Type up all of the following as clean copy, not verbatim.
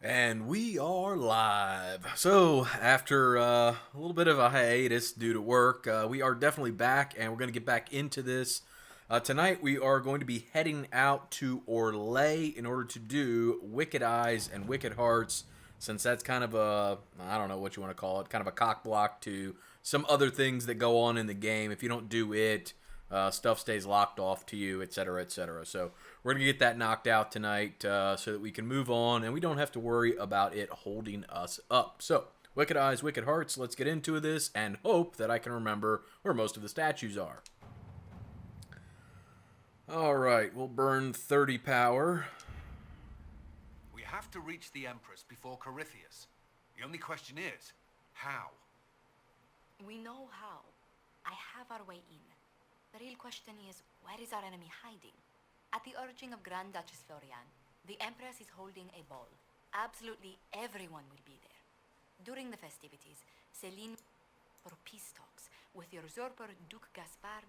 And we are live. So, after a little bit of a hiatus due to work, we are definitely back, and we're going to get back into this. Tonight, we are going to be heading out to Orlais in order to do Wicked Eyes and Wicked Hearts, since that's kind of a, I don't know what you want to call it, kind of a cock block to some other things that go on in the game. If you don't do it, stuff stays locked off to you, etc., etc. So we're going to get that knocked out tonight so that we can move on and we don't have to worry about it holding us up. So, Wicked Eyes, Wicked Hearts, let's get into this and hope that I can remember where most of the statues are. Alright, we'll burn 30 power. We have to reach the Empress before Corypheus. The only question is, how? We know how. I have our way in. The real question is, where is our enemy hiding? At the urging of Grand Duchess Florian, the Empress is holding a ball. Absolutely everyone will be there. During the festivities, Celine for peace talks with the usurper Duke Gaspard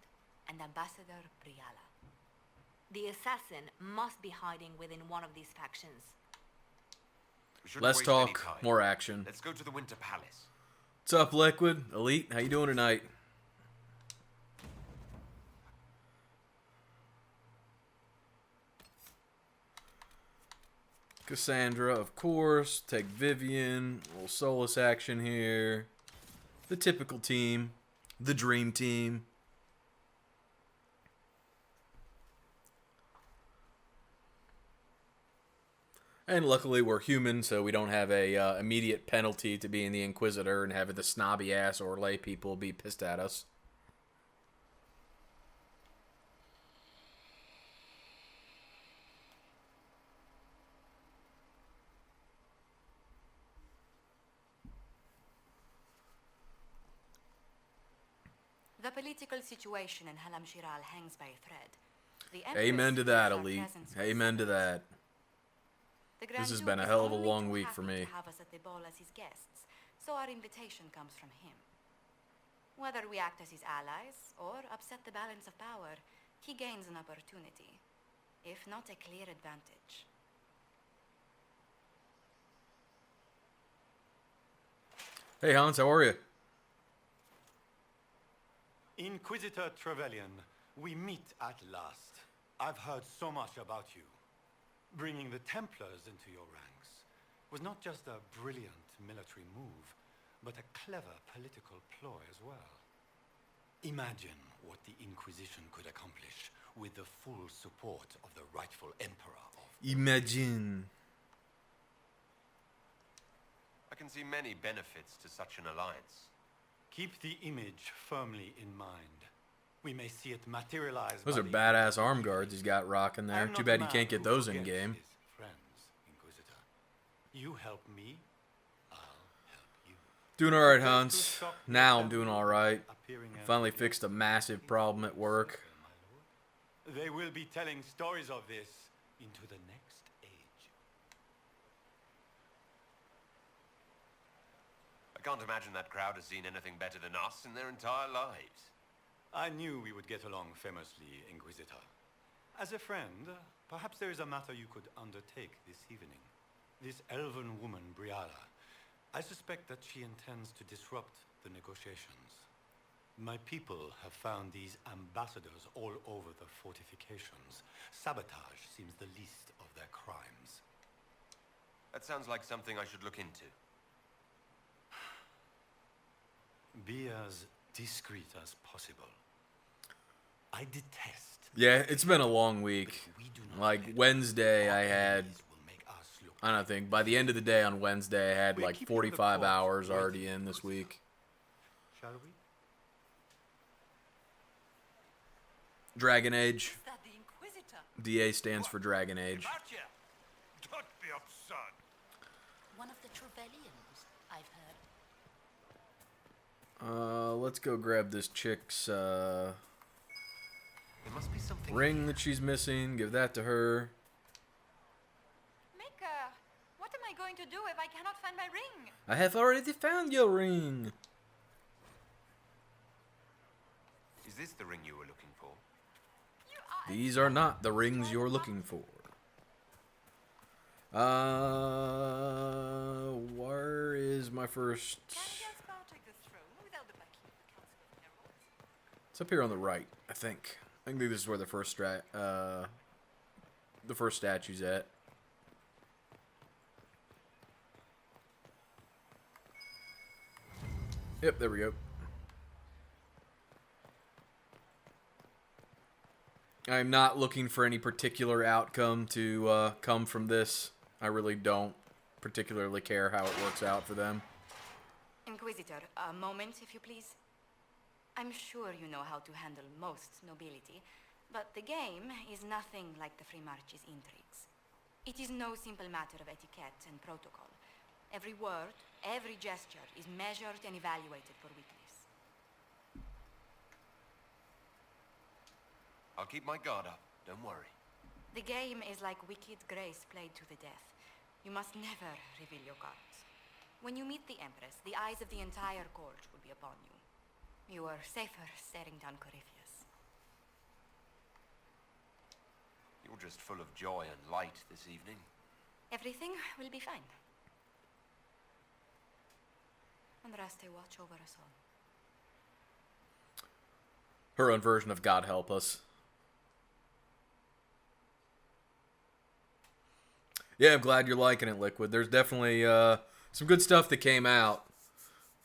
and Ambassador Briala. The assassin must be hiding within one of these factions. Less talk, more action. Let's go to the Winter Palace. What's up, Liquid? Elite, how you doing tonight? Cassandra, of course. Take Vivian. A little Solus action here. The typical team. The dream team. And luckily we're human, so we don't have a immediate penalty to being the Inquisitor and having the snobby ass or lay people be pissed at us. The political situation in Halam Shiral hangs by a thread. The Amen to that, Empress Elite. feels our presence Amen to that. The Grand This has Duke been a is hell of a only long too week for happy me. to have us at the ball as his guests, so our invitation comes from him. Whether we act as his allies or upset the balance of power, he gains an opportunity, if not a clear advantage. Hey Hans, how are you? Inquisitor Trevelyan, we meet at last. I've heard so much about you. Bringing the Templars into your ranks was not just a brilliant military move, but a clever political ploy as well. Imagine what the Inquisition could accomplish with the full support of the rightful Emperor of... Imagine. I can see many benefits to such an alliance. Keep the image firmly in mind. We may see it materialize. Those by are the badass arm guards he's got rocking there. I'm Too not bad the you can't man get who those in forgets game. his friends, Inquisitor. You help me, I'll help you. Doing alright, Hans. Now I'm doing alright. Finally fixed a massive problem at work. They will be telling stories of this into the next age. I can't imagine that crowd has seen anything better than us in their entire lives. I knew we would get along famously, Inquisitor. As a friend, perhaps there is a matter you could undertake this evening. This elven woman, Briala, I suspect that she intends to disrupt the negotiations. My people have found these ambassadors all over the fortifications. Sabotage seems the least of their crimes. That sounds like something I should look into. Be as discreet as possible. I detest... Yeah, it's been a long week. We do not Like let Wednesday I our had, enemies will make us look I don't think, by the end of the day on Wednesday I had We're like keeping the 45 court hours waiting already in for this us. week. Shall we? Dragon Age. Is that the Inquisitor? DA stands for Dragon Age. Gotcha! Don't be upset. One of the Trevellians, I've heard. Let's go grab this chick's There must be something ring that she's missing. Give that to her. Mika, what am I going to do if I cannot find my ring? I have already found your ring. Is this the ring you were looking for? These are not the rings you're looking for. my first... Can Gaspar take the throne without the backing of the Council of Heralds? It's up here on the right, I think. I think this is where the first statue's at. Yep, there we go. I'm not looking for any particular outcome to come from this. I really don't particularly care how it works out for them. Inquisitor, a moment, if you please. I'm sure you know how to handle most nobility, but the game is nothing like the Free March's intrigues. It is no simple matter of etiquette and protocol. Every word, every gesture is measured and evaluated for weakness. I'll keep my guard up. Don't worry. The game is like Wicked Grace played to the death. You must never reveal your cards. When you meet the Empress, the eyes of the entire court will be upon you. You are safer staring down Corypheus. You're just full of joy and light this evening. Everything will be fine. Andraste, watch over us all. Her own version of God Help Us. Yeah, I'm glad you're liking it, Liquid. There's definitely some good stuff that came out.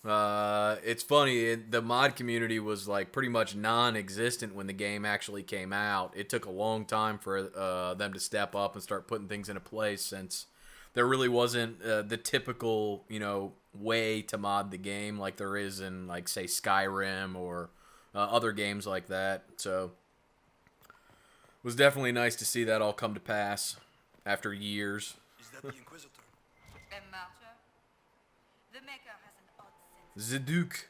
It's funny, the mod community was like pretty much non-existent when the game actually came out. It took a long time for them to step up and start putting things into place, since there really wasn't the typical, way to mod the game like there is in, like, say, Skyrim or other games like that. So it was definitely nice to see that all come to pass after years. Is that the Inquisitor? A martyr? The Maker has an odd sense. The Duke.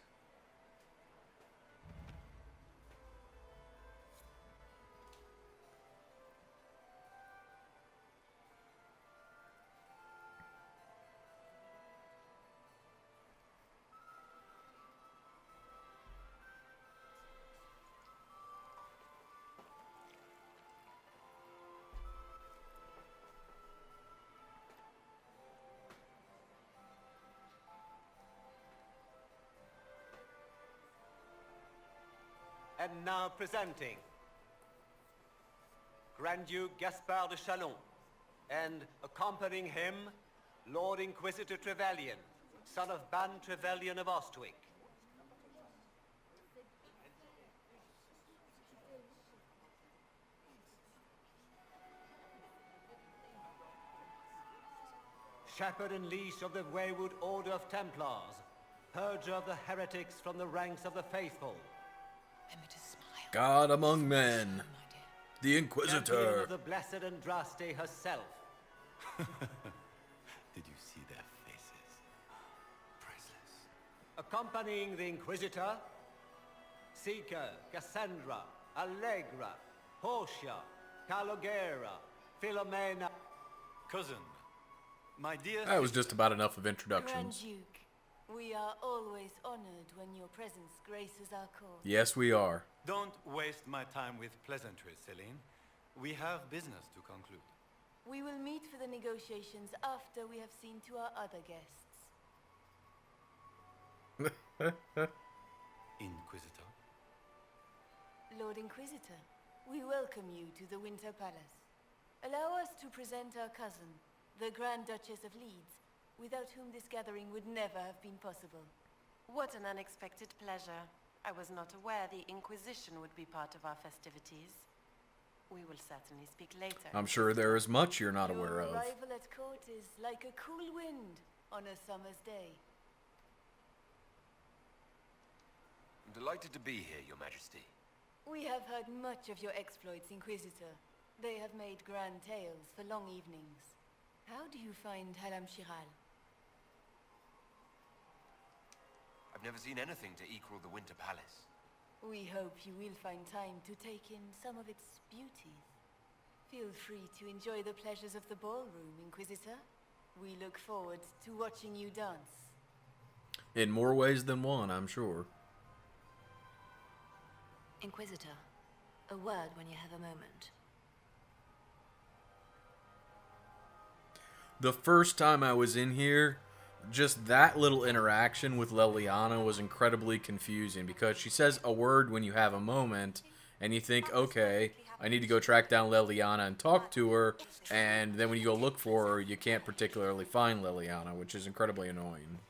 And now presenting Grand Duke Gaspard de Chalon, and accompanying him, Lord Inquisitor Trevelyan, son of Ban Trevelyan of Ostwick. Shepherd and leash of the wayward Order of Templars, purger of the heretics from the ranks of the faithful. God among men, the Champion Inquisitor. of the blessed Andraste herself. Did you see their faces? Priceless. Accompanying the Inquisitor, Seeker, Cassandra, Allegra, Portia, Calogera, Philomena. Cousin, my dear... That was just about enough of Grand introductions. Duke, we are always honored when your presence graces our court. Yes, we are. Don't waste my time with pleasantries, Celine. We have business to conclude. We will meet for the negotiations after we have seen to our other guests. Inquisitor. Lord Inquisitor, we welcome you to the Winter Palace. Allow us to present our cousin, the Grand Duchess of Leeds, without whom this gathering would never have been possible. What an unexpected pleasure. I was not aware the Inquisition would be part of our festivities. We will certainly speak later. I'm sure there is much you're not Your aware of. arrival at court is like a cool wind on a summer's day. I'm delighted to be here, Your Majesty. We have heard much of your exploits, Inquisitor. They have made grand tales for long evenings. How do you find Halam Shiral? I've never seen anything to equal the Winter Palace. We hope you will find time to take in some of its beauties. Feel free to enjoy the pleasures of the ballroom, Inquisitor. We look forward to watching you dance. In more ways than one, I'm sure. Inquisitor, a word when you have a moment. The first time I was in here, just that little interaction with Leliana was incredibly confusing because she says a word when you have a moment, and you think, okay, I need to go track down Leliana and talk to her, and then when you go look for her, you can't particularly find Leliana, which is incredibly annoying.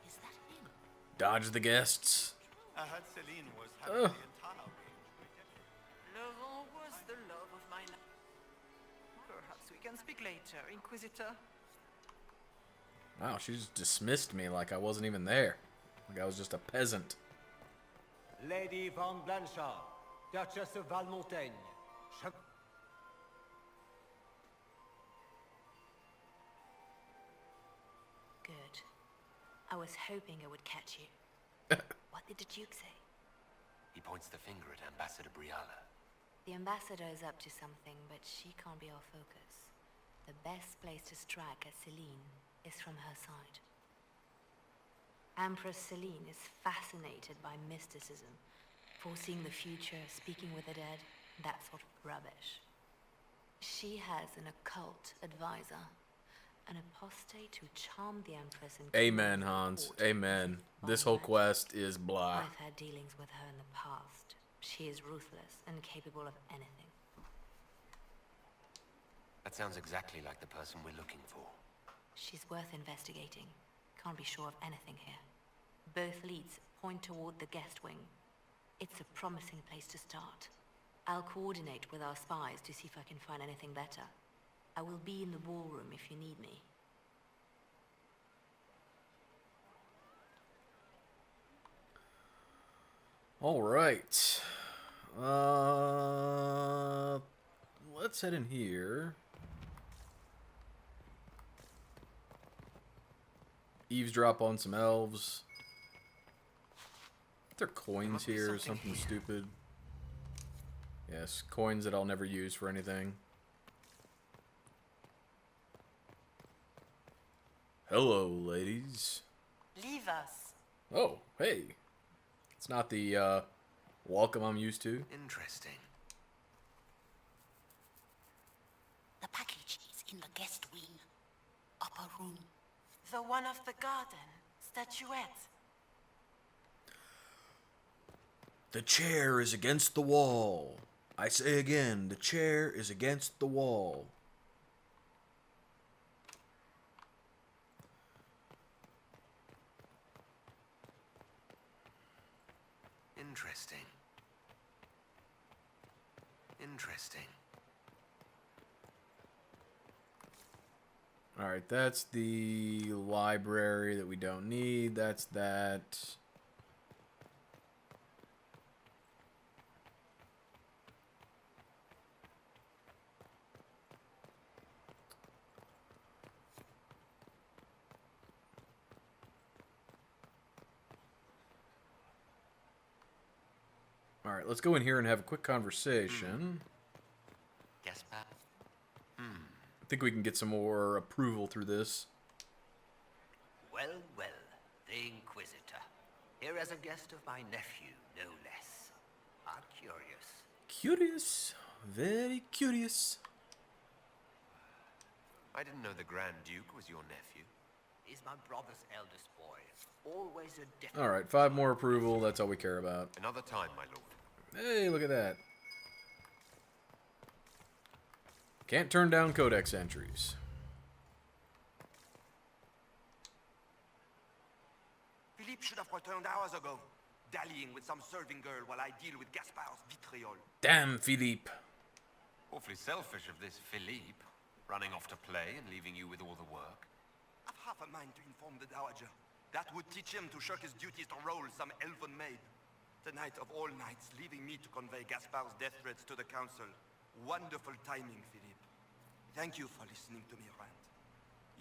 Is that him? Dodge the guests. I heard Celine was having the entire range. Laurent was the love of my life. Perhaps we can speak later, Inquisitor. Wow, she just dismissed me like I wasn't even there. Like I was just a peasant. Lady Van Blanchard, Duchess of Valmontaigne. Good. I was hoping I would catch you. What did the Duke say? He points the finger at Ambassador Briala. The ambassador is up to something, but she can't be our focus. The best place to strike at Celine is from her side. Empress Celine is fascinated by mysticism, foreseeing the future, speaking with the dead, that sort of rubbish. She has an occult advisor, an apostate who charmed the Empress and... Amen, Hans. Amen. This whole quest is blah. I've had dealings with her in the past. She is ruthless and capable of anything. That sounds exactly like the person we're looking for. She's worth investigating. Can't be sure of anything here. Both leads point toward the guest wing. It's a promising place to start. I'll coordinate with our spies to see if I can find anything better. I will be in the ballroom if you need me. All right. Let's head in here. Eavesdrop on some elves. Are there coins here or something stupid? Yes, coins that I'll never use for anything. Hello, ladies. Leave us. Oh, hey. It's not the welcome I'm used to. Interesting. The package is in the guest wing. Upper room. The one of the garden. Statuette. The chair is against the wall. I say again, the chair is against the wall. Interesting. Interesting. Alright, that's the library that we don't need. That's that. Alright, let's go in here and have a quick conversation. Gaspar? I think we can get some more approval through this. Well, well, the Inquisitor. Here as a guest of my nephew, no less. Ah, curious. Curious. Very curious. I didn't know the Grand Duke was your nephew. He's my brother's eldest boy. Always a different... Alright, 5 more approval. That's all we care about. Another time, my lord. Hey, look at that. Can't turn down codex entries. Philippe should have returned hours ago, dallying with some serving girl while I deal with Gaspar's vitriol. Damn, Philippe. Awfully selfish of this Philippe, running off to play and leaving you with all the work. I've half a mind to inform the Dowager. That would teach him to shirk his duties to roll some elven maid. Tonight of all nights, leaving me to convey Gaspar's death threats to the council. Wonderful timing, Philippe. Thank you for listening to me rant.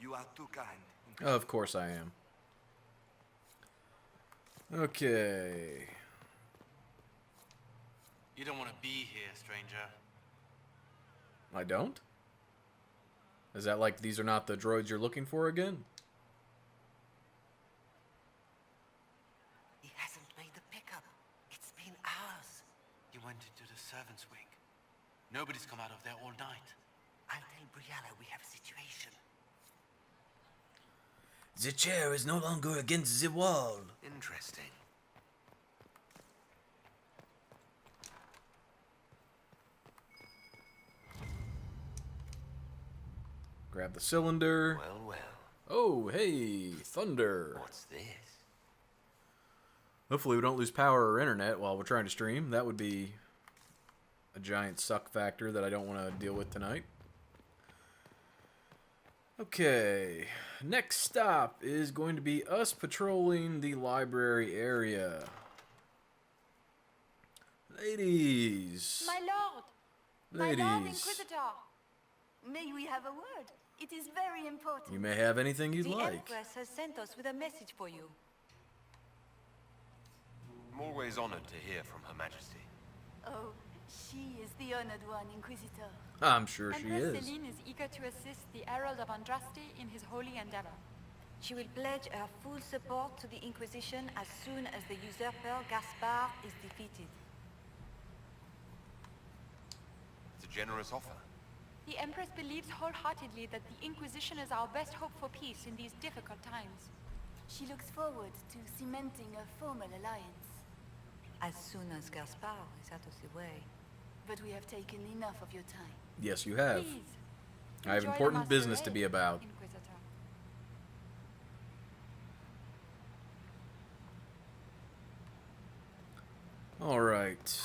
You are too kind. Of course I am. Okay. You don't want to be here, stranger. I don't? Is that like these are not the droids you're looking for again? He hasn't made the pickup. It's been hours. You went into the servants' wing. Nobody's come out of there all night. I'll tell Brianna we have a situation. The chair is no longer against the wall. Interesting. Grab the cylinder. Well, well. Oh, hey, thunder. What's this? Hopefully we don't lose power or internet while we're trying to stream. That would be a giant suck factor that I don't want to deal with tonight. Okay, next stop is going to be us patrolling the library area. Ladies. My lord! Ladies. My lord Inquisitor! May we have a word? It is very important. You may have anything you'd The like. Empress has sent us with a message for you. I'm always honored to hear from Her Majesty. Oh, she is the honored one, Inquisitor. I'm sure she Empress is. Celine is eager to assist the Herald of Andraste in his holy endeavor. She will pledge her full support to the Inquisition as soon as the usurper Gaspard is defeated. It's a generous offer. The Empress believes wholeheartedly that the Inquisition is our best hope for peace in these difficult times. She looks forward to cementing a formal alliance. As soon as Gaspard is out of the way. But we have taken enough of your time. Yes, you have. Please, I have enjoy the important business to masquerade, be about. Inquisitor. All right.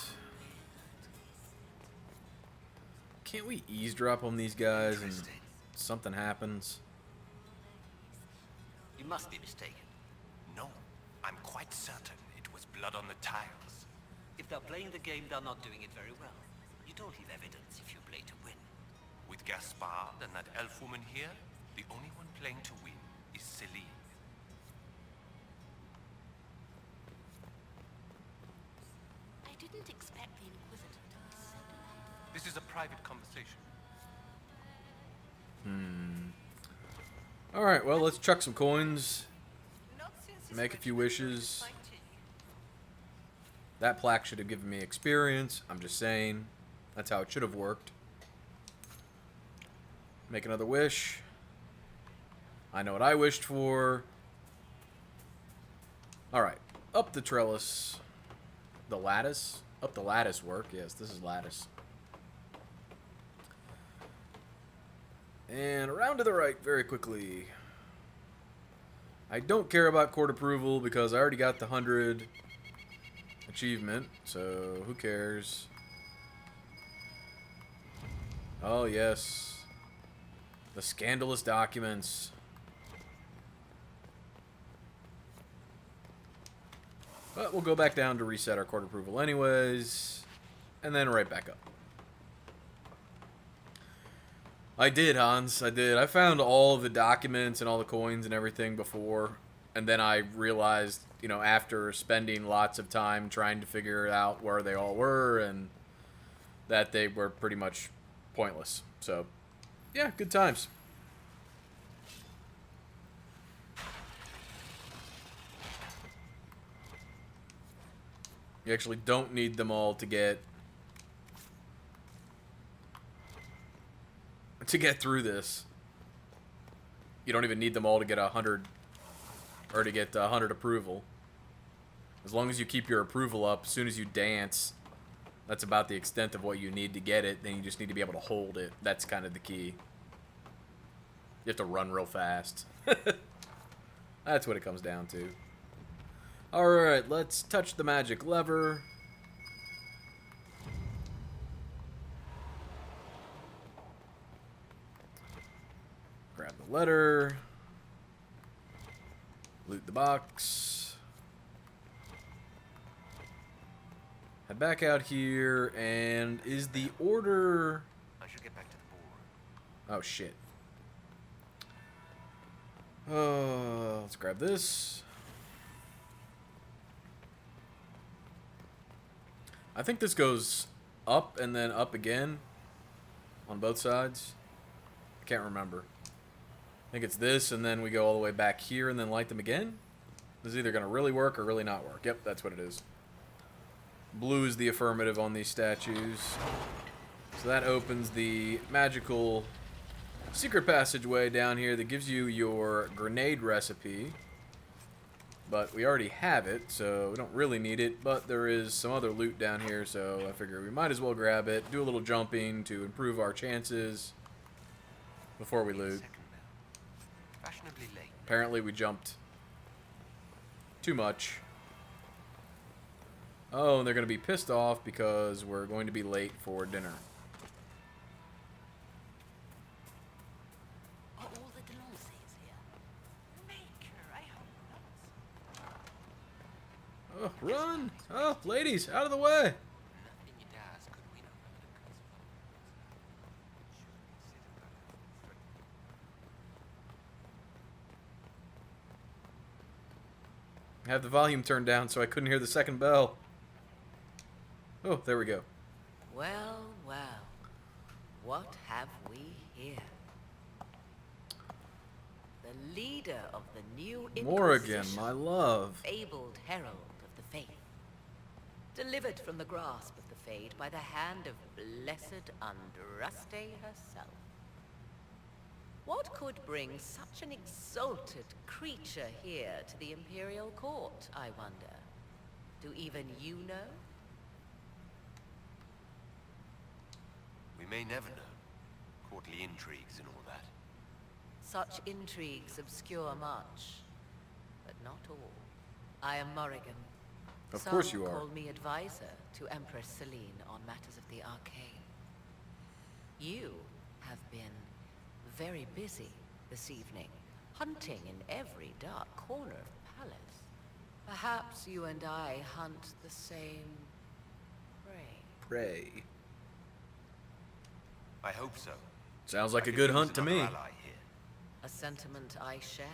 Can't we eavesdrop on these guys and something happens? You must be mistaken. No, I'm quite certain it was blood on the tiles. If they're playing the game, they're not doing it very well. You don't leave evidence if you play to win. With Gaspard and that elf woman here, the only one playing to win is Celine. I didn't expect the Inquisitor to be so direct. This is a private conversation. All right, well, let's chuck some coins. Not since Make a few wishes. That plaque should have given me experience. I'm just saying. That's how it should have worked. Make another wish. I know what I wished for. Alright. Up the trellis. The lattice. Up the lattice work. Yes, this is lattice. And around to the right very quickly. I don't care about court approval because I already got the 100 achievement, so who cares? Oh, yes. The scandalous documents. But we'll go back down to reset our court approval anyways. And then right back up. I did, Hans. I did. I found all of the documents and all the coins and everything before. And then I realized, you know, after spending lots of time trying to figure out where they all were and that they were pretty much pointless. So, yeah, good times. You actually don't need them all to get through this. You don't even need them all to get 100 or to get 100 approval. As long as you keep your approval up, as soon as you dance, that's about the extent of what you need to get it. Then you just need to be able to hold it. That's kind of the key. You have to run real fast. That's what it comes down to. Alright, let's touch the magic lever. Grab the letter. Loot the box. Head back out here, and is the order... I should get back to the board. Oh, shit. Oh, let's grab this. I think this goes up and then up again on both sides. I can't remember. I think it's this, and then we go all the way back here and then light them again. This is either going to really work or really not work. Yep, that's what it is. Blue is the affirmative on these statues. So that opens the magical secret passageway down here that gives you your grenade recipe. But we already have it, so we don't really need it. But there is some other loot down here, so I figure we might as well grab it. Do a little jumping to improve our chances before we loot. Fashionably late. Apparently we jumped too much. Oh, and they're going to be pissed off because we're going to be late for dinner. Are all the Delonces here? Maker, I hope not. Oh, run! Oh, ladies, out of the way! I have the volume turned down so I couldn't hear the second bell. Oh, there we go. Well, well. What have we here? The leader of the new Morrigan, Inquisition, my love. fabled herald of the faith. Delivered from the grasp of the Fade by the hand of blessed Andraste herself. What could bring such an exalted creature here to the Imperial Court, I wonder? Do even you know? We may never know. Courtly intrigues and all that. Such intrigues obscure much, but not all. I am Morrigan. Of course you are. Some call me advisor to Empress Celine on matters of the arcane. You have been very busy this evening, hunting in every dark corner of the palace. Perhaps you and I hunt the same prey. Pray. I hope so. Sounds like I a could good use hunt to another me. ally here. A sentiment I share,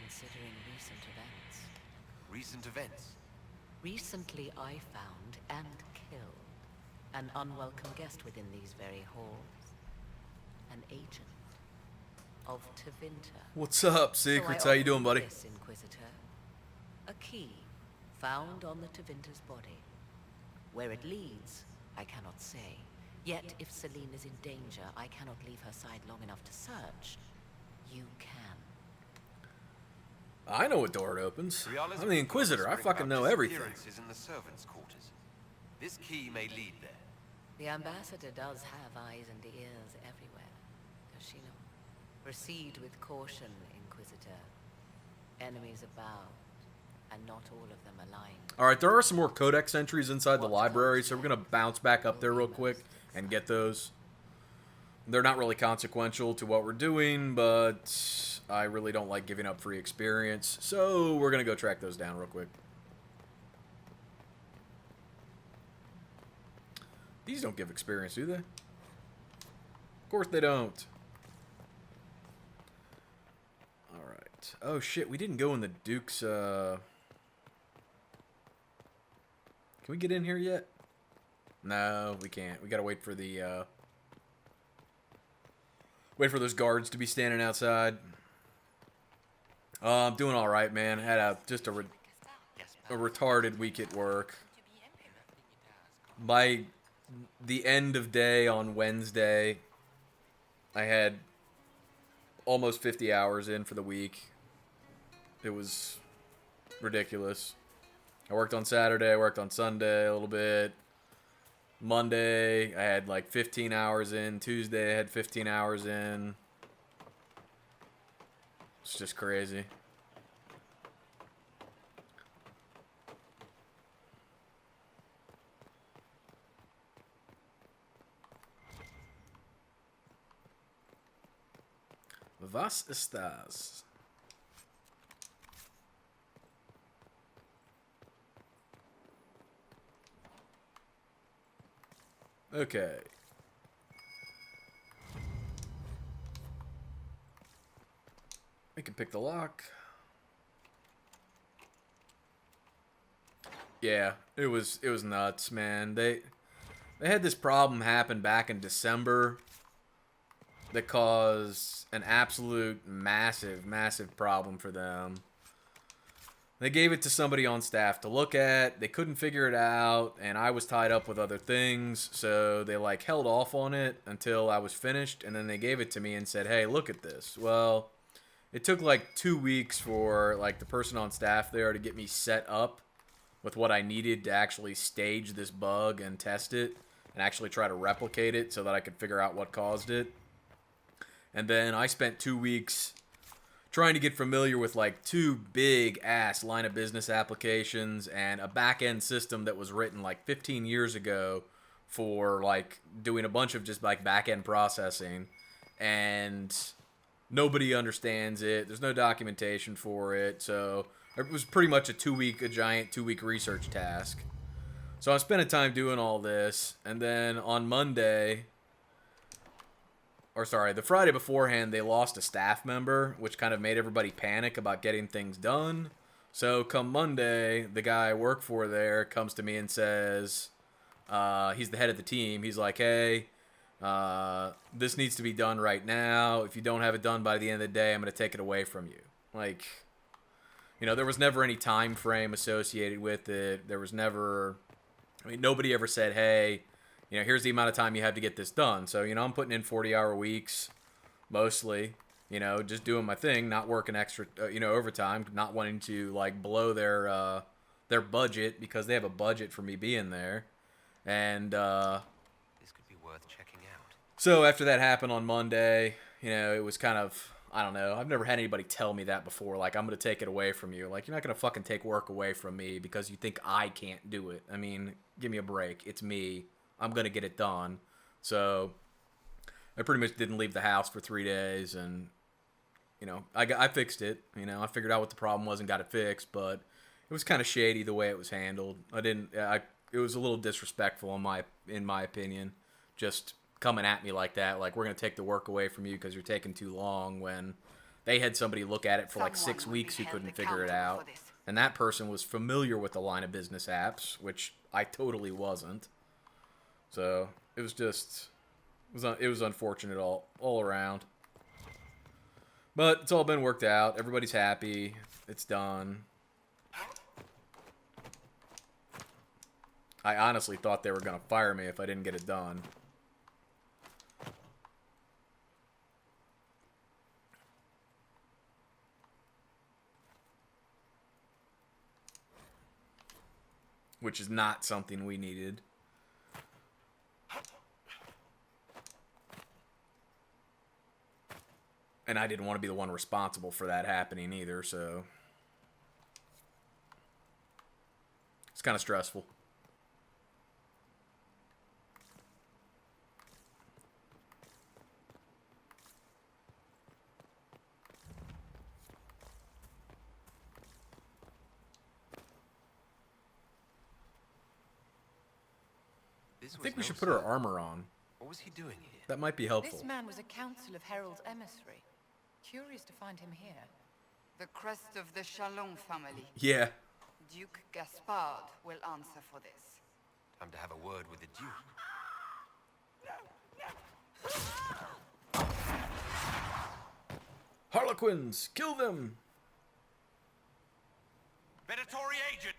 considering recent events. Recent events? Recently I found and killed an unwelcome guest within these very halls. An agent of Tevinter. What's up, Secrets? So I How you doing, offer buddy? This, Inquisitor. A key found on the Tevinter's body. Where it leads, I cannot say. Yet, if Celine is in danger, I cannot leave her side long enough to search. You can. I know what door it opens. Briala's I'm the Inquisitor. I bring fucking about know everything. disappearances in the servants' quarters. This key may lead there. The ambassador does have eyes and ears everywhere, does she not? Proceed with caution, Inquisitor. Enemies abound, and not all of them aligned. Alright, there are some more codex entries inside the library, so we're going to bounce back up there real quick and get those. They're not really consequential to what we're doing, but I really don't like giving up free experience, so we're going to go track those down real quick. These don't give experience, do they? Of course they don't. Alright. Oh shit, we didn't go in the Duke's, Can we get in here yet? No, we can't. We gotta wait for the, wait for those guards to be standing outside. I'm doing alright, man. Had a retarded week at work. By the end of day on Wednesday, I had almost 50 hours in for the week. It was ridiculous. I worked on Saturday, I worked on Sunday a little bit. Monday, I had like 15 hours in. Tuesday, I had 15 hours in. It's just crazy. Was estás? Okay. We can pick the lock. Yeah, it was nuts, man. They had this problem happen back in December that caused an absolute massive problem for them. They gave it to somebody on staff to look at. They couldn't figure it out, and I was tied up with other things, so they like held off on it until I was finished, and then they gave it to me and said, "Hey, look at this." Well, it took like 2 weeks for like the person on staff there to get me set up with what I needed to actually stage this bug and test it and actually try to replicate it so that I could figure out what caused it. And then I spent 2 weeks trying to get familiar with like 2 big ass line of business applications and a back end system that was written like 15 years ago for like doing a bunch of just like back end processing, and nobody understands it. There's no documentation for it, so it was pretty much a giant 2 week research task. So I'm spending time doing all this, and then on Monday, or sorry, the Friday beforehand, they lost a staff member, which kind of made everybody panic about getting things done. So come Monday, the guy I work for there comes to me and says, he's the head of the team. He's like, "Hey, this needs to be done right now. If you don't have it done by the end of the day, I'm going to take it away from you." Like, you know, there was never any time frame associated with it. There was never, I mean, nobody ever said, "Hey, you know, here's the amount of time you have to get this done." So, you know, I'm putting in 40-hour weeks, mostly, you know, just doing my thing, not working extra, overtime, not wanting to, like, blow their budget because they have a budget for me being there. And, This could be worth checking out. so after that happened on Monday, you know, it was kind of, I don't know, I've never had anybody tell me that before, like, I'm going to take it away from you. Like, you're not going to fucking take work away from me because you think I can't do it. I mean, give me a break. It's me. I'm going to get it done. So I pretty much didn't leave the house for 3 days, and, you know, I fixed it. You know, I figured out what the problem was and got it fixed, but it was kind of shady the way it was handled. It was a little disrespectful in my opinion, just coming at me like that, like, "We're going to take the work away from you because you're taking too long," when they had somebody look at it for like 6 weeks who couldn't figure it out. And that person was familiar with the line of business apps, which I totally wasn't. So it was just, it was unfortunate all around. But it's all been worked out. Everybody's happy. It's done. I honestly thought they were going to fire me if I didn't get it done. Which is not something we needed. And I didn't want to be the one responsible for that happening either, so it's kind of stressful. I think we should put our armor on. What was he doing here? That might be helpful. This man was a council of heralds emissary. Curious to find him here. The crest of the Chalon family. Yeah. Duke Gaspard will answer for this. Time to have a word with the Duke. Harlequins! Kill them! Predatory agent!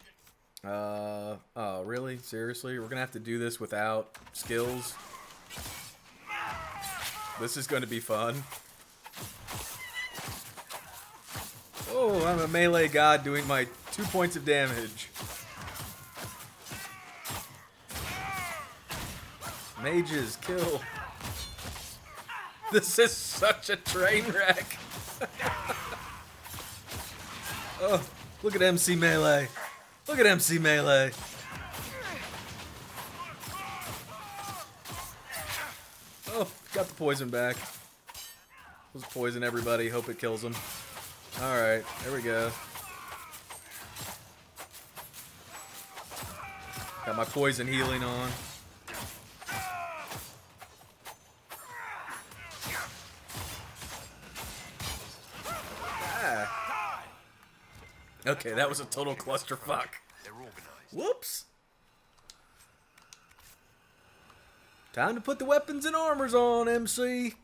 Oh, really? Seriously? We're gonna have to do this without skills? This is gonna be fun. Oh, I'm a melee god doing my 2 points of damage. Mages, kill. This is such a train wreck. Oh, look at MC Melee. Look at MC Melee. Oh, got the poison back. Let's poison everybody. Hope it kills them. Alright, there we go. Got my poison healing on. Ah. Okay, that was a total clusterfuck. Whoops. Time to put the weapons and armors on, MC.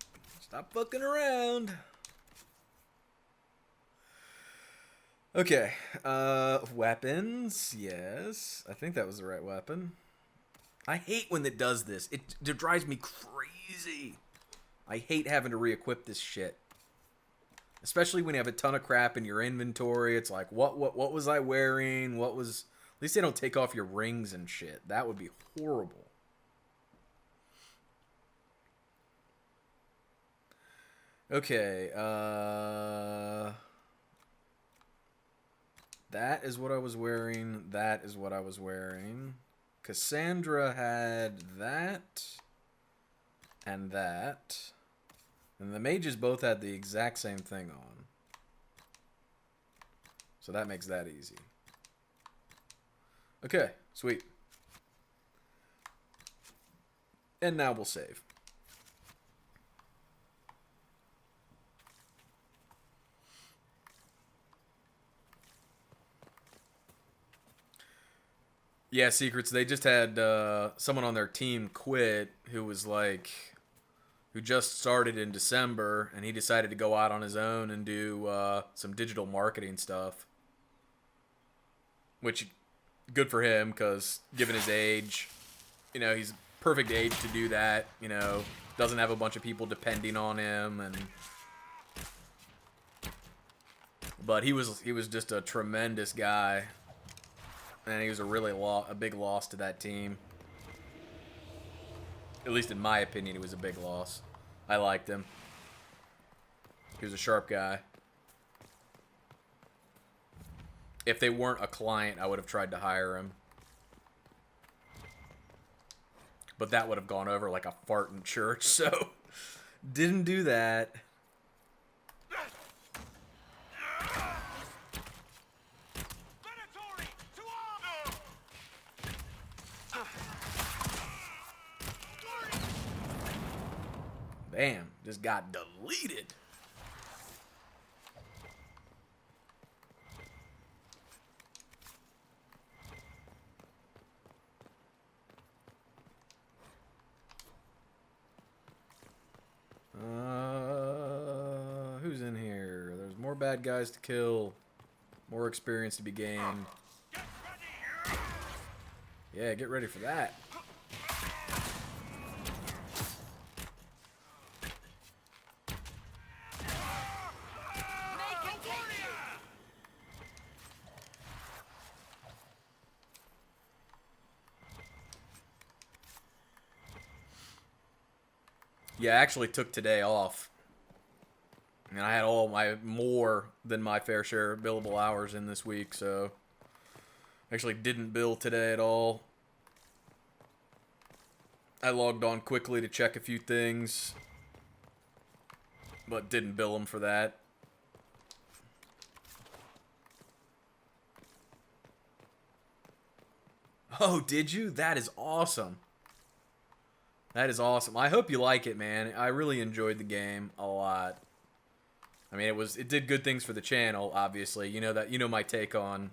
Stop fucking around. Okay. Weapons. Yes. I think that was the right weapon. I hate when it does this. It drives me crazy. I hate having to re-equip this shit. Especially when you have a ton of crap in your inventory. It's like, what was I wearing? What was... At least they don't take off your rings and shit. That would be horrible. Okay, that is what I was wearing. That is what I was wearing. Cassandra had that. And that. And the mages both had the exact same thing on. So that makes that easy. Okay, sweet. And now we'll save. Yeah, Secrets, they just had someone on their team quit who was like... who just started in December, and he decided to go out on his own and do some digital marketing stuff. Which, good for him, because given his age, you know, he's perfect age to do that, you know, doesn't have a bunch of people depending on him, and... But he was just a tremendous guy, and he was a big loss to that team. At least in my opinion, he was a big loss. I liked him. He was a sharp guy. If they weren't a client, I would have tried to hire him. But that would have gone over like a fart in church, so didn't do that. Bam, just got deleted. Who's in here? There's more bad guys to kill. More experience to be gained. Yeah, get ready for that. Yeah, I actually took today off. And I had more than my fair share of billable hours in this week, so actually didn't bill today at all. I logged on quickly to check a few things, but didn't bill them for that. Oh, did you? That is awesome. That is awesome. I hope you like it, man. I really enjoyed the game a lot. I mean, it did good things for the channel, obviously. You know my take on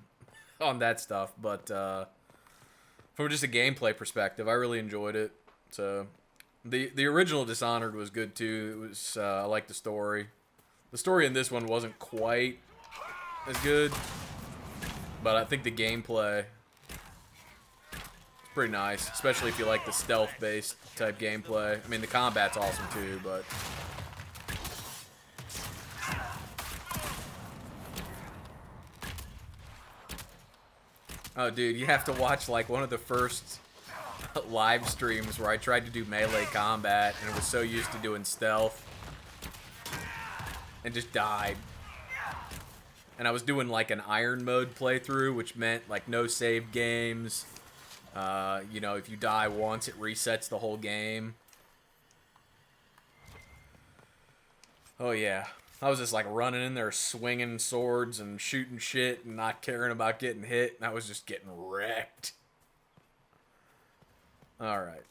that stuff, but from just a gameplay perspective, I really enjoyed it. So the original Dishonored was good too. It was I liked the story. The story in this one wasn't quite as good, but I think the gameplay pretty nice, especially if you like the stealth-based type gameplay. I mean, the combat's awesome too, but... Oh, dude, you have to watch, like, one of the first live streams where I tried to do melee combat, and I was so used to doing stealth, and just died. And I was doing, like, an iron mode playthrough, which meant, like, no save games. You know, if you die once, it resets the whole game. Oh, yeah. I was just, like, running in there swinging swords and shooting shit and not caring about getting hit, and I was just getting wrecked. Alright.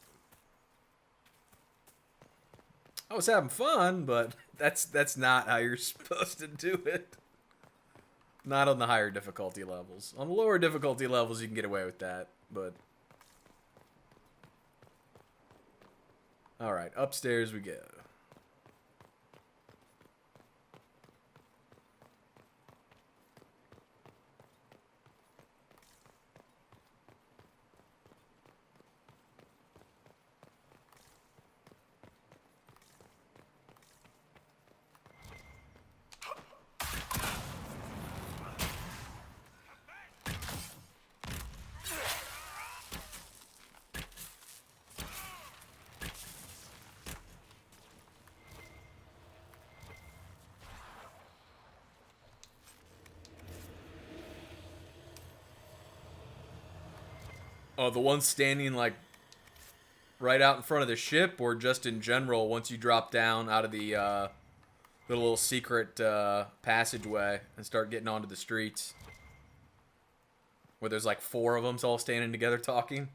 I was having fun, but that's not how you're supposed to do it. Not on the higher difficulty levels. On the lower difficulty levels, you can get away with that, but... Alright, upstairs we go. Oh, the one standing, like, right out in front of the ship, or just in general once you drop down out of the little secret passageway and start getting onto the streets? Where there's like 4 of them all standing together talking?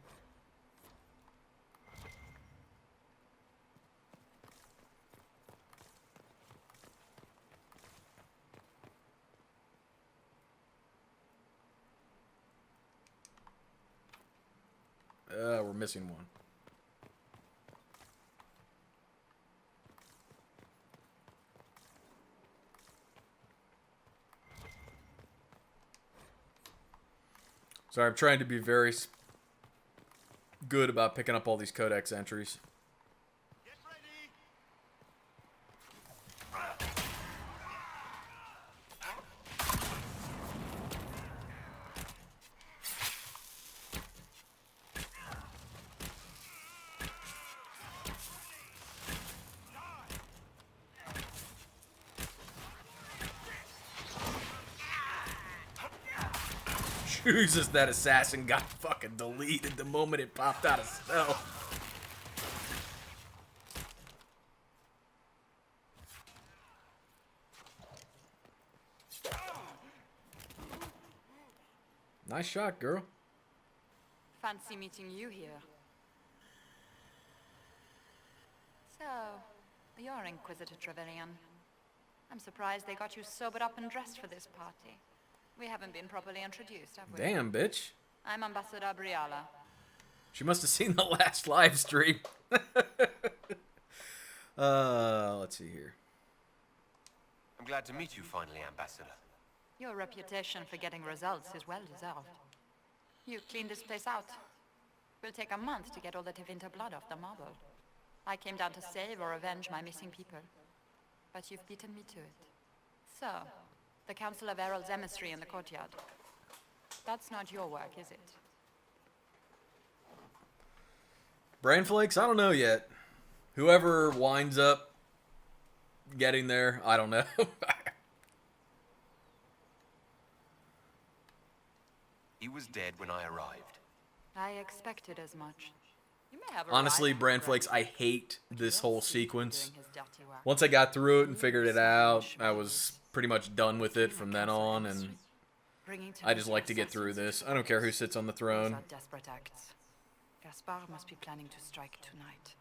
We're missing one. Sorry, I'm trying to be very good about picking up all these codex entries. Jesus, that assassin got fucking deleted the moment it popped out of stealth. Nice shot, girl. Fancy meeting you here. So, you're Inquisitor Trevelyan. I'm surprised they got you sobered up and dressed for this party. We haven't been properly introduced, have we? Damn, bitch. I'm Ambassador Briala. She must have seen the last live stream. Let's see here. I'm glad to meet you finally, Ambassador. Your reputation for getting results is well deserved. You cleaned this place out. Will take a month to get all the Tevinter blood off the marble. I came down to save or avenge my missing people. But you've beaten me to it. So, the Council of Herald's emissary in the courtyard. That's not your work, is it? Brain flakes? I don't know yet. Whoever winds up getting there, I don't know. He was dead when I arrived. I expected as much. You may have Honestly, arrived Brain correct, Flakes, I hate this whole sequence. doing his dirty work. Once I got through it and figured it out, I was pretty much done with it from then on, and I just like to get through this. I don't care who sits on the These throne. are desperate acts. Gaspard must be planning to strike tonight.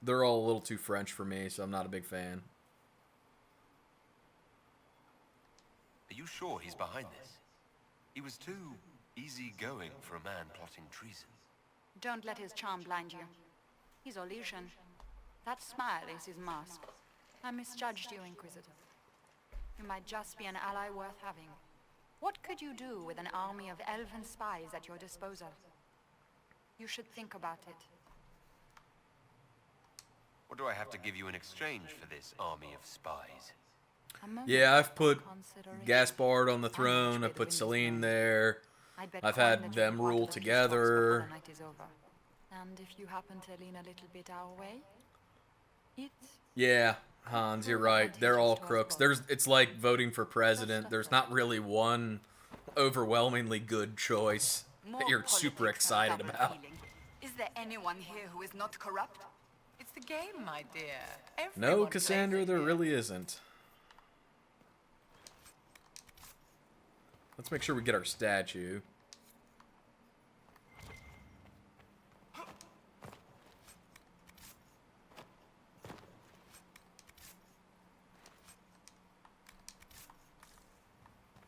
They're all a little too French for me, so I'm not a big fan. Are you sure he's behind this? He was too easygoing for a man plotting treason. Don't let his charm blind you. He's Olesian. That smile is his mask. I misjudged you, Inquisitor. You might just be an ally worth having. What could you do with an army of elven spies at your disposal? You should think about it. What do I have to give you in exchange for this army of spies? Yeah, I've put Gaspard on the throne, I've put Celine there, I've had them rule together. And if you happen to lean a little bit our way, Yeah, Hans, you're right. They're all crooks. It's like voting for president. There's not really one overwhelmingly good choice that you're super excited about. Is there anyone here who is not corrupt? It's the game, my dear. No, Everyone Cassandra, plays it there here. really isn't. Let's make sure we get our statue.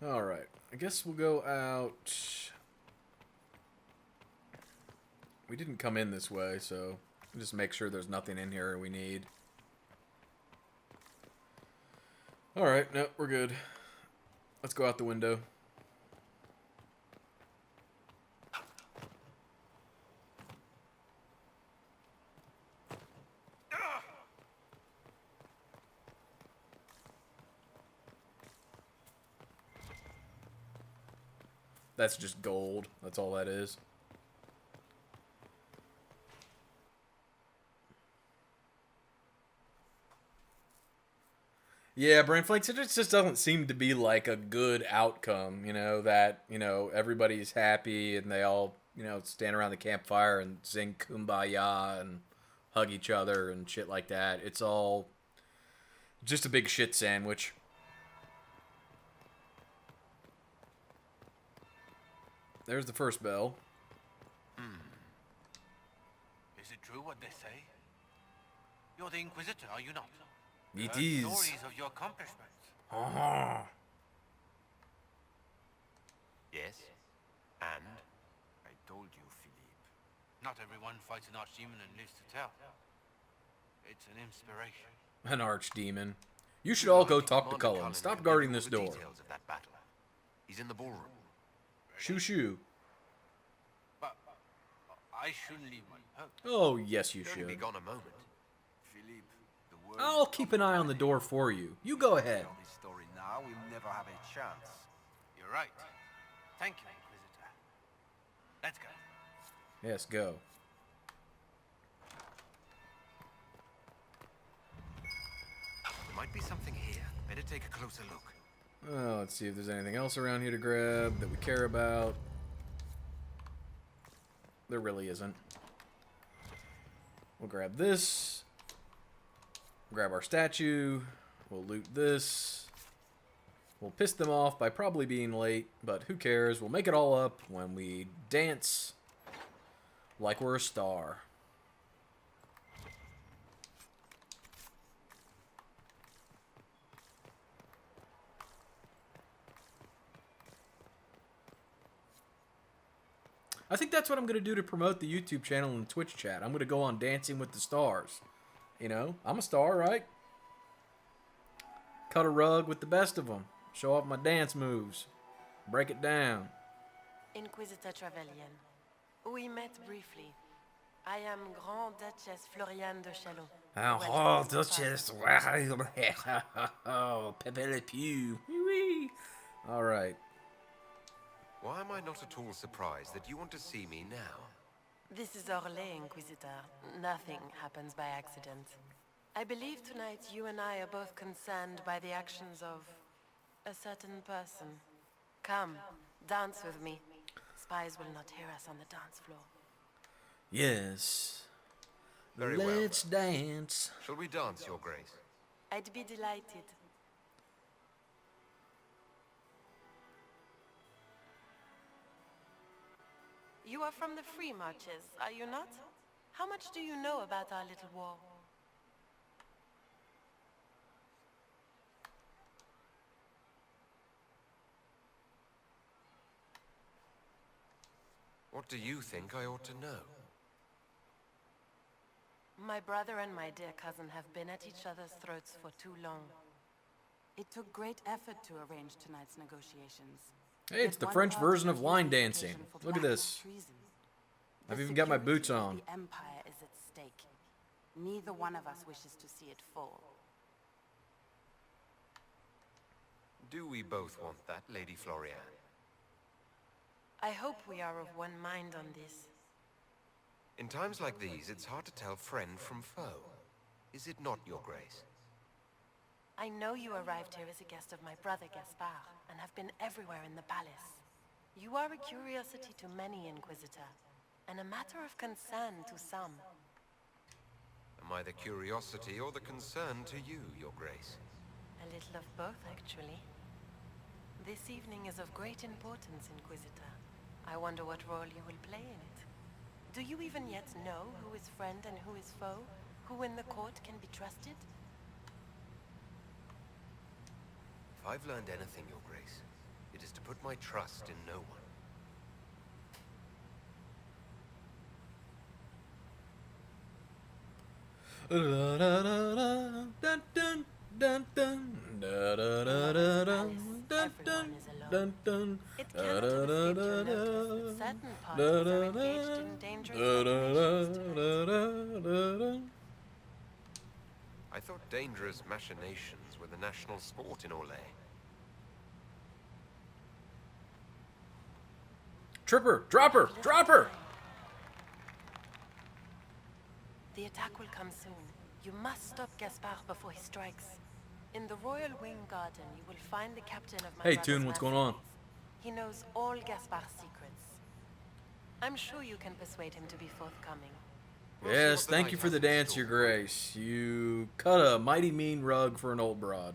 Alright, I guess we'll go out. We didn't come in this way, so just make sure there's nothing in here we need. Alright, no, we're good. Let's go out the window. That's just gold. That's all that is. Yeah, Brain Flakes, it just doesn't seem to be like a good outcome, you know, that, you know, everybody's happy and they all you know, stand around the campfire and sing Kumbaya and hug each other and shit like that. It's all just a big shit sandwich. There's the first bell. Is it true what they say? You're the Inquisitor, are you not? It Heard is. stories of your accomplishments. Yes? And? I told you, Philippe. Not everyone fights an archdemon and lives to tell. It's an inspiration. An archdemon. You should all go talk to Cullen. Stop guarding this door. Details of that battle. He's in the ballroom. Shoo shoo. But I shouldn't leave my post. Oh, yes, you He'll only be should. gone a moment. Philippe, the word I'll keep an eye on the door for you. You go ahead. tell this story now, we'll never have a chance. You're right. Thank you, Inquisitor. Let's go. Yes, go. There might be something here. Better take a closer look. Let's see if there's anything else around here to grab that we care about. There really isn't. We'll grab this. Grab our statue. We'll loot this. We'll piss them off by probably being late, but who cares? We'll make it all up when we dance like we're a star. I think that's what I'm going to do to promote the YouTube channel and Twitch chat. I'm going to go on Dancing with the Stars. You know, I'm a star, right? Cut a rug with the best of them. Show off my dance moves. Break it down. Inquisitor Trevelyan. We met briefly. I am Grand Duchess Floriane de Chalon. Oh, Duchess. Oh, Pepe Le Pew. All right. Why am I not at all surprised that you want to see me now? This is Orlais, Inquisitor. Nothing happens by accident. I believe tonight you and I are both concerned by the actions of a certain person. Come, dance with me. Spies will not hear us on the dance floor. Yes. Very Let's well. dance. Shall we dance, Your Grace? I'd be delighted. You are from the Free Marches, are you not? How much do you know about our little war? What do you think I ought to know? My brother and my dear cousin have been at each other's throats for too long. It took great effort to arrange tonight's negotiations. Hey, it's the French version of line dancing. Look at this. I've even got my boots on. The Empire is at stake. Neither one of us wishes to see it fall. Do we both want that, Lady Floriane? I hope we are of one mind on this. In times like these, it's hard to tell friend from foe. Is it not, Your Grace? I know you arrived here as a guest of my brother Gaspard, and have been everywhere in the palace. You are a curiosity to many, Inquisitor, and a matter of concern to some. Am I the curiosity or the concern to you, Your Grace? A little of both, actually. This evening is of great importance, Inquisitor. I wonder what role you will play in it. Do you even yet know who is friend and who is foe? Who in the court can be trusted? If I've learned anything, Your Grace, it is to put my trust in no one. It cannot have escaped your notice that certain parties are engaged in dangerous machinations tonight. I thought dangerous machinations were the national sport in Orlais. Tripper! Drop her! Drop her! The attack will come soon. You must stop Gaspard before he strikes. In the Royal Wing Garden, you will find the captain of my Hey, brother's Toon, what's going on? mercenaries. He knows all Gaspard's secrets. I'm sure you can persuade him to be forthcoming. Yes, thank you for the dance, Your Grace. You cut a mighty mean rug for an old broad.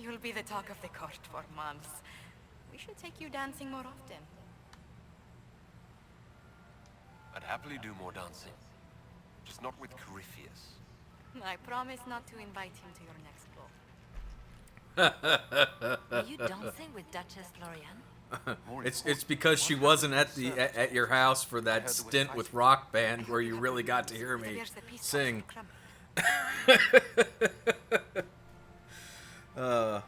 You'll be the talk of the court for months. We should take you dancing more often. I'd happily do more dancing. Just not with Corypheus. I promise not to invite him to your next ball. Are you dancing with Duchess Florian? It's because she wasn't at your house for that stint with Rock Band where you really got to hear me sing. The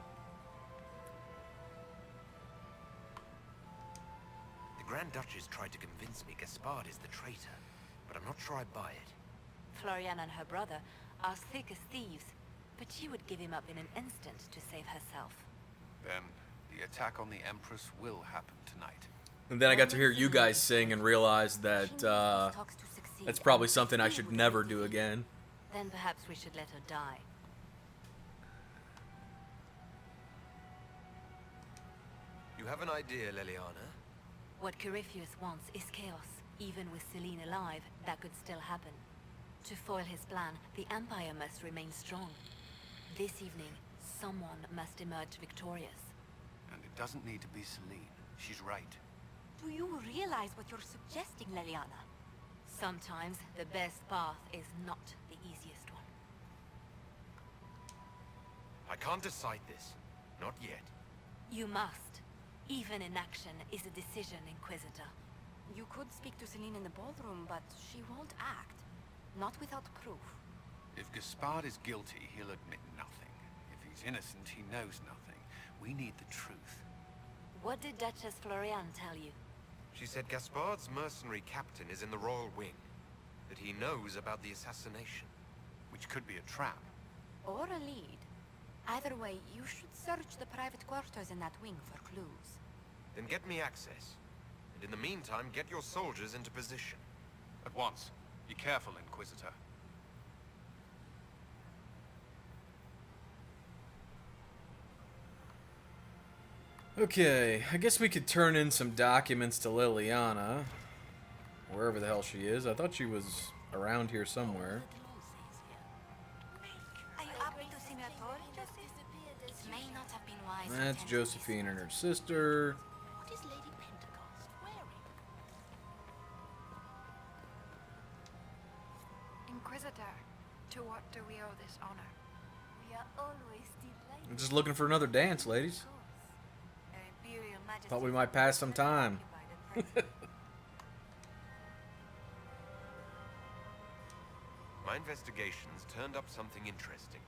Grand Duchess tried to convince me Gaspard is the traitor, but I'm not sure I buy it. Florian and her brother are thick as thieves, but she would give him up in an instant to save herself. Then the attack on the Empress will happen tonight. And then I got to hear you guys sing and realize that that's probably something I should never do again. Then perhaps we should let her die. You have an idea, Leliana? What Corypheus wants is chaos. Even with Celine alive, that could still happen. To foil his plan, the Empire must remain strong. This evening, someone must emerge victorious. And it doesn't need to be Celine. She's right. Do you realize what you're suggesting, Leliana? Sometimes the best path is not the easiest one. I can't decide this. Not yet. You must. Even inaction is a decision, Inquisitor. You could speak to Celine in the ballroom, but she won't act. Not without proof. If Gaspard is guilty, he'll admit nothing. If he's innocent, he knows nothing. We need the truth. What did Duchess Florian tell you? She said Gaspard's mercenary captain is in the Royal Wing. That he knows about the assassination. Which could be a trap. Or a lead. Either way, you should search the private quarters in that wing for clues. Then get me access. And in the meantime, get your soldiers into position. At once. Be careful, Inquisitor. Okay, I guess we could turn in some documents to Liliana. Wherever the hell she is. I thought she was around here somewhere. Are you up to see me at all, Justice? It may not have been wise. That's Josephine and her sister. What is Lady Pentecost wearing? Inquisitor, to what do we owe this honor? We are always delighted. I'm just looking for another dance, ladies. Her Imperial Majesty. Thought we might pass some time. My investigations turned up something interesting.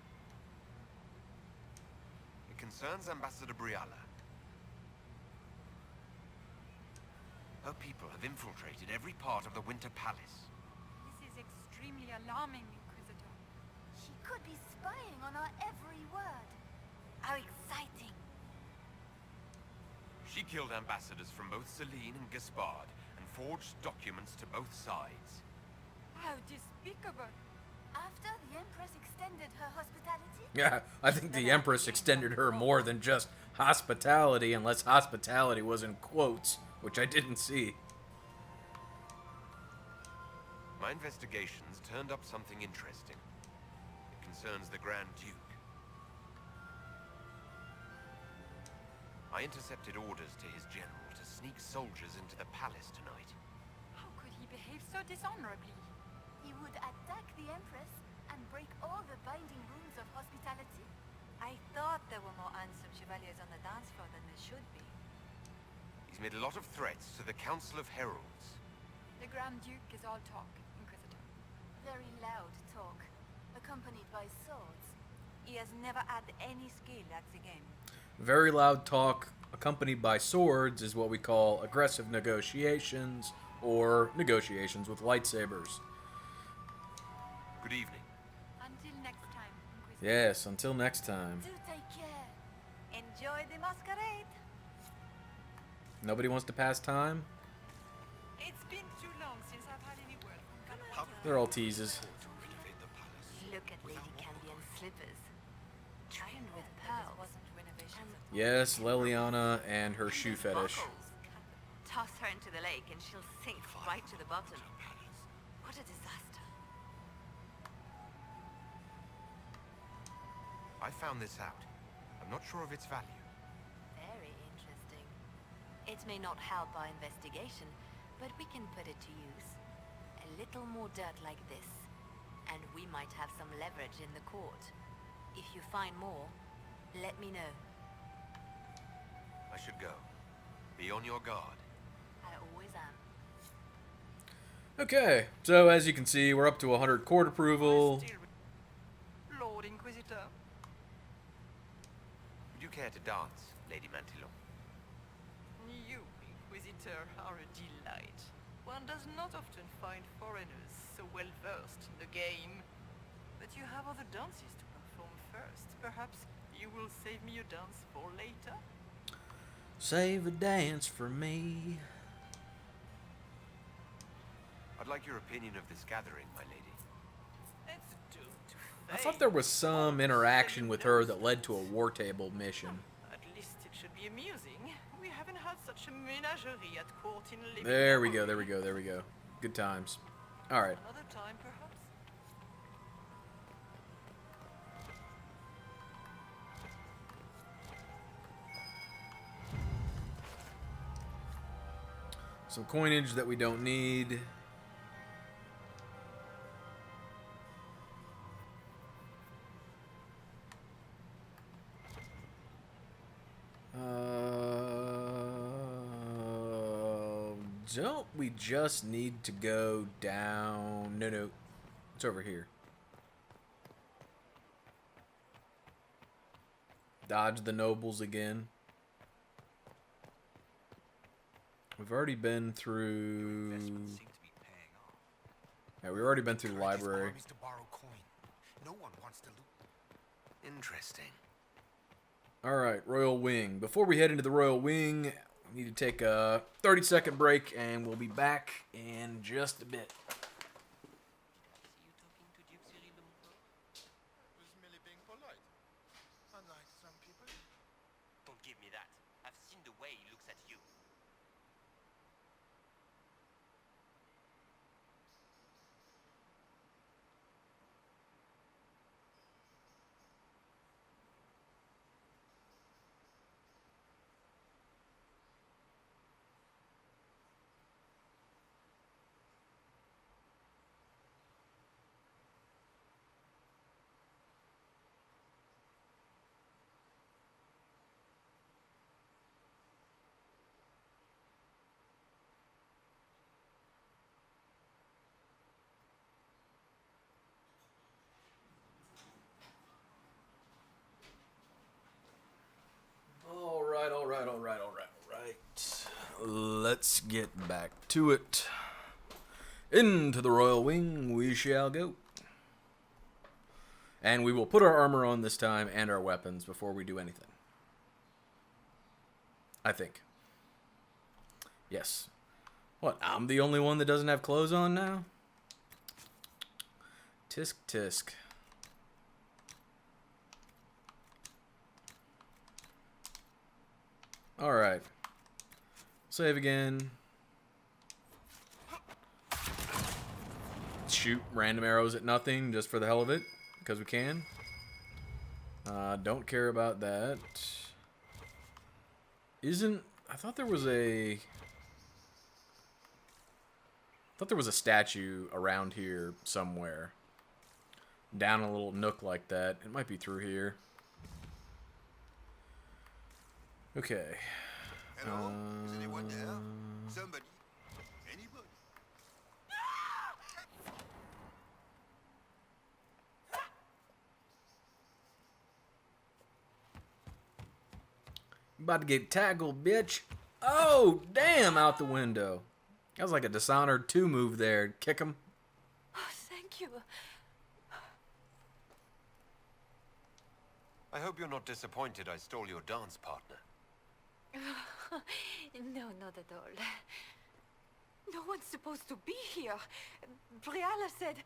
It concerns Ambassador Briala. Her people have infiltrated every part of the Winter Palace. This is extremely alarming, Inquisitor. She could be spying on our every word. How exciting. She killed ambassadors from both Celine and Gaspard and forged documents to both sides. How despicable. After the Empress extended her hospitality? Yeah, I think the Empress extended her more than just hospitality, unless hospitality was in quotes, which I didn't see. My investigations turned up something interesting. It concerns the Grand Duke. I intercepted orders to his general to sneak soldiers into the palace tonight. How could he behave so dishonorably? He would attack the Empress and break all the binding rules of hospitality? I thought there were more handsome chevaliers on the dance floor than there should be. He's made a lot of threats to the Council of Heralds. The Grand Duke is all talk, Inquisitor. Very loud talk, accompanied by swords. He has never had any skill at the game. Very loud talk accompanied by swords is what we call aggressive negotiations, or negotiations with lightsabers. Good evening. Until next time, Inquisitor. Yes, until next time. Do take care. Enjoy the masquerade. Nobody wants to pass time? It's been too long since I've had any word from Gaspard. They're all teases. Look at Lady Cambion's slippers. Trimmed with pearls. And Yes, Leliana and her shoe fetish. Toss her into the lake and she'll sink right to the bottom. What a disaster. I found this out. I'm not sure of its value. Very interesting. It may not help our investigation, but we can put it to use. A little more dirt like this, and we might have some leverage in the court. If you find more, let me know. I should go. Be on your guard. I always am. Okay, so as you can see, we're up to 100 court approval. Lord Inquisitor. Would you care to dance, Lady Mantillon? You, Inquisitor, are a delight. One does not often find foreigners so well versed in the game. But you have other dances to perform first. Perhaps you will save me a dance for later? Save a dance for me. I'd like your opinion of this gathering, my lady. It's doomed to I thought there was some interaction with her that led to a war table mission. At least it should be amusing. We haven't had such a menagerie at court in living There we memory. go, there we go, there we go. Good times. Alright. Another time, perhaps? Some coinage that we don't need. Don't we just need to go down? No. It's over here. Dodge the nobles again. We've already been through... Yeah, we've already been through the library. No one wants to loot. Interesting. Alright, Royal Wing. Before we head into the Royal Wing, we need to take a 30-second break, and we'll be back in just a bit. Don't give me that. I've seen the way he looks at you. Alright. Let's get back to it. Into the Royal Wing we shall go. And we will put our armor on this time and our weapons before we do anything. I think. Yes. What, I'm the only one that doesn't have clothes on now? Tisk tisk. Alright. Save again. Shoot random arrows at nothing just for the hell of it, because we can. Don't care about that. I thought there was a statue around here somewhere. Down a little nook like that. It might be through here. Okay. Hello? Is anyone there? Somebody? Anybody? About to get tackled, bitch. Oh, damn, out the window. That was like a Dishonored 2 move there. Kick him. Oh, thank you. I hope you're not disappointed I stole your dance partner. No, not at all. No one's supposed to be here. Briala said...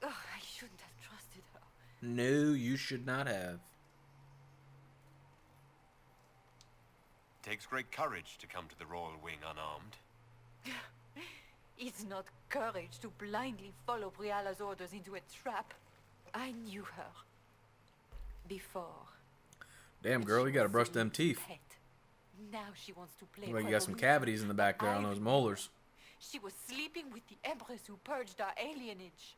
Oh, I shouldn't have trusted her. No, you should not have. Takes great courage to come to the Royal Wing unarmed. It's not courage to blindly follow Briala's orders into a trap. I knew her. Before. Damn, girl, you gotta brush them teeth. Pet. Now she wants to play. Look like you got some cavities in the back there on those molars. She was sleeping with the Empress who purged our alienage.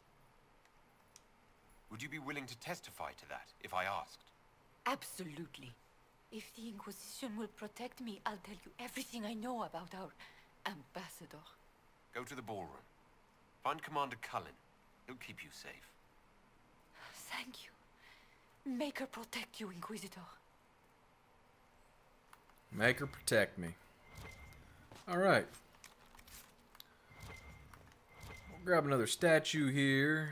Would you be willing to testify to that, if I asked? Absolutely. If the Inquisition will protect me, I'll tell you everything I know about our ambassador. Go to the ballroom. Find Commander Cullen. He'll keep you safe. Thank you. Make her protect you, Inquisitor. Make her protect me. Alright. We'll grab another statue here.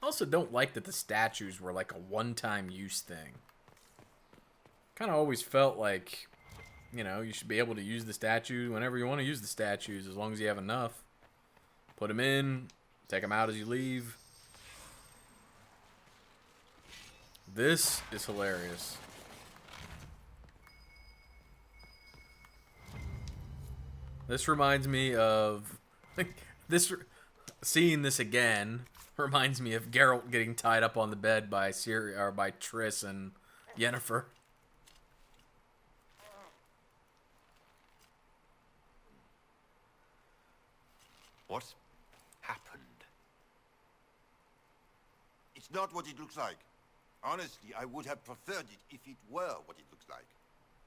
I also don't like that the statues were like a one-time use thing. Kind of always felt like, you know, you should be able to use the statue whenever you want to use the statues, as long as you have enough. Put them in, take them out as you leave. This is hilarious. This reminds me of seeing this again reminds me of Geralt getting tied up on the bed by by Triss and Yennefer. What happened? It's not what it looks like. Honestly, I would have preferred it if it were what it looks like.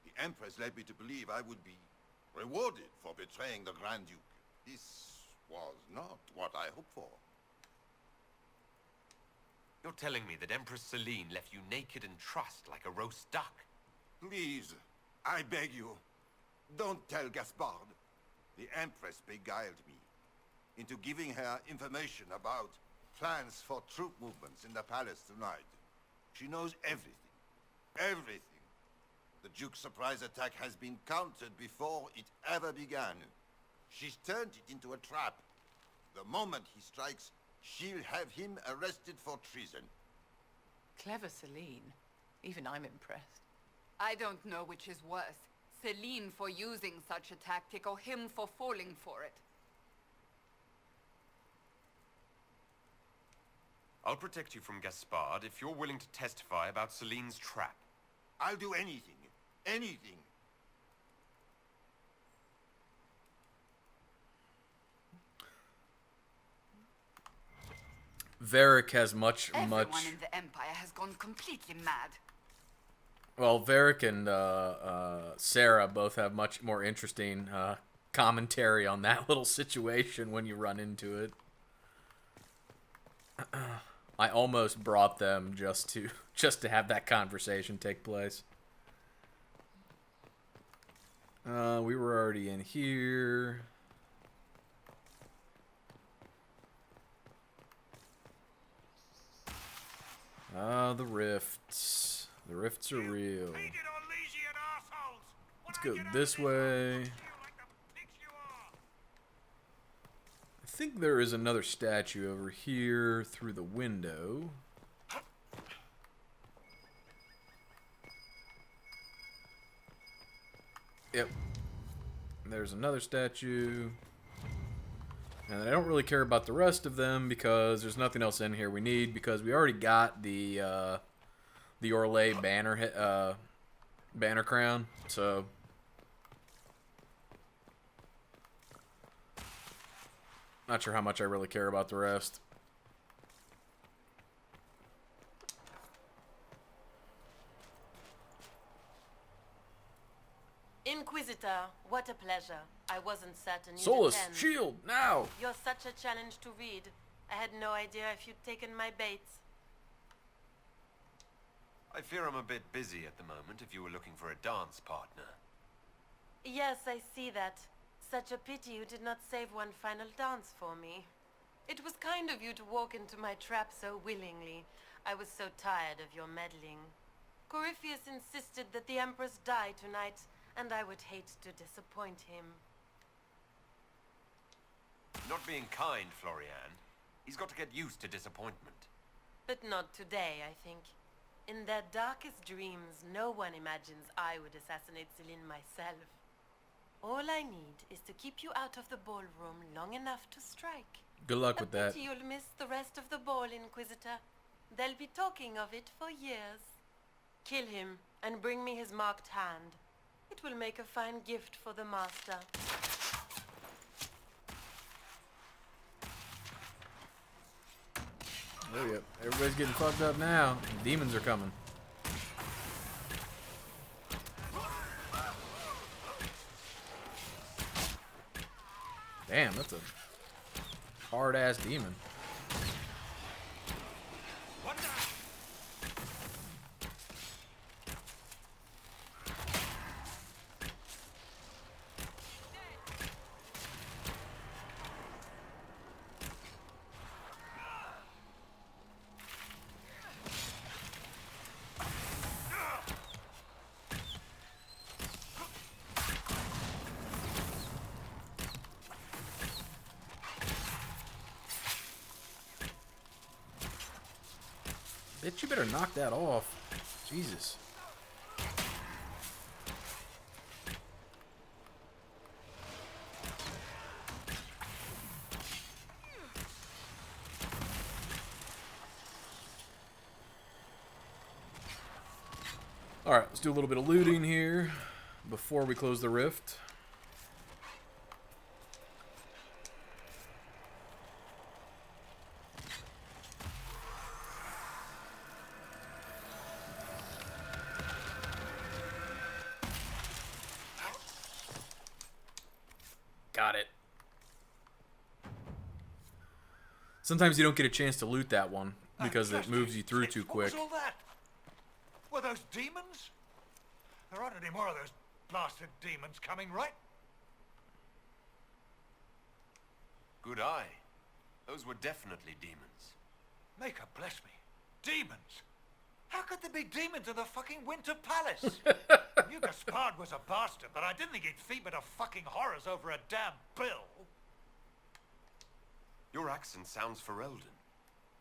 The Empress led me to believe I would be rewarded for betraying the Grand Duke. This was not what I hoped for. You're telling me that Empress Celine left you naked and trussed like a roast duck? Please, I beg you, don't tell Gaspard. The Empress beguiled me into giving her information about plans for troop movements in the palace tonight. She knows everything. Everything. The Duke's surprise attack has been countered before it ever began. She's turned it into a trap. The moment he strikes, she'll have him arrested for treason. Clever Celine. Even I'm impressed. I don't know which is worse. Celine for using such a tactic, or him for falling for it. I'll protect you from Gaspard if you're willing to testify about Celine's trap. I'll do anything. Anything. Varric has much. Everyone in the Empire has gone completely mad. Well, Varric and Sarah both have much more interesting commentary on that little situation when you run into it. I almost brought them just to have that conversation take place. We were already in here. The rifts. The rifts are real. Let's go this way. I think there is another statue over here through the window. Yep. There's another statue. And I don't really care about the rest of them because there's nothing else in here we need, because we already got the Orlais banner crown, so not sure how much I really care about the rest. Inquisitor, what a pleasure. I wasn't certain you'd Solus, attend. shield, now! You're such a challenge to read. I had no idea if you'd taken my baits. I fear I'm a bit busy at the moment if you were looking for a dance partner. Yes, I see that. Such a pity you did not save one final dance for me. It was kind of you to walk into my trap so willingly. I was so tired of your meddling. Corypheus insisted that the Empress die tonight, and I would hate to disappoint him. Not being kind, Florian. He's got to get used to disappointment. But not today, I think. In their darkest dreams, no one imagines I would assassinate Celine myself. All I need is to keep you out of the ballroom long enough to strike. Good luck with that. Pity you'll miss the rest of the ball, Inquisitor. They'll be talking of it for years. Kill him and bring me his marked hand. It will make a fine gift for the master. Oh, yeah. Everybody's getting fucked up now. Demons are coming. Damn, that's a hard-ass demon. Bitch, you better knock that off. Jesus. Alright, let's do a little bit of looting here before we close the rift. Got it. Sometimes you don't get a chance to loot that one because it moves you through too quick. What was all that? Were those demons? There aren't any more of those blasted demons coming, right? Good eye. Those were definitely demons. Maker bless me. Demons? How could there be demons in the fucking Winter Palace? I knew Gaspard was a bastard, but I didn't think he'd feed me to fucking horrors over a damn bill. Your accent sounds Ferelden.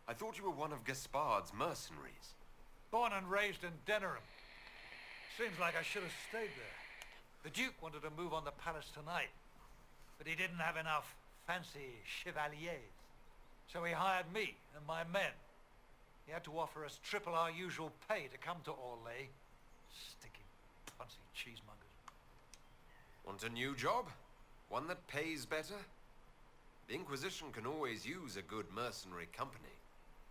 I thought you were one of Gaspard's mercenaries. Born and raised in Denerim. Seems like I should have stayed there. The Duke wanted to move on the palace tonight, but he didn't have enough fancy chevaliers. So he hired me and my men. He had to offer us triple our usual pay to come to Orlais. Sticky, punsy cheesemongers. Want a new job? One that pays better? The Inquisition can always use a good mercenary company.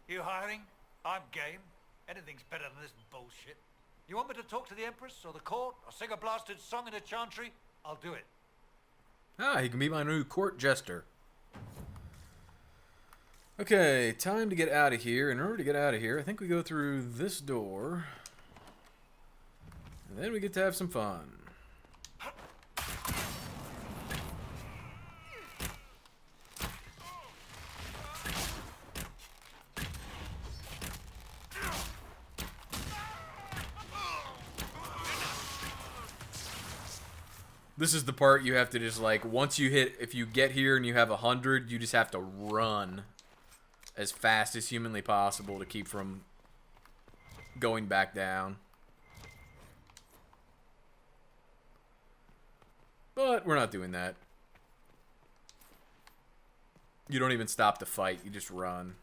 You hiring? I'm game. Anything's better than this bullshit. You want me to talk to the Empress or the court or sing a blasted song in a chantry? I'll do it. Ah, he can be my new court jester. Okay, time to get out of here. In order to get out of here, I think we go through this door. And then we get to have some fun. This is the part you have to just, like, once you hit, if you get here and you have 100, you just have to run as fast as humanly possible to keep from going back down. But we're not doing that. You don't even stop to fight, you just run.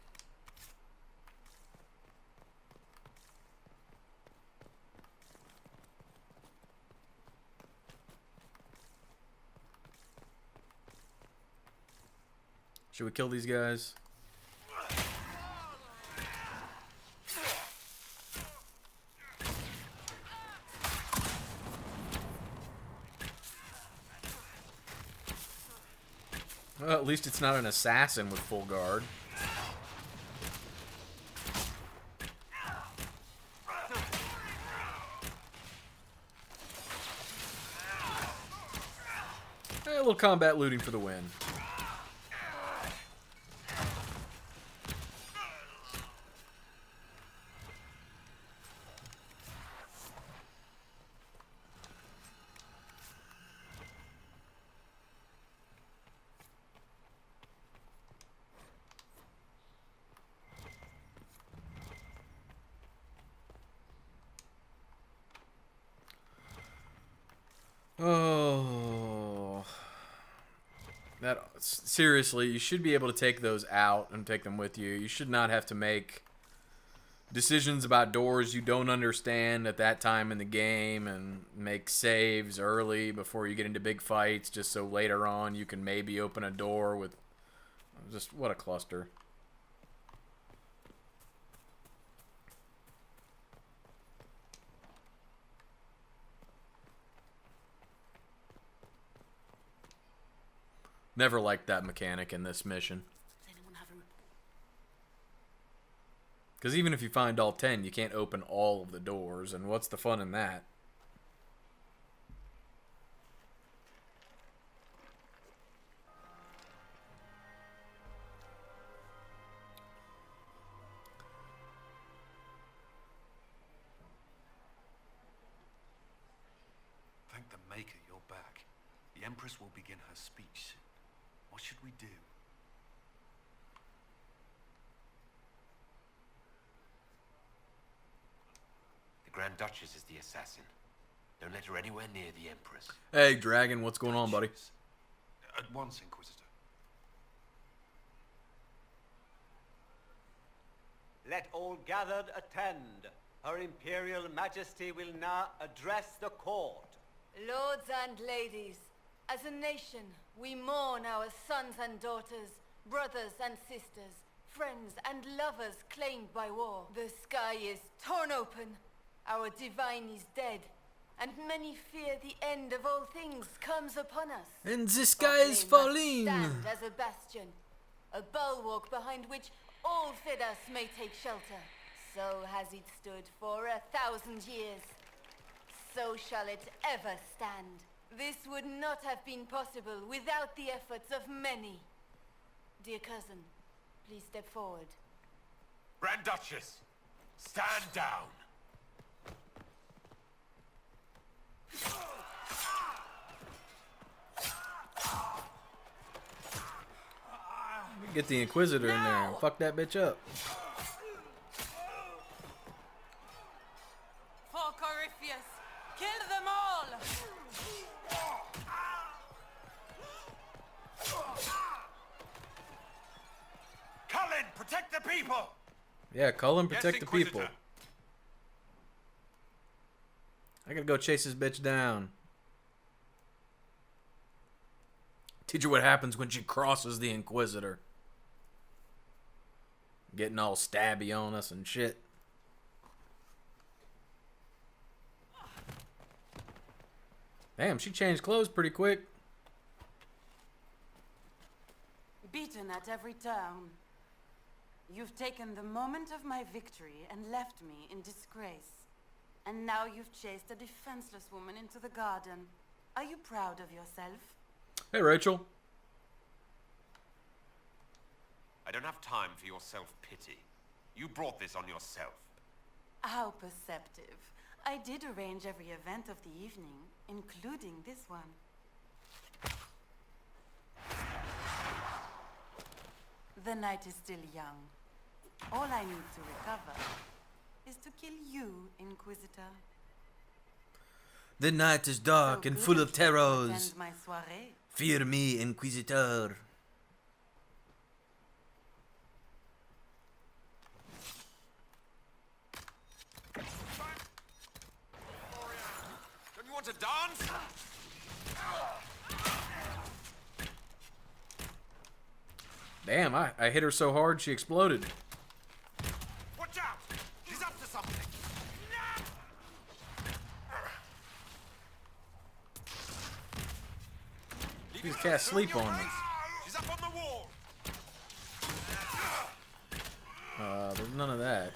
Should we kill these guys? Well, at least it's not an assassin with full guard. A little combat looting for the win. Oh. That seriously, you should be able to take those out and take them with you. You should not have to make decisions about doors you don't understand at that time in the game and make saves early before you get into big fights just so later on you can maybe open a door with... Just what a cluster. Never liked that mechanic in this mission. Because even if you find all 10, you can't open all of the doors, and what's the fun in that? Thank the Maker you're back. The Empress will begin her speech soon. What should we do? The Grand Duchess is the assassin. Don't let her anywhere near the Empress. Hey, Dragon, what's going on, buddy? At once, Inquisitor. Let all gathered attend. Her Imperial Majesty will now address the court. Lords and ladies, as a nation, we mourn our sons and daughters, brothers and sisters, friends and lovers claimed by war. The sky is torn open, our divine is dead, and many fear the end of all things comes upon us. And the sky is falling. Stand as a bastion, a bulwark behind which all Fidas may take shelter. So has it stood for 1,000 years. So shall it ever stand. This would not have been possible without the efforts of many. Dear cousin, please step forward. Grand Duchess, stand down. Get the Inquisitor in there and fuck that bitch up. For Corypheus, kill them all! Cullen, protect the people! Yeah, Cullen, Yes, protect the people. Inquisitor. I gotta go chase this bitch down. Teach her what happens when she crosses the Inquisitor. Getting all stabby on us and shit. Damn, she changed clothes pretty quick. Beaten at every turn. You've taken the moment of my victory and left me in disgrace. And now you've chased a defenseless woman into the garden. Are you proud of yourself? Hey, Rachel. I don't have time for your self-pity. You brought this on yourself. How perceptive. I did arrange every event of the evening, including this one. The night is still young. All I need to recover is to kill you, Inquisitor. The night is dark and full of terrors. Attend my soirée. Fear me, Inquisitor. Don't you want to dance? Damn, I hit her so hard she exploded. Watch out! She's up to something. She just can't sleep on me. She's up on the wall. There's none of that.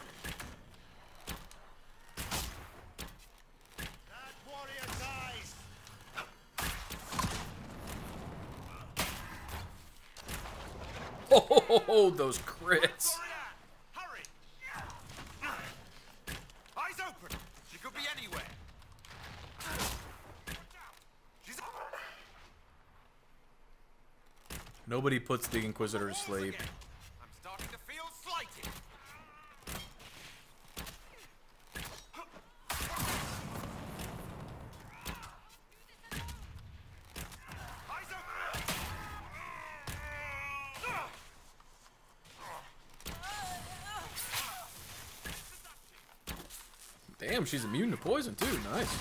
Oh, those crits. Hurry! Eyes open! She could be anywhere. Nobody puts the Inquisitor to sleep. I'm starting to feel slighted. Damn, she's immune to poison too. Nice.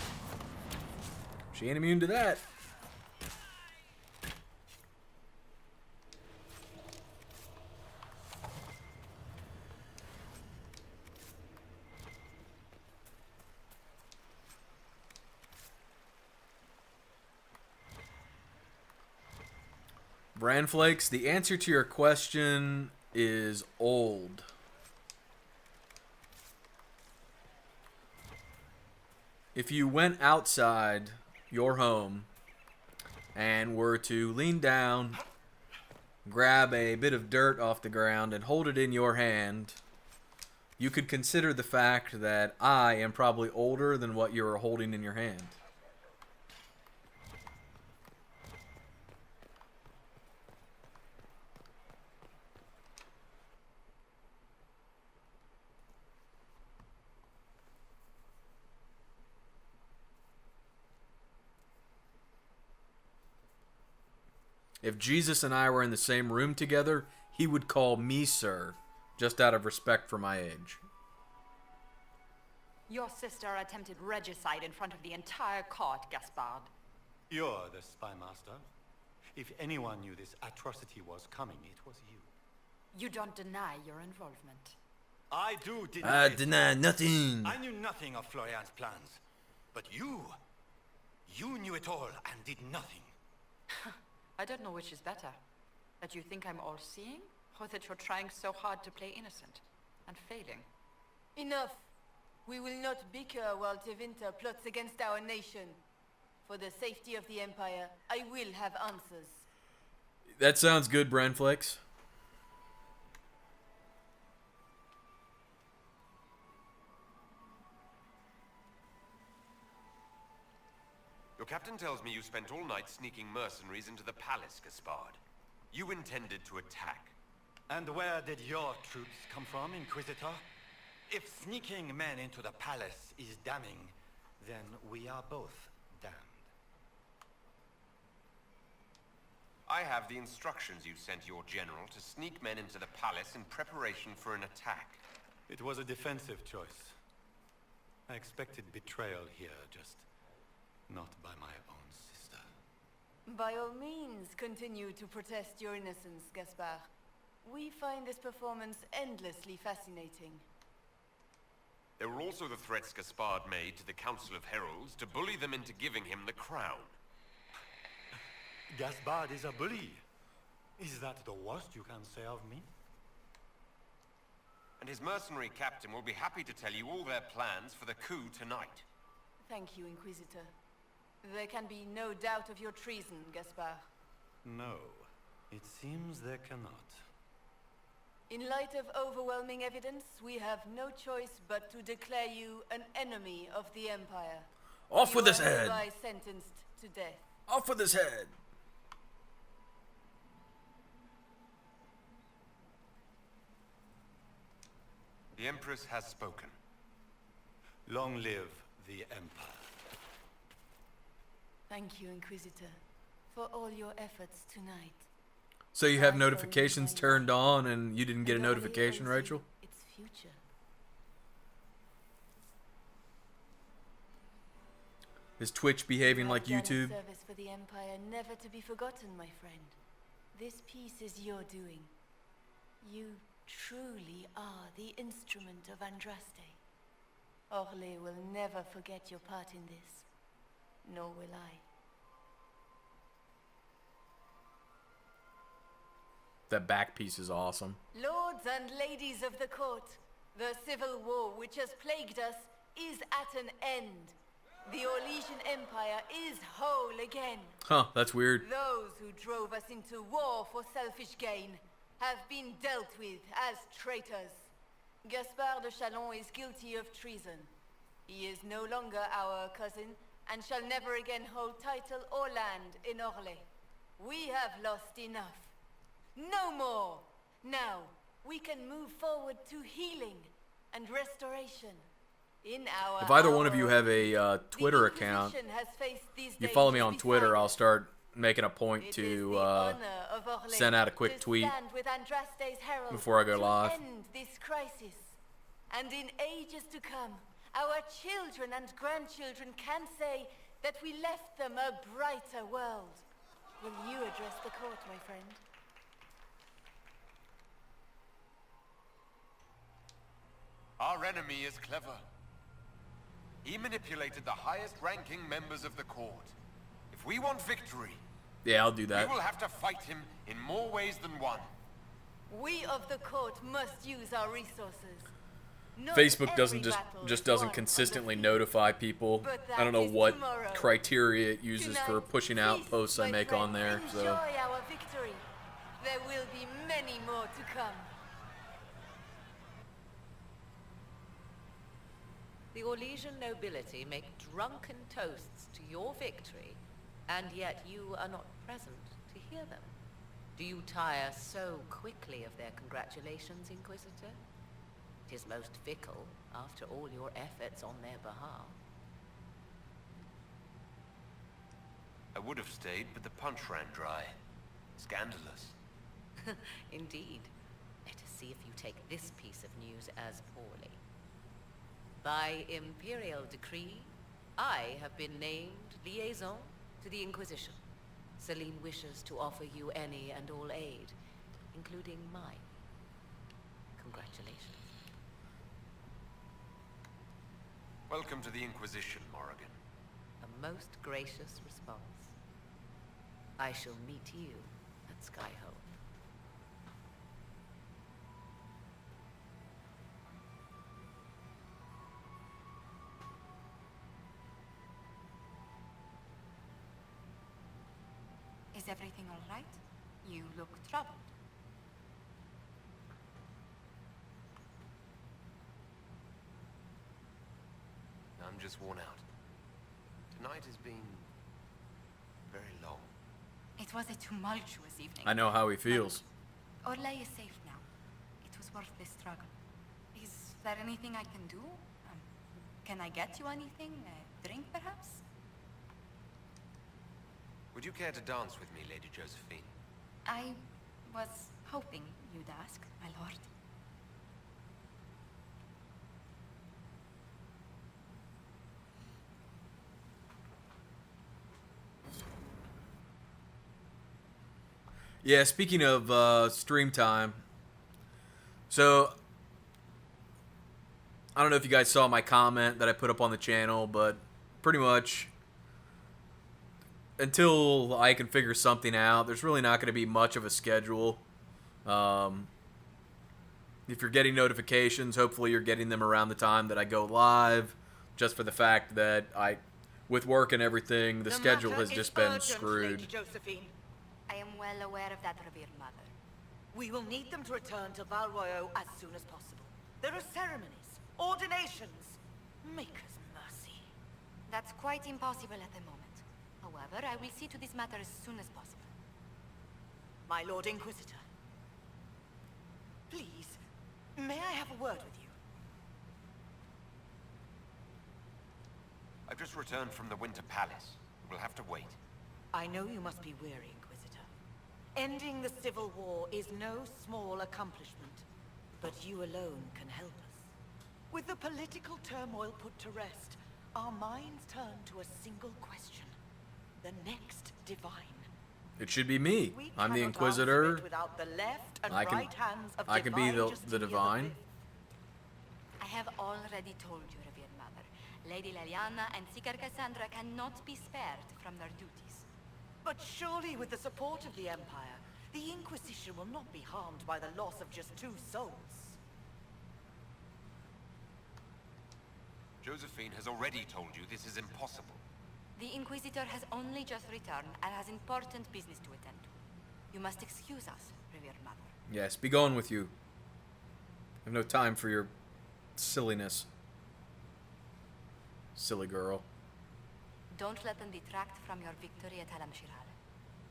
She ain't immune to that. Branflakes, the answer to your question is old. If you went outside your home and were to lean down, grab a bit of dirt off the ground and hold it in your hand, you could consider the fact that I am probably older than what you're holding in your hand. If Jesus and I were in the same room together, he would call me sir, just out of respect for my age. Your sister attempted regicide in front of the entire court, Gaspard. You're the spy master. If anyone knew this atrocity was coming, it was you. You don't deny your involvement. I do deny I it. deny nothing. I knew nothing of Florian's plans. But you knew it all and did nothing. I don't know which is better. That you think I'm all-seeing, or that you're trying so hard to play innocent and failing. Enough. We will not bicker while Tevinter plots against our nation. For the safety of the Empire, I will have answers. That sounds good, Branflex. Your captain tells me you spent all night sneaking mercenaries into the palace, Gaspard. You intended to attack. And where did your troops come from, Inquisitor? If sneaking men into the palace is damning, then we are both damned. I have the instructions you sent your general to sneak men into the palace in preparation for an attack. It was a defensive choice. I expected betrayal here, just not by my own sister. By all means, continue to protest your innocence, Gaspard. We find this performance endlessly fascinating. There were also the threats Gaspard made to the Council of Heralds to bully them into giving him the crown. Gaspard is a bully. Is that the worst you can say of me? And his mercenary captain will be happy to tell you all their plans for the coup tonight. Thank you, Inquisitor. There can be no doubt of your treason, Gaspard. No, it seems there cannot. In light of overwhelming evidence, we have no choice but to declare you an enemy of the Empire. Off with his head! You are hereby sentenced to death. Off with his head! The Empress has spoken. Long live the Empire. Thank you, Inquisitor, for all your efforts tonight. So you have notifications turned on and you didn't get a notification, Rachel? Its future. Is Twitch behaving like You have done YouTube? a service for the Empire never to be forgotten, my friend. This piece is your doing. You truly are the instrument of Andraste. Orlais will never forget your part in this. Nor will I. That back piece is awesome. Lords and ladies of the court, the civil war which has plagued us is at an end. The Orlesian Empire is whole again. Huh, that's weird. Those who drove us into war for selfish gain have been dealt with as traitors. Gaspard de Chalon is guilty of treason. He is no longer our cousin and shall never again hold title or land in Orlais. We have lost enough. No more! Now, we can move forward to healing and restoration. In our If either one of you have a the Twitter account, Inquisition has faced these you follow me dangers on beside Twitter, I'll us. start making a point It is to the honor of Orlais send out a quick to tweet stand with Andraste's herald before I go to live. end this crisis. And in ages to come, our children and grandchildren can say that we left them a brighter world. Will you address the court, my friend? Our enemy is clever. He manipulated the highest-ranking members of the court. If we want victory, yeah, I'll do that. We will have to fight him in more ways than one. We of the court must use our resources. Facebook doesn't doesn't consistently notify people. I don't know what criteria it uses for pushing out posts I make on there. So enjoy our victory. There will be many more to come. The Orlesian nobility make drunken toasts to your victory, and yet you are not present to hear them. Do you tire so quickly of their congratulations, Inquisitor? 'Tis most fickle, after all your efforts on their behalf. I would have stayed, but the punch ran dry. Scandalous. Indeed. Let us see if you take this piece of news as poorly. By imperial decree, I have been named liaison to the Inquisition. Celine wishes to offer you any and all aid, including mine. Congratulations. Welcome to the Inquisition, Morrigan. A most gracious response. I shall meet you at Skyhope. Is everything all right? You look troubled. I'm just worn out. Tonight has been very long. It was a tumultuous evening. I know how he feels. Orlais is safe now. It was worth the struggle. Is there anything I can do? Can I get you anything? A drink, perhaps? Would you care to dance with me, Lady Josephine? I was hoping you'd ask, my lord. Yeah, speaking of stream time, so I don't know if you guys saw my comment that I put up on the channel, but pretty much until I can figure something out, there's really not going to be much of a schedule. If you're getting notifications, hopefully you're getting them around the time that I go live, just for the fact that with work and everything, the schedule has just been screwed. Lady Josephine. I am well aware of that, revered mother. We will need them to return to Val Royeaux as soon as possible. There are ceremonies, ordinations. Maker's mercy. That's quite impossible at the moment. However, I will see to this matter as soon as possible. My Lord Inquisitor. Please, may I have a word with you? I've just returned from the Winter Palace. We'll have to wait. I know you must be weary, Inquisitor. Ending the Civil War is no small accomplishment, but you alone can help us. With the political turmoil put to rest, our minds turn to a single question. The next divine. It should be me. I'm the Inquisitor. Without the left and I can, right hands of I can be the divine. I have already told you, revered mother. Lady Leliana and Seeker Cassandra cannot be spared from their duties. But surely with the support of the Empire, the Inquisition will not be harmed by the loss of just 2 souls. Josephine has already told you this is impossible. The Inquisitor has only just returned and has important business to attend to. You must excuse us, revered mother. Yes, be gone with you. I have no time for your silliness. Silly girl. Don't let them detract from your victory at Alam-Shiral.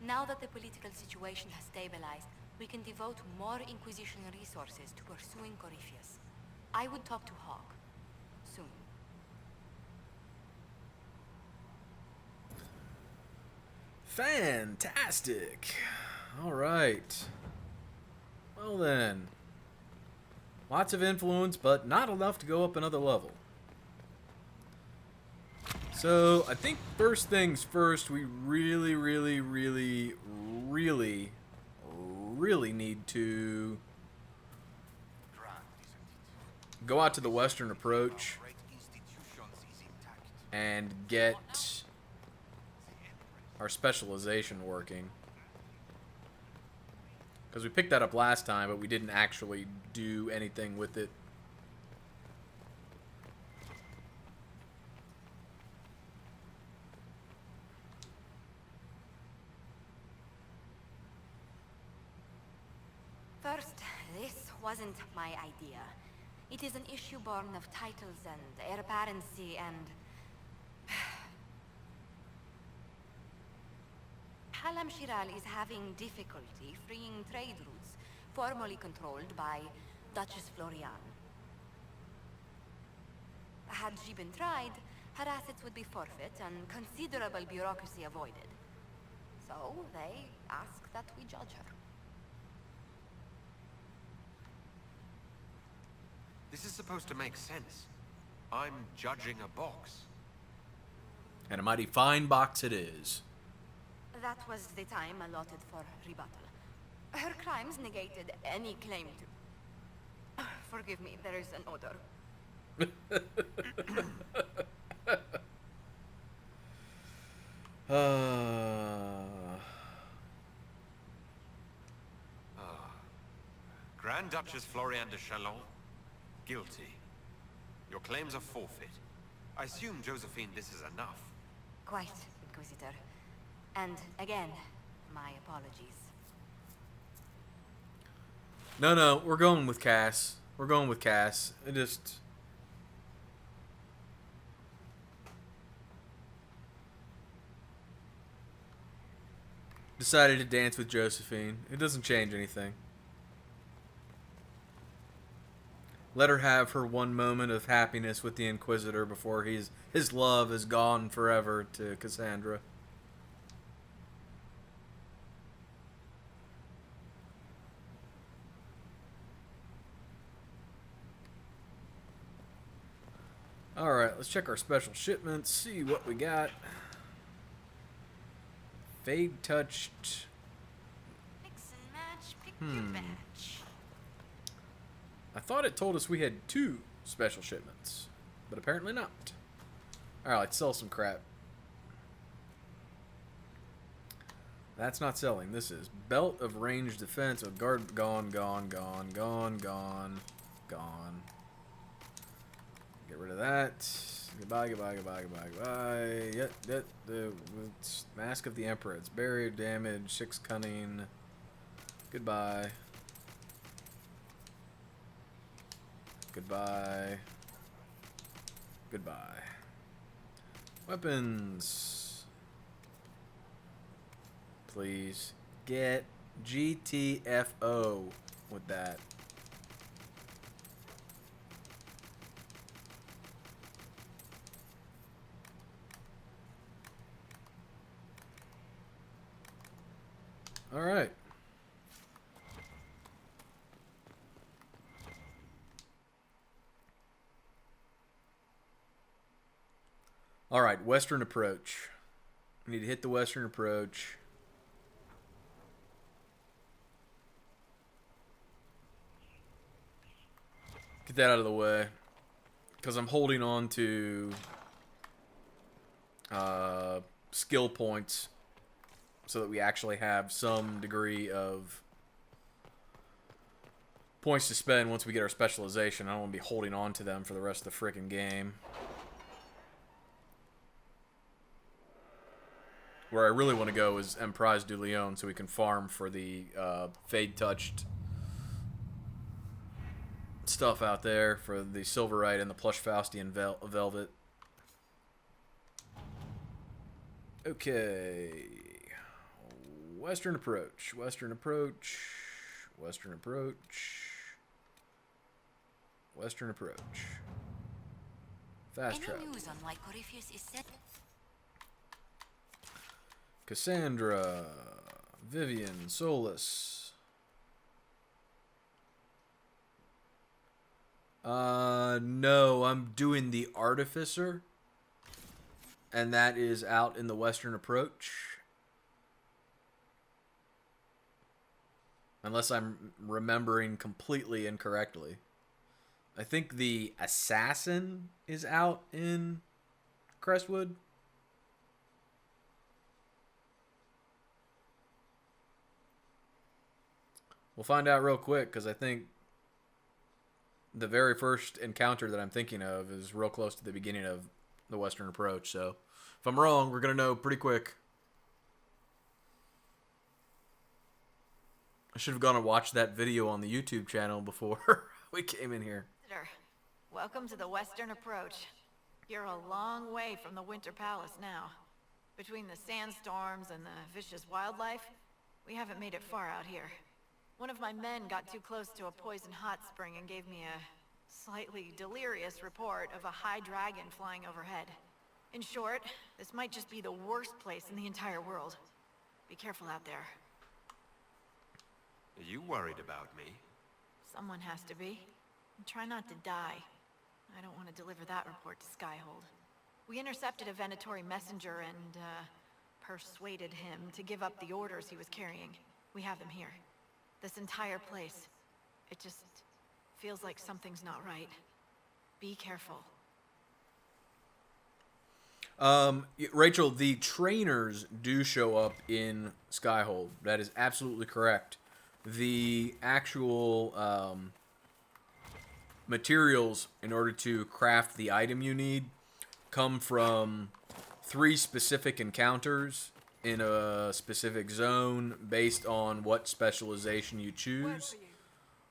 Now that the political situation has stabilized, we can devote more Inquisition resources to pursuing Corypheus. I would talk to Hawk. Soon. Fantastic. All right. Well then. Lots of influence, but not enough to go up another level. So, I think first things first, we really need to go out to the western approach and get our specialization working. Because we picked that up last time, but we didn't actually do anything with it. First, this wasn't my idea. It is an issue born of titles and heir apparency and... Halam Shiral is having difficulty freeing trade routes formerly controlled by Duchess Florian. Had she been tried, her assets would be forfeit and considerable bureaucracy avoided. So they ask that we judge her. This is supposed to make sense. I'm judging a box. And a mighty fine box it is. That was the time allotted for rebuttal. Her crimes negated any claim to... Forgive me, there is an odor. Grand Duchess Florian de Chalon, guilty. Your claims are forfeit. I assume, Josephine, this is enough. Quite, Inquisitor. And again, my apologies. No, we're going with Cass. We're going with Cass. It just... decided to dance with Josephine. It doesn't change anything. Let her have her one moment of happiness with the Inquisitor before his love is gone forever to Cassandra. Alright, let's check our special shipments, see what we got. Fade touched. Mix and match, pick your batch. I thought it told us we had 2 special shipments, but apparently not. Alright, let's sell some crap. That's not selling. This is belt of ranged defense. Oh, guard gone. Get rid of that. Goodbye. Yep. The Mask of the Emperor. It's buried, damage, 6 cunning. Goodbye. Weapons. Please. Get GTFO with that. Alright. Alright, western approach. We need to hit the western approach. Get that out of the way. Because I'm holding on to skill points so that we actually have some degree of points to spend once we get our specialization. I don't want to be holding on to them for the rest of the frickin' game. Where I really want to go is Emprise du Lion so we can farm for the Fade-touched stuff out there for the Silverite and the Plush Faustian Velvet. Okay. Western approach. Fast travel. Any news on why Corypheus is set? Cassandra, Vivian, Solus. No, I'm doing the Artificer. And that is out in the western approach. Unless I'm remembering completely incorrectly. I think the assassin is out in Crestwood. We'll find out real quick, because I think the very first encounter that I'm thinking of is real close to the beginning of the western approach. So if I'm wrong, we're going to know pretty quick. I should have gone and watched that video on the YouTube channel before we came in here. Welcome to the Western Approach. You're a long way from the Winter Palace now. Between the sandstorms and the vicious wildlife, we haven't made it far out here. One of my men got too close to a poison hot spring and gave me a slightly delirious report of a high dragon flying overhead. In short, this might just be the worst place in the entire world. Be careful out there. Are you worried about me? Someone has to be. And try not to die. I don't want to deliver that report to Skyhold. We intercepted a Venatori messenger and, persuaded him to give up the orders he was carrying. We have them here. This entire place, it just feels like something's not right. Be careful. Rachel, the trainers do show up in Skyhold. That is absolutely correct. The actual materials in order to craft the item you need come from 3 specific encounters in a specific zone based on what specialization you choose.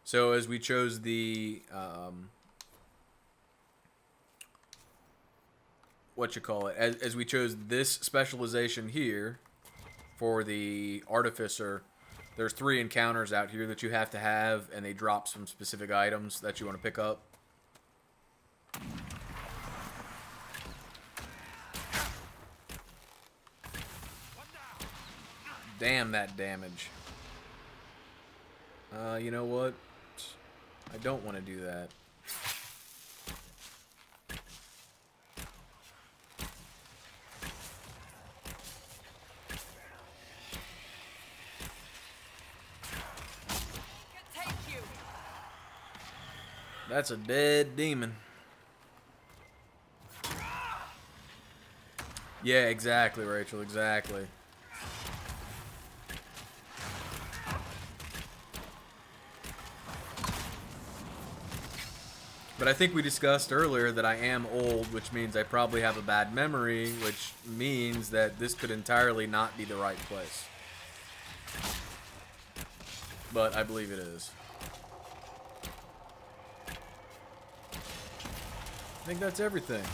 So as we chose the as we chose this specialization here for the artificer, there's 3 encounters out here that you have to have, and they drop some specific items that you want to pick up. Damn that damage. You know what? I don't want to do that. That's a dead demon. Yeah, exactly, Rachel, exactly. But I think we discussed earlier that I am old, which means I probably have a bad memory, which means that this could entirely not be the right place. But I believe it is. I think that's everything.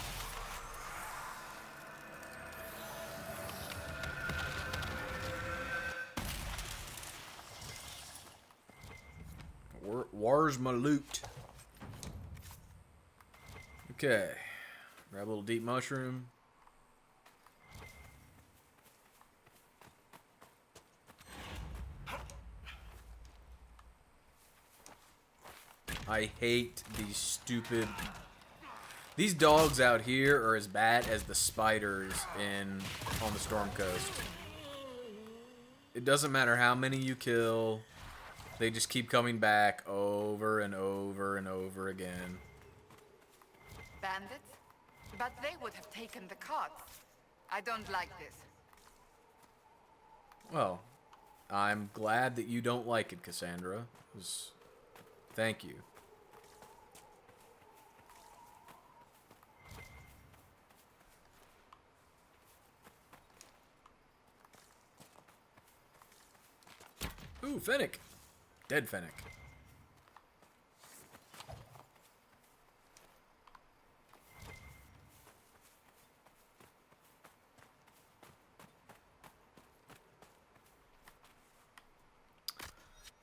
Where's my loot? Okay. Grab a little deep mushroom. I hate these stupid... These dogs out here are as bad as the spiders on the Storm Coast. It doesn't matter how many you kill. They just keep coming back over and over and over again. Bandits? But they would have taken the carts. I don't like this. Well, I'm glad that you don't like it, Cassandra. Thank you. Ooh, Fennec. Dead Fennec.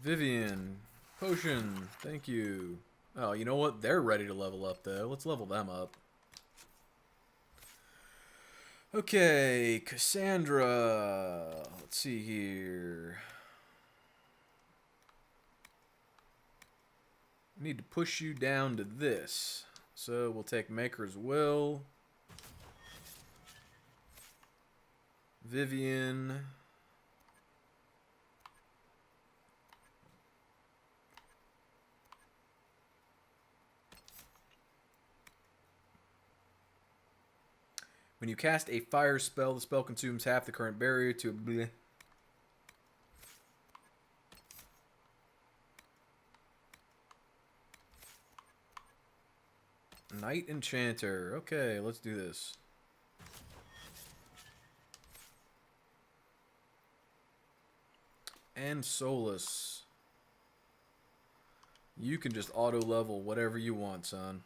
Vivian. Potion. Thank you. Oh, you know what? They're ready to level up, though. Let's level them up. Okay, Cassandra. Let's see here. I need to push you down to this. So we'll take Maker's Will. Vivian. When you cast a fire spell, the spell consumes half the current barrier to a bleh. Night Enchanter. Okay, let's do this. And Solus. You can just auto level whatever you want, son.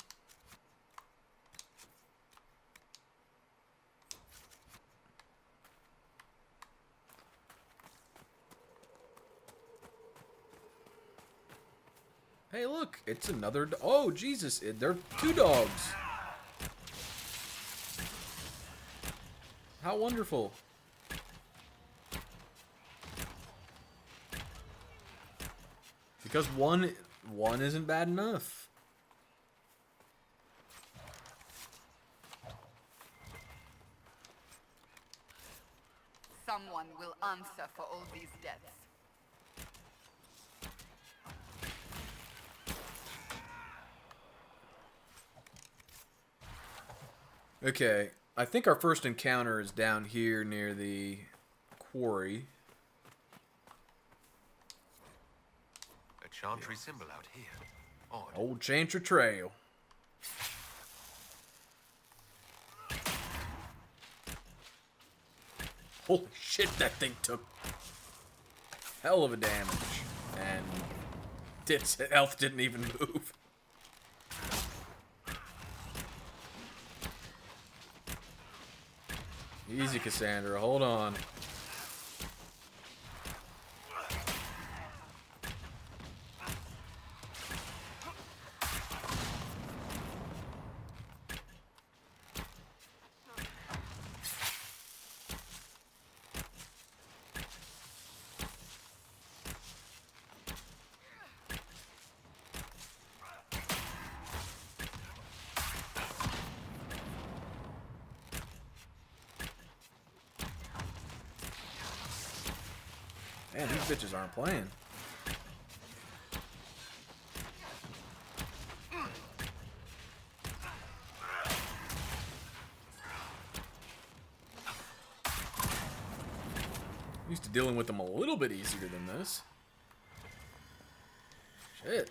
Hey, look, it's another. Oh, Jesus, they're 2 dogs. How wonderful. Because one isn't bad enough. Someone will answer for all these deaths. Okay, I think our first encounter is down here near the quarry. A chantry symbol out here. Odd. Old Chantry Trail. Holy shit, that thing took hell of a damage. And its health didn't even move. Easy, Cassandra. Hold on. Man, these bitches aren't playing. Used to dealing with them a little bit easier than this. Shit.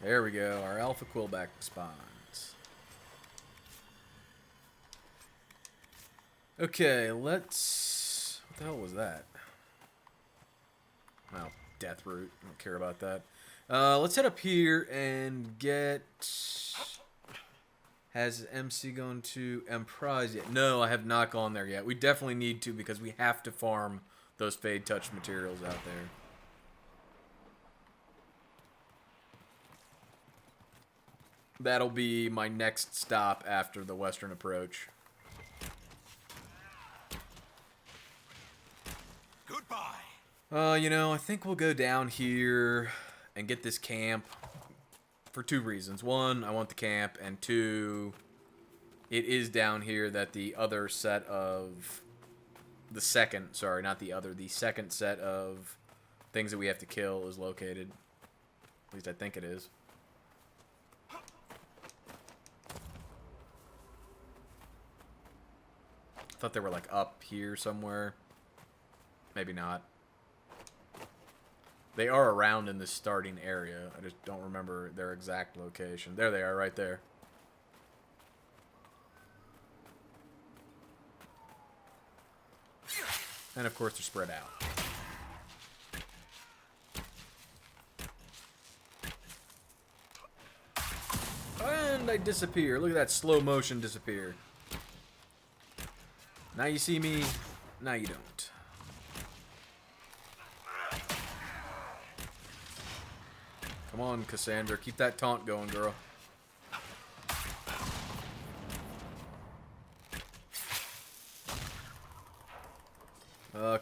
There we go. Our alpha quillback spawns. Okay, let's... What the hell was that? Well, death root. I don't care about that. Let's head up here and get... Has MC gone to Emprise yet? No, I have not gone there yet. We definitely need to because we have to farm those Fade Touch materials out there. That'll be my next stop after the Western Approach. Goodbye. You know, I think we'll go down here and get this camp for 2 reasons. 1, I want the camp, and 2, it is down here that the other set of... The second set of things that we have to kill is located. At least I think it is. I thought they were like up here somewhere. Maybe not. They are around in this starting area. I just don't remember their exact location. There they are, right there. And of course they're spread out. And I disappear. Look at that slow motion disappear. Now you see me, now you don't. Come on, Cassandra. Keep that taunt going, girl.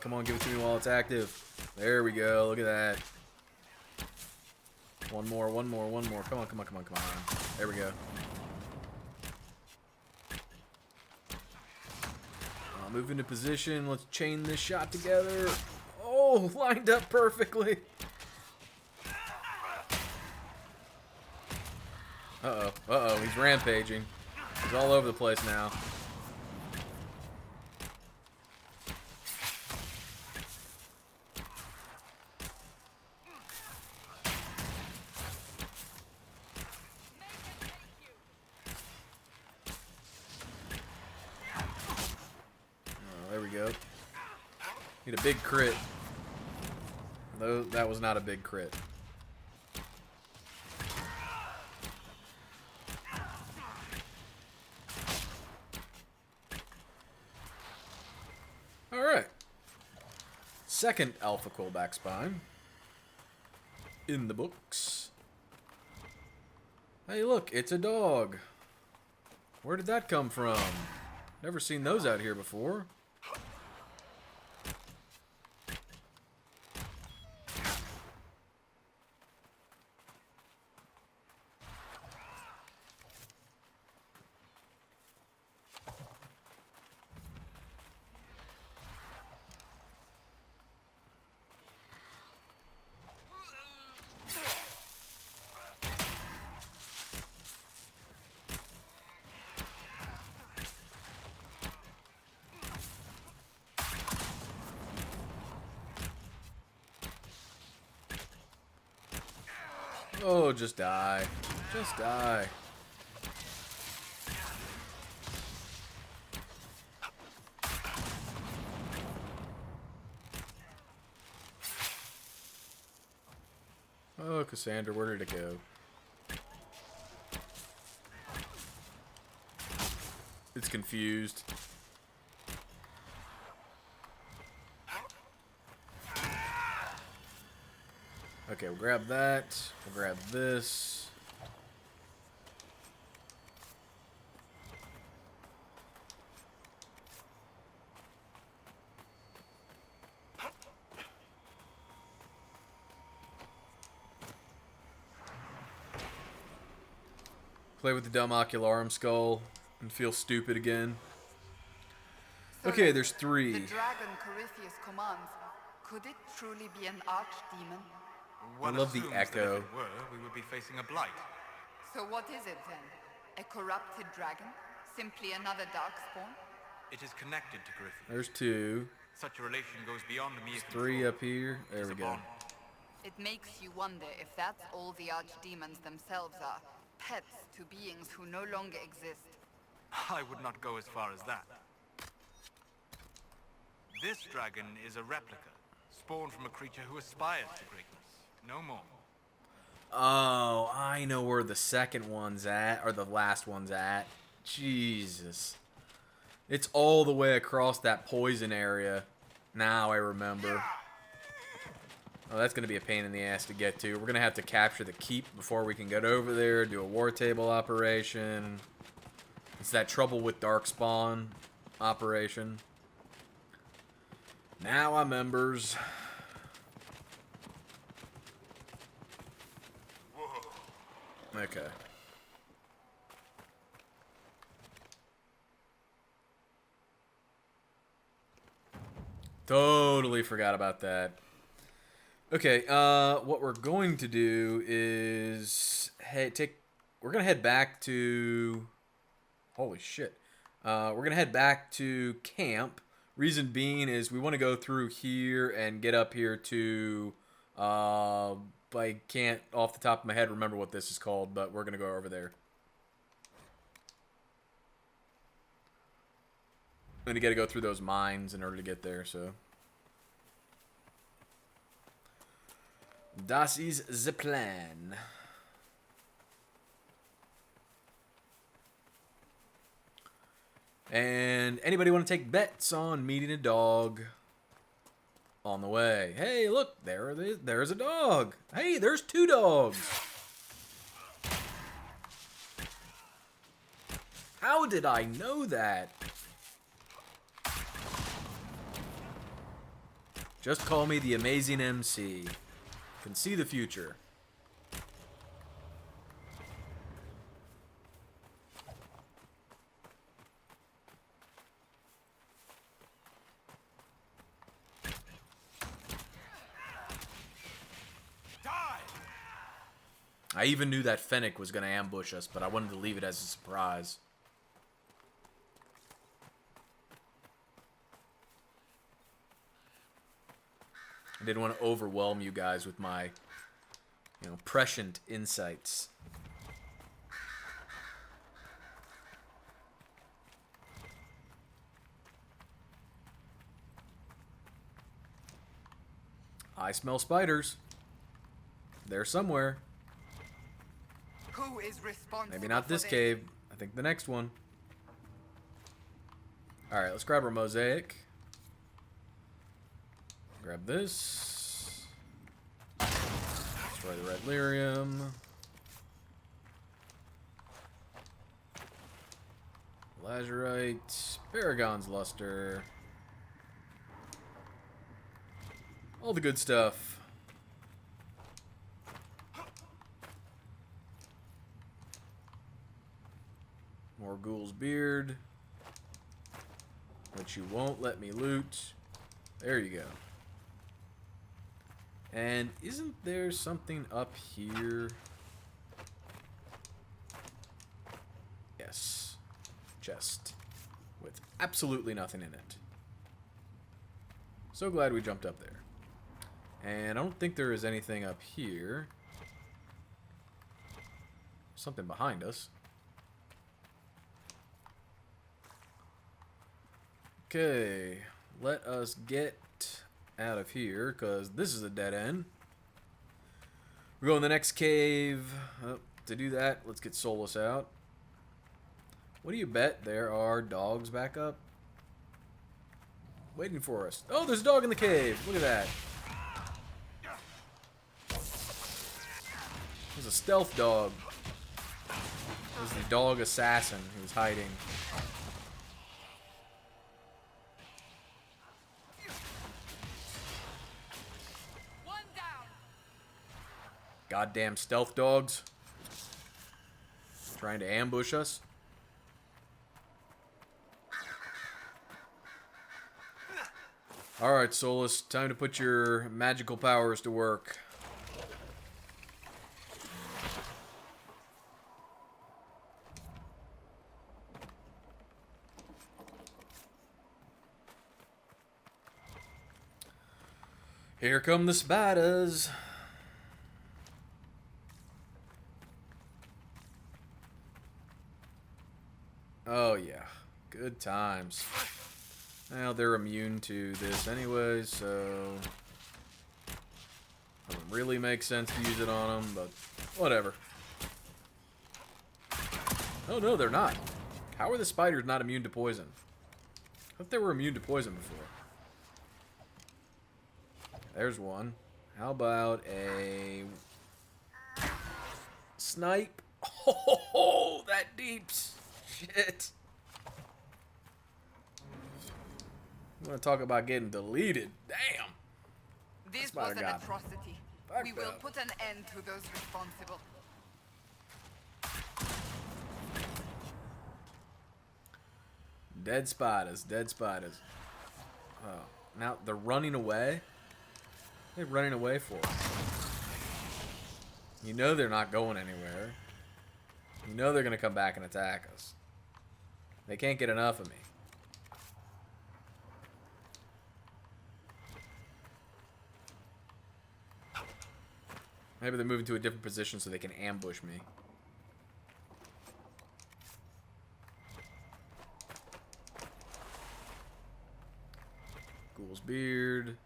Come on, give it to me while it's active. There we go. Look at that. One more. Come on. There we go. I'll move into position. Let's chain this shot together. Oh, lined up perfectly. Uh-oh. Uh-oh. He's rampaging. He's all over the place now. Oh, there we go. Need a big crit. No, that was not a big crit. Alright. Second Alpha Coalback Spine. In the books. Hey look, it's a dog. Where did that come from? Never seen those out here before. Oh, just die. Just die. Oh, Cassandra, where did it go? It's confused. Okay, we'll grab that. We'll grab this. Play with the dumb ocularum skull and feel stupid again. Okay, there's 3. The dragon Corypheus commands. Could it truly be an archdemon? I love the echo. If it were, we would be facing a blight. So what is it then? A corrupted dragon? Simply another darkspawn? It is connected to Corypheus. There's 2. Such a relation goes beyond mere There's 3 up here. There we go. It makes you wonder if that's all the archdemons themselves are. Pets to beings who no longer exist. I would not go as far as that. This dragon is a replica, spawned from a creature who aspires to greatness. No more. Oh, I know where the second one's at, or the last one's at. Jesus. It's all the way across that poison area. Now I remember. Oh, that's going to be a pain in the ass to get to. We're going to have to capture the keep before we can get over there, do a war table operation. It's that trouble with Darkspawn operation. Now I members. Okay. Totally forgot about that. Okay, what we're going to do is we're gonna head back to holy shit. We're gonna head back to camp. Reason being is we want to go through here and get up here to I can't off the top of my head remember what this is called, but we're gonna go over there. I'm gonna go through those mines in order to get there, so. Das ist the plan. And anybody want to take bets on meeting a dog on the way? Hey, look, there's a dog. Hey, there's 2 dogs. How did I know that? Just call me the amazing MC. Can see the future. I even knew that Fennec was going to ambush us, but I wanted to leave it as a surprise. I didn't want to overwhelm you guys with my, prescient insights. I smell spiders. They're somewhere. Who is responsible? Maybe not this cave. I think the next one. Alright, let's grab our mosaic. Grab this. Destroy the red lyrium. Lazurite. Paragon's luster. All the good stuff. More Ghoul's beard. Which you won't let me loot. There you go. And isn't there something up here? Yes. Chest. With absolutely nothing in it. So glad we jumped up there. And I don't think there is anything up here. Something behind us. Okay, let us get out of here, because this is a dead end. We're going to the next cave. Oh, to do that, let's get Solus out. What do you bet there are dogs back up? Waiting for us. Oh, there's a dog in the cave. Look at that. There's a stealth dog. There's the dog assassin who's hiding. Goddamn stealth dogs. Trying to ambush us. Alright, Solus. Time to put your magical powers to work. Here come the spiders. Oh, yeah. Good times. Well, they're immune to this anyway, so... doesn't really make sense to use it on them, but whatever. Oh, no, they're not. How are the spiders not immune to poison? I thought they were immune to poison before. There's one. How about a... snipe? Oh, that deeps. Shit. I'm gonna talk about getting deleted. Damn. This was an atrocity. We will put an end to those responsible. Dead spiders. Dead spiders. Oh, now they're running away. What are they running away for? You know they're not going anywhere. You know they're gonna come back and attack us. They can't get enough of me. Maybe they're moving to a different position so they can ambush me. Ghoul's beard.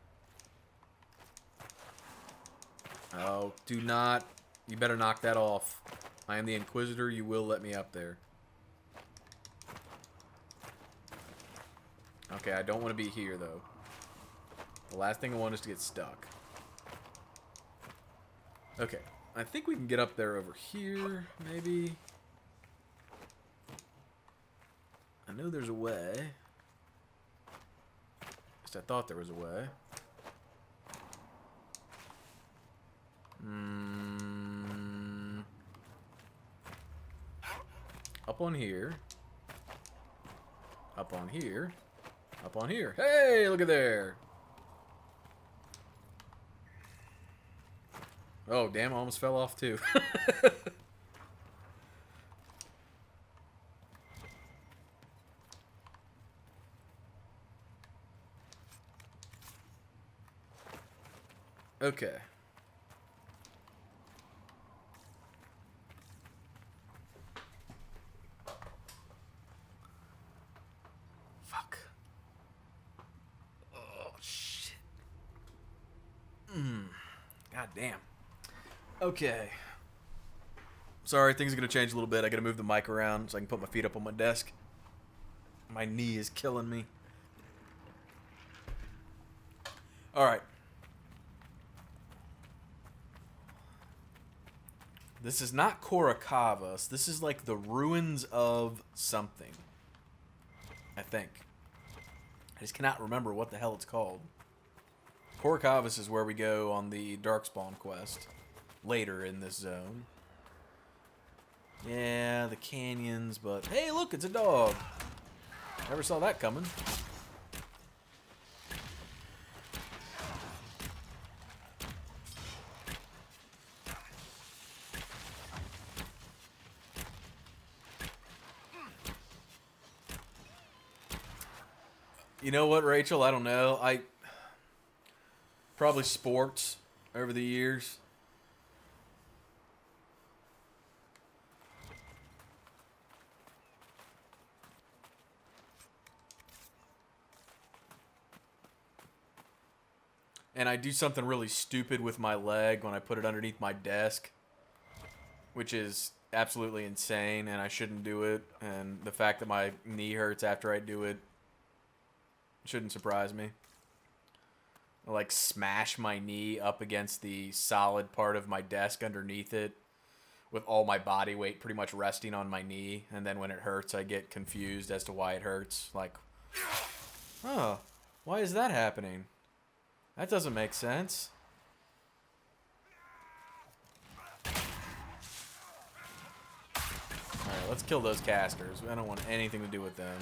Oh, do not. You better knock that off. I am the Inquisitor. You will let me up there. Okay, I don't want to be here, though. The last thing I want is to get stuck. Okay, I think we can get up there over here, maybe. I know there's a way. At least I thought there was a way. Up on here. Up on here. Up on here. Hey, look at there. Oh, damn, I almost fell off too. Okay. Fuck. Oh, shit. God damn. Okay. Sorry, things are going to change a little bit. I got to move the mic around so I can put my feet up on my desk. My knee is killing me. Alright. This is not Korokavas. This is like the ruins of something. I think. I just cannot remember what the hell it's called. Korokavas is where we go on the Darkspawn quest. Later in this zone. Yeah, the canyons, but... Hey, look, it's a dog. Never saw that coming. You know what, Rachel? I don't know. Probably sports over the years. And I do something really stupid with my leg when I put it underneath my desk, which is absolutely insane, and I shouldn't do it. And the fact that my knee hurts after I do it shouldn't surprise me. I like smash my knee up against the solid part of my desk underneath it with all my body weight pretty much resting on my knee, and then when it hurts I get confused as to why it hurts. Like, oh, why is that happening? That doesn't make sense. Alright, let's kill those casters. I don't want anything to do with them.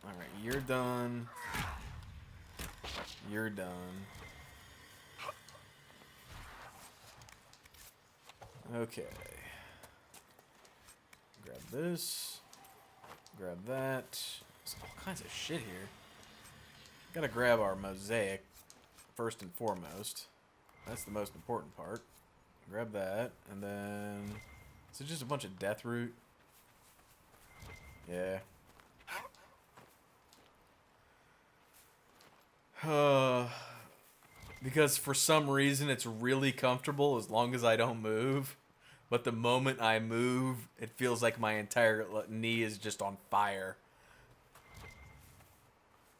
Alright, you're done. You're done. Okay. Grab this. Grab that. There's all kinds of shit here. Gotta grab our mosaic first and foremost. That's the most important part. Grab that, and then... Is it just a bunch of death root? Yeah. Because for some reason it's really comfortable as long as I don't move. But the moment I move, it feels like my entire knee is just on fire.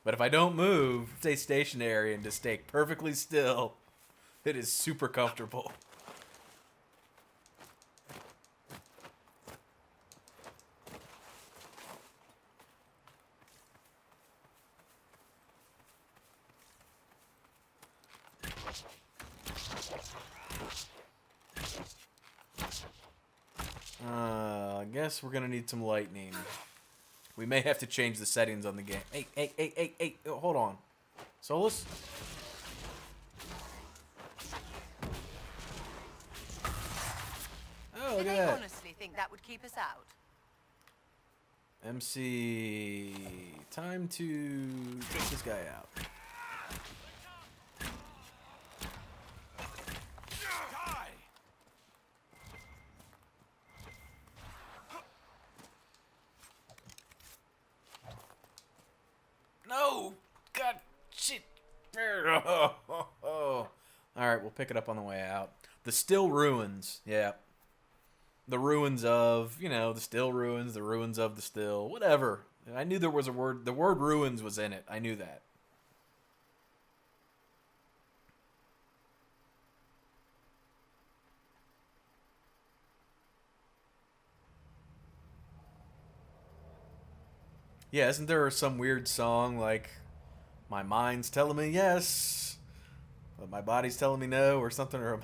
But if I don't move, stay stationary and just stay perfectly still, it is super comfortable. I guess we're gonna need some lightning. We may have to change the settings on the game. Hey, hold on. Solus? Oh, look Did at they that. honestly think that would keep us out? MC, time to take this guy out. No! God, shit. Alright, we'll pick it up on the way out. The still ruins. Yeah. The ruins of, you know, the still ruins, the ruins of the still, whatever. I knew there was a word. The word ruins was in it. I knew that. Yeah, isn't there some weird song like, my mind's telling me yes, but my body's telling me no, or something, or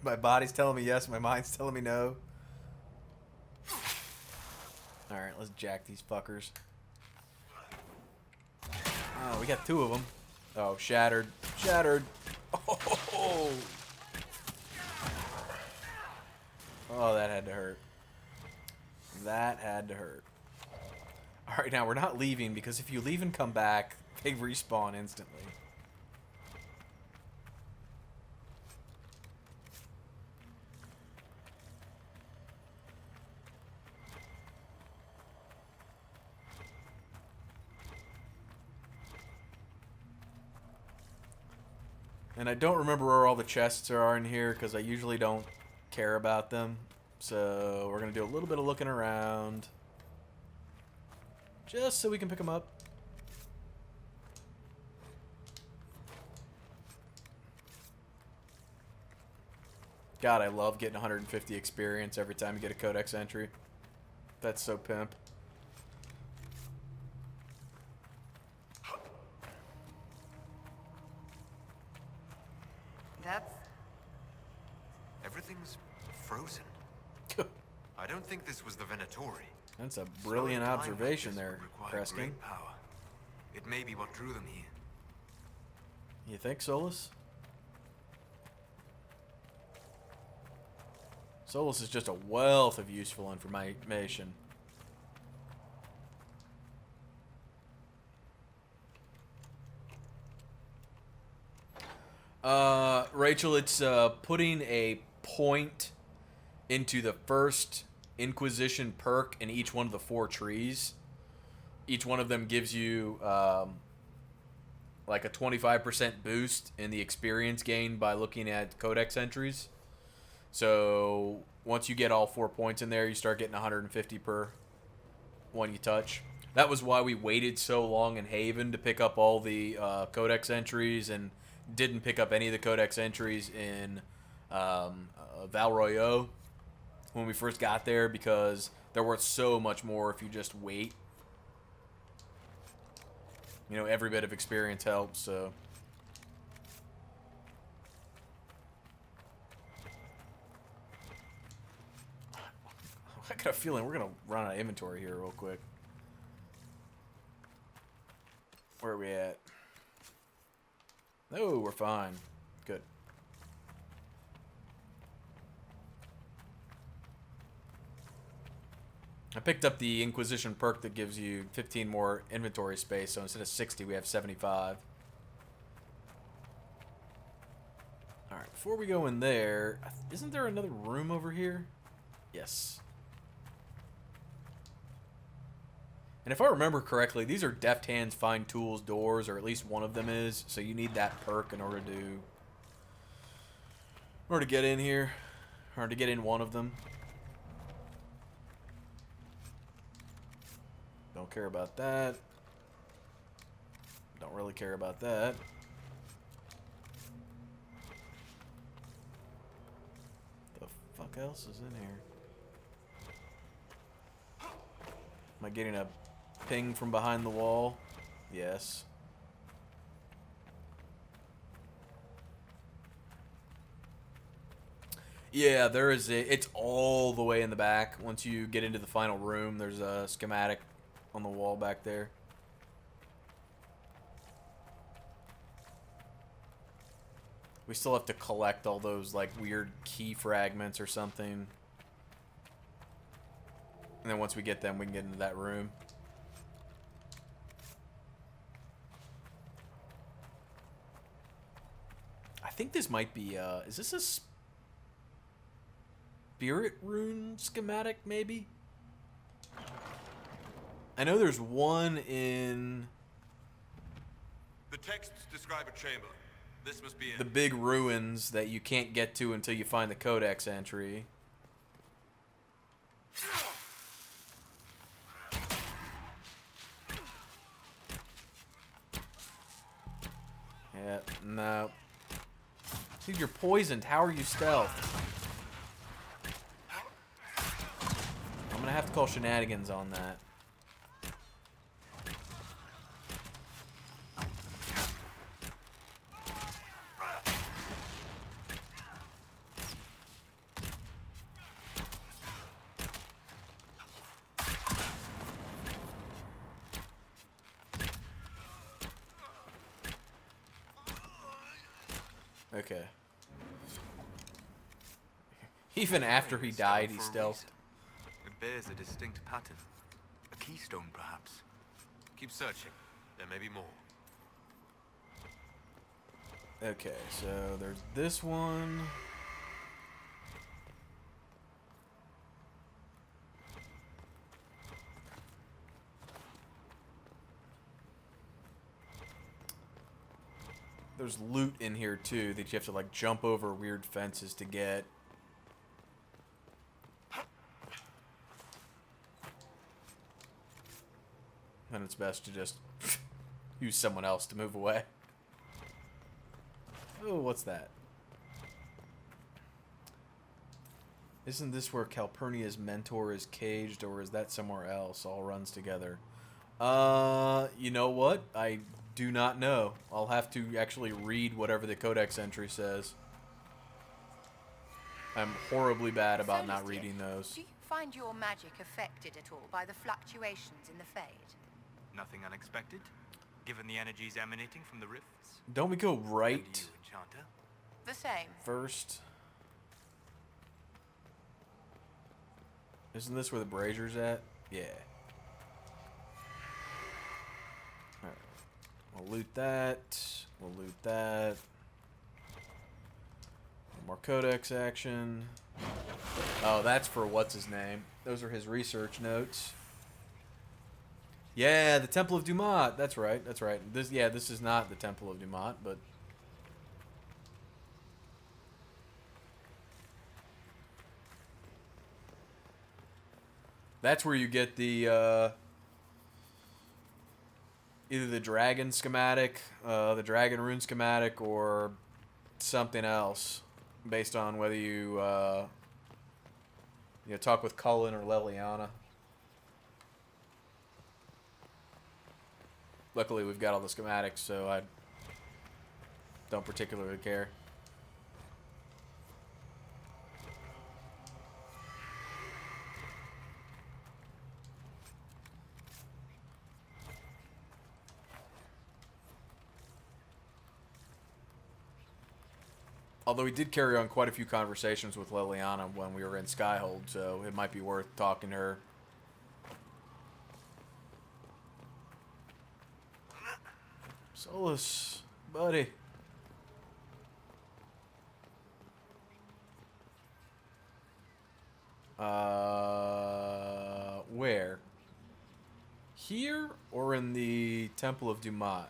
my body's telling me yes, my mind's telling me no. Alright, let's jack these fuckers. Oh, we got 2 of them. Oh, shattered. Shattered. Oh, oh, that had to hurt. That had to hurt. Alright, now we're not leaving, because if you leave and come back, they respawn instantly. And I don't remember where all the chests are in here, because I usually don't care about them. So we're going to do a little bit of looking around. Just so we can pick them up. God, I love getting 150 experience every time you get a codex entry. That's so pimp. That's... Everything's frozen. I don't think this was the Venatori. That's a brilliant Slowing time observation like this there, would require Kreskin. great power. It may be what drew them here. You think, Solus? Solus is just a wealth of useful information. Rachel, it's putting a point into the first Inquisition perk in each one of the 4 trees. Each one of them gives you like a 25% boost in the experience gained by looking at codex entries. So once you get all 4 points in there, you start getting 150 per one you touch. That was why we waited so long in Haven to pick up all the codex entries and didn't pick up any of the codex entries in Val Royeaux when we first got there, because they're worth so much more if you just wait. You know, every bit of experience helps, so... I got a feeling we're going to run out of inventory here real quick. Where are we at? Oh, we're fine. Good. I picked up the Inquisition perk that gives you 15 more inventory space, so instead of 60, we have 75. Alright, before we go in there, isn't there another room over here? Yes. And if I remember correctly, these are deft hands, fine tools, doors, or at least one of them is. So you need that perk in order to get in here, or to get in one of them. Don't care about that. Don't really care about that. The fuck else is in here? Am I getting a ping from behind the wall? Yes. Yeah, there is it's all the way in the back. Once you get into the final room, there's a schematic on the wall back there. We still have to collect all those like weird key fragments or something. And then once we get them, we can get into that room. I think this might be, is this a spirit rune schematic, maybe? I know there's one in... The texts describe a chamber. This must be it. The big ruins that you can't get to until you find the codex entry. Yeah, no. Dude, you're poisoned. How are you stealth? I'm gonna have to call shenanigans on that. Okay. Even after he died, he stealthed. It bears a distinct pattern. A keystone, perhaps. Keep searching. There may be more. Okay, so there's this one. There's loot in here too that you have to like jump over weird fences to get. And it's best to just use someone else to move away. Oh, what's that? Isn't this where Calpurnia's mentor is caged, or is that somewhere else? All runs together. You know what? I do not know. I'll have to actually read whatever the codex entry says. I'm horribly bad about not reading those. Do you find your magic affected at all by the fluctuations in the Fade? Nothing unexpected, given the energies emanating from the rifts. Don't we go right And you, Enchanter? The same. first? Isn't this where the brazier's at? Yeah. Alright. We'll loot that. We'll loot that. More codex action. Oh, that's for what's his name. Those are his research notes. Yeah, the Temple of Dumat. That's right. That's right. This is not the Temple of Dumat, but that's where you get the either the dragon schematic, the dragon rune schematic, or something else, based on whether you talk with Cullen or Leliana. Luckily, we've got all the schematics, so I don't particularly care. Although we did carry on quite a few conversations with Leliana when we were in Skyhold, so it might be worth talking to her. Solus, buddy. Where? Here or in the Temple of Dumat?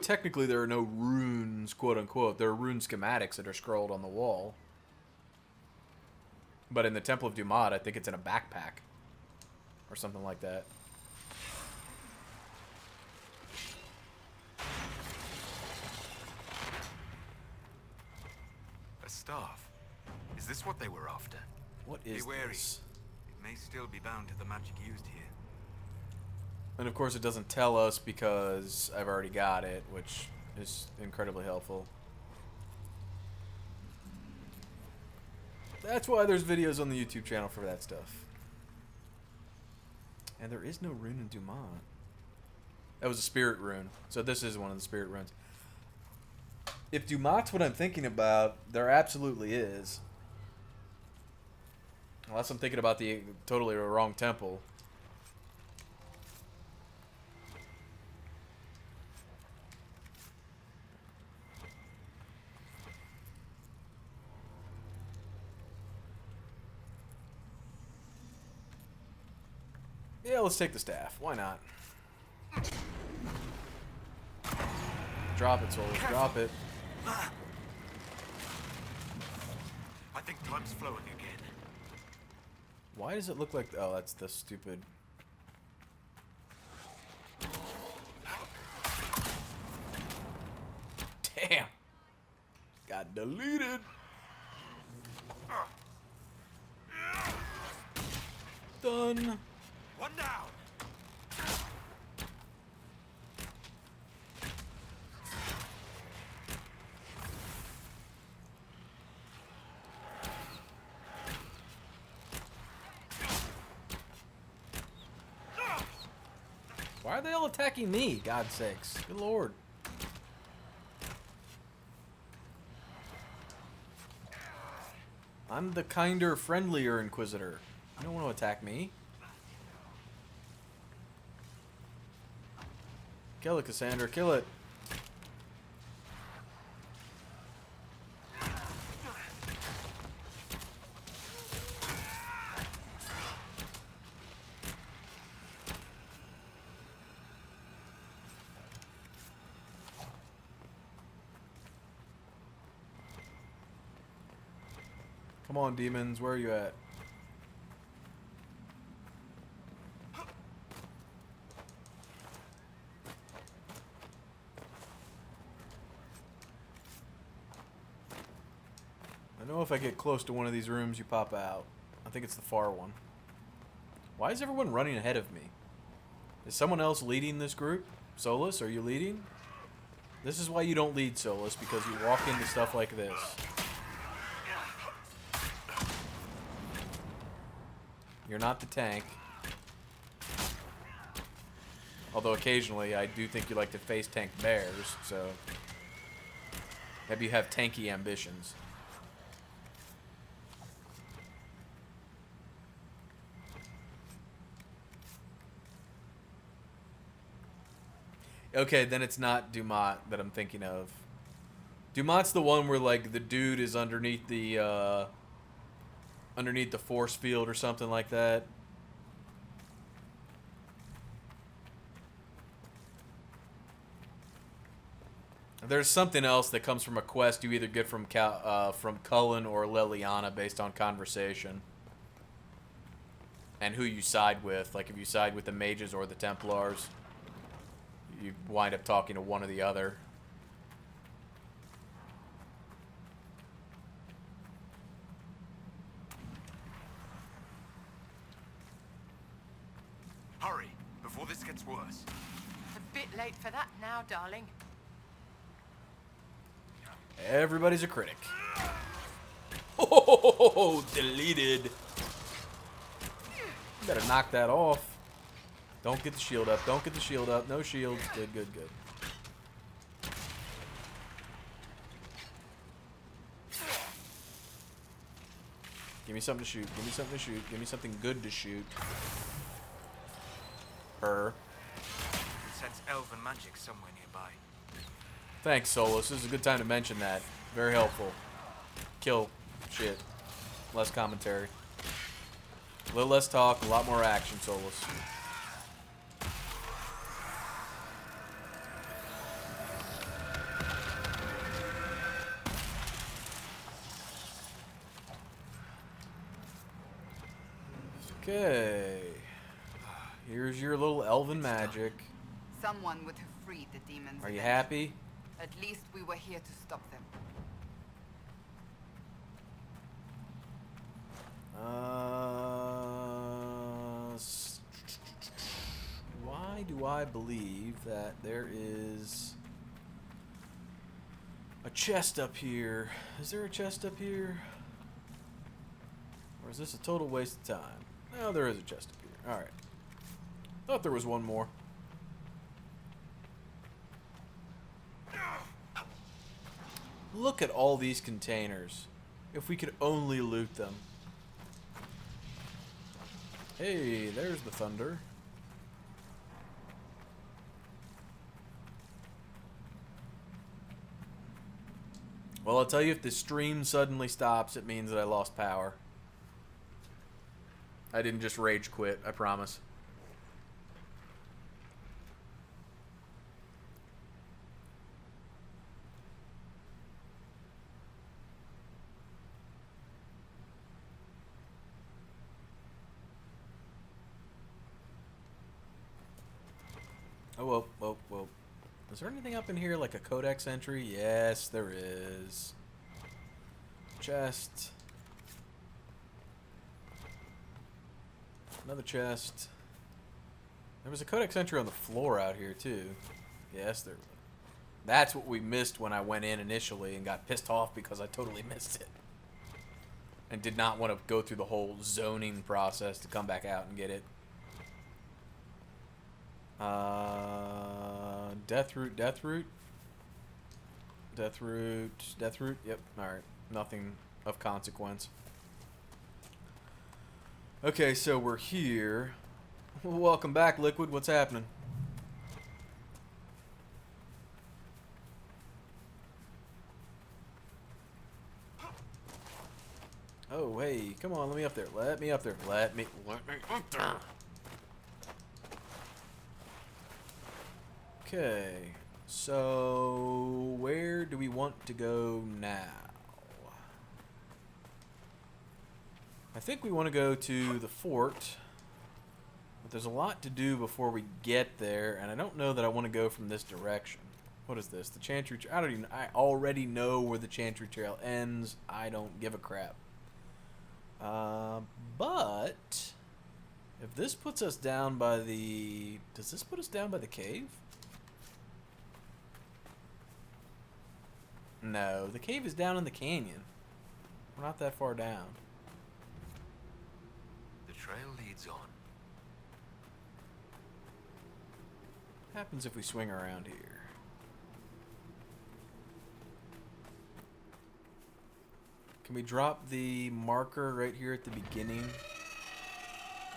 Technically there are no runes, quote unquote. There are rune schematics that are scrolled on the wall. But in the Temple of Dumat, I think it's in a backpack. Or something like that. A staff. Is this what they were after? What is Be wary. this? It may still be bound to the magic used here. And of course it doesn't tell us because I've already got it, which is incredibly helpful. That's why there's videos on the YouTube channel for that stuff. And there is no rune in Dumat. That was a spirit rune. So this is one of the spirit runes. If Dumat's what I'm thinking about, there absolutely is. Unless I'm thinking about the totally wrong temple. Yeah, let's take the staff. Why not? Drop it, Souls. Drop it. I think time's flowing again. Why does it look like... Oh, that's the stupid... Damn! Got deleted! Done! One down! Why are they all attacking me? God's sakes. Good lord. I'm the kinder, friendlier Inquisitor. You don't want to attack me. Kill it, Cassandra. Kill it. Come on, demons. Where are you at? I know if I get close to one of these rooms, you pop out. I think it's the far one. Why is everyone running ahead of me? Is someone else leading this group? Solus, are you leading? This is why you don't lead, Solus, because you walk into stuff like this. You're not the tank. Although occasionally I do think you like to face tank bears, so maybe you have tanky ambitions. Okay, then it's not Dumont that I'm thinking of. Dumont's the one where like the dude is underneath the force field or something like that. There's something else that comes from a quest you either get from Cullen or Liliana based on conversation. And who you side with. Like if you side with the mages or the Templars, you wind up talking to one or the other. Hurry, before this gets worse. A bit late for that now, darling. Everybody's a critic. Oh, deleted. You better knock that off. Don't get the shield up. Don't get the shield up. No shields. Good, good, good. Give me something to shoot. Give me something to shoot. Give me something good to shoot. Her. It sense elven magic somewhere nearby. Thanks, Solus. This is a good time to mention that. Very helpful. Kill shit. Less commentary. A little less talk, a lot more action, Solus. Okay. Here's your little elven magic. Someone would have freed the demons. Are you happy? At least we were here to stop them. Why do I believe that there is a chest up here? Is there a chest up here? Or is this a total waste of time? No, there is a chest up here. Alright. Thought there was one more. Look at all these containers. If we could only loot them. Hey, there's the thunder. Well, I'll tell you, if the stream suddenly stops, it means that I lost power. I didn't just rage quit, I promise. Oh, whoa, whoa, whoa. Is there anything up in here like a codex entry? Yes, there is. Chest. Another chest. There was a codex entry on the floor out here, too. Yes, there was. That's what we missed when I went in initially and got pissed off because I totally missed it. And did not want to go through the whole zoning process to come back out and get it. Death root, death root. Death root, death root. Yep, alright. Nothing of consequence. Okay, so we're here. Welcome back, Liquid. What's happening? Oh, hey, come on, let me up there. Let me up there. Let me up there. Okay, so where do we want to go now? I think we want to go to the fort, but there's a lot to do before we get there, and I don't know that I want to go from this direction. What is this? The Chantry Trail? I already know where the Chantry Trail ends. I don't give a crap. But if this puts us down by the... Does this put us down by the cave? No, the cave is down in the canyon. We're not that far down. The trail leads on. What happens if we swing around here? Can we drop the marker right here at the beginning?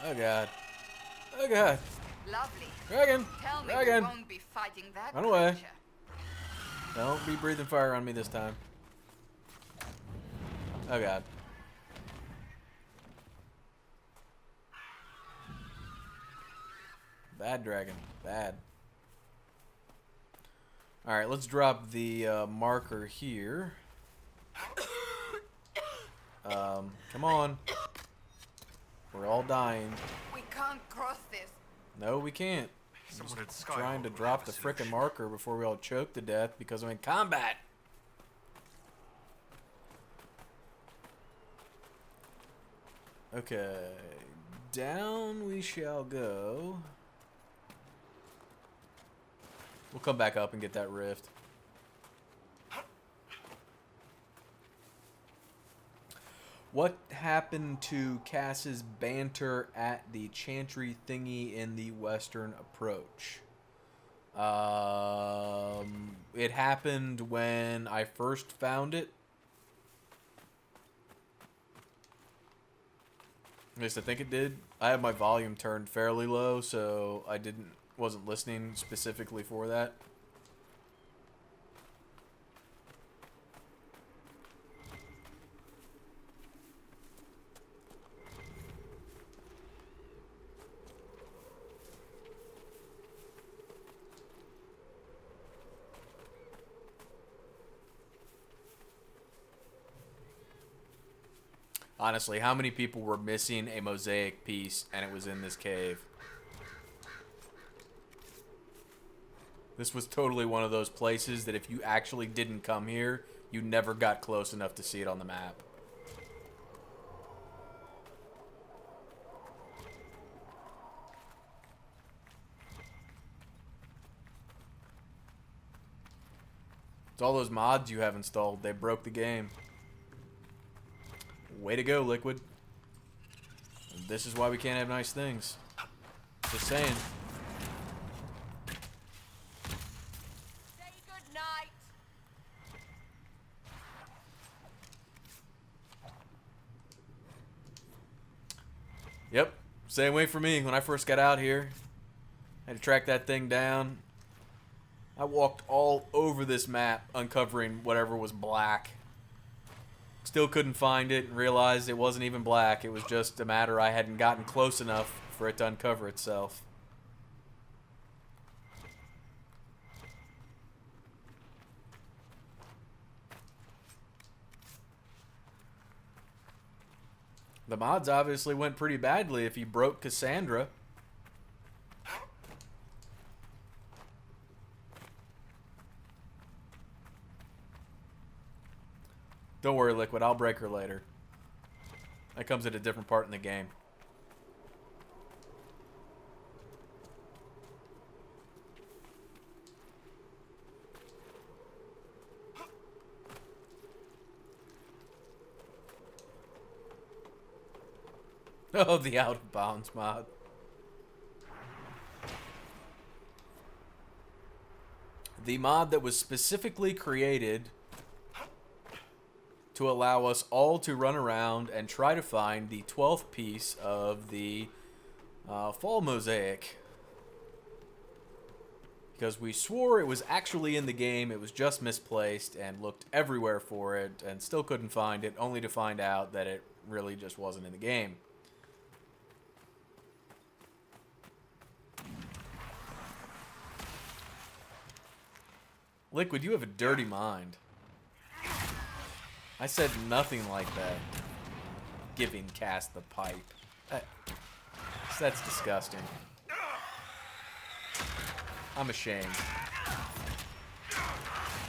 Oh god. Oh god. Lovely. Dragon! Tell me Dragon! we won't be fighting that Run away. creature. Don't be breathing fire on me this time. Oh god. Bad dragon. Bad. Alright, let's drop the marker here. Come on. We're all dying. We can't cross this. No, we can't. I'm just trying to drop the frickin' marker before we all choke to death because I'm in combat. Okay. Down we shall go. We'll come back up and get that rift. What happened to Cass's banter at the Chantry thingy in the Western Approach? It happened when I first found it. At least I think it did. I have my volume turned fairly low, so I wasn't listening specifically for that. Honestly, how many people were missing a mosaic piece and it was in this cave? This was totally one of those places that if you actually didn't come here, you never got close enough to see it on the map. It's all those mods you have installed. They broke the game. Way to go, Liquid. This is why we can't have nice things. Just saying. Say good night. Yep. Same way for me. When I first got out here, I had to track that thing down. I walked all over this map uncovering whatever was black. Still couldn't find it and realized it wasn't even black. It was just a matter I hadn't gotten close enough for it to uncover itself. The mods obviously went pretty badly if you broke Cassandra. Don't worry, Liquid. I'll break her later. That comes at a different part in the game. Oh, the out of bounds mod. the mod that was specifically created to allow us all to run around and try to find the 12th piece of the fall mosaic. Because we swore it was actually in the game, it was just misplaced, and looked everywhere for it, and still couldn't find it, only to find out that it really just wasn't in the game. Liquid, you have a dirty mind. I said nothing like that. Giving Cass the pipe. That's disgusting. I'm ashamed.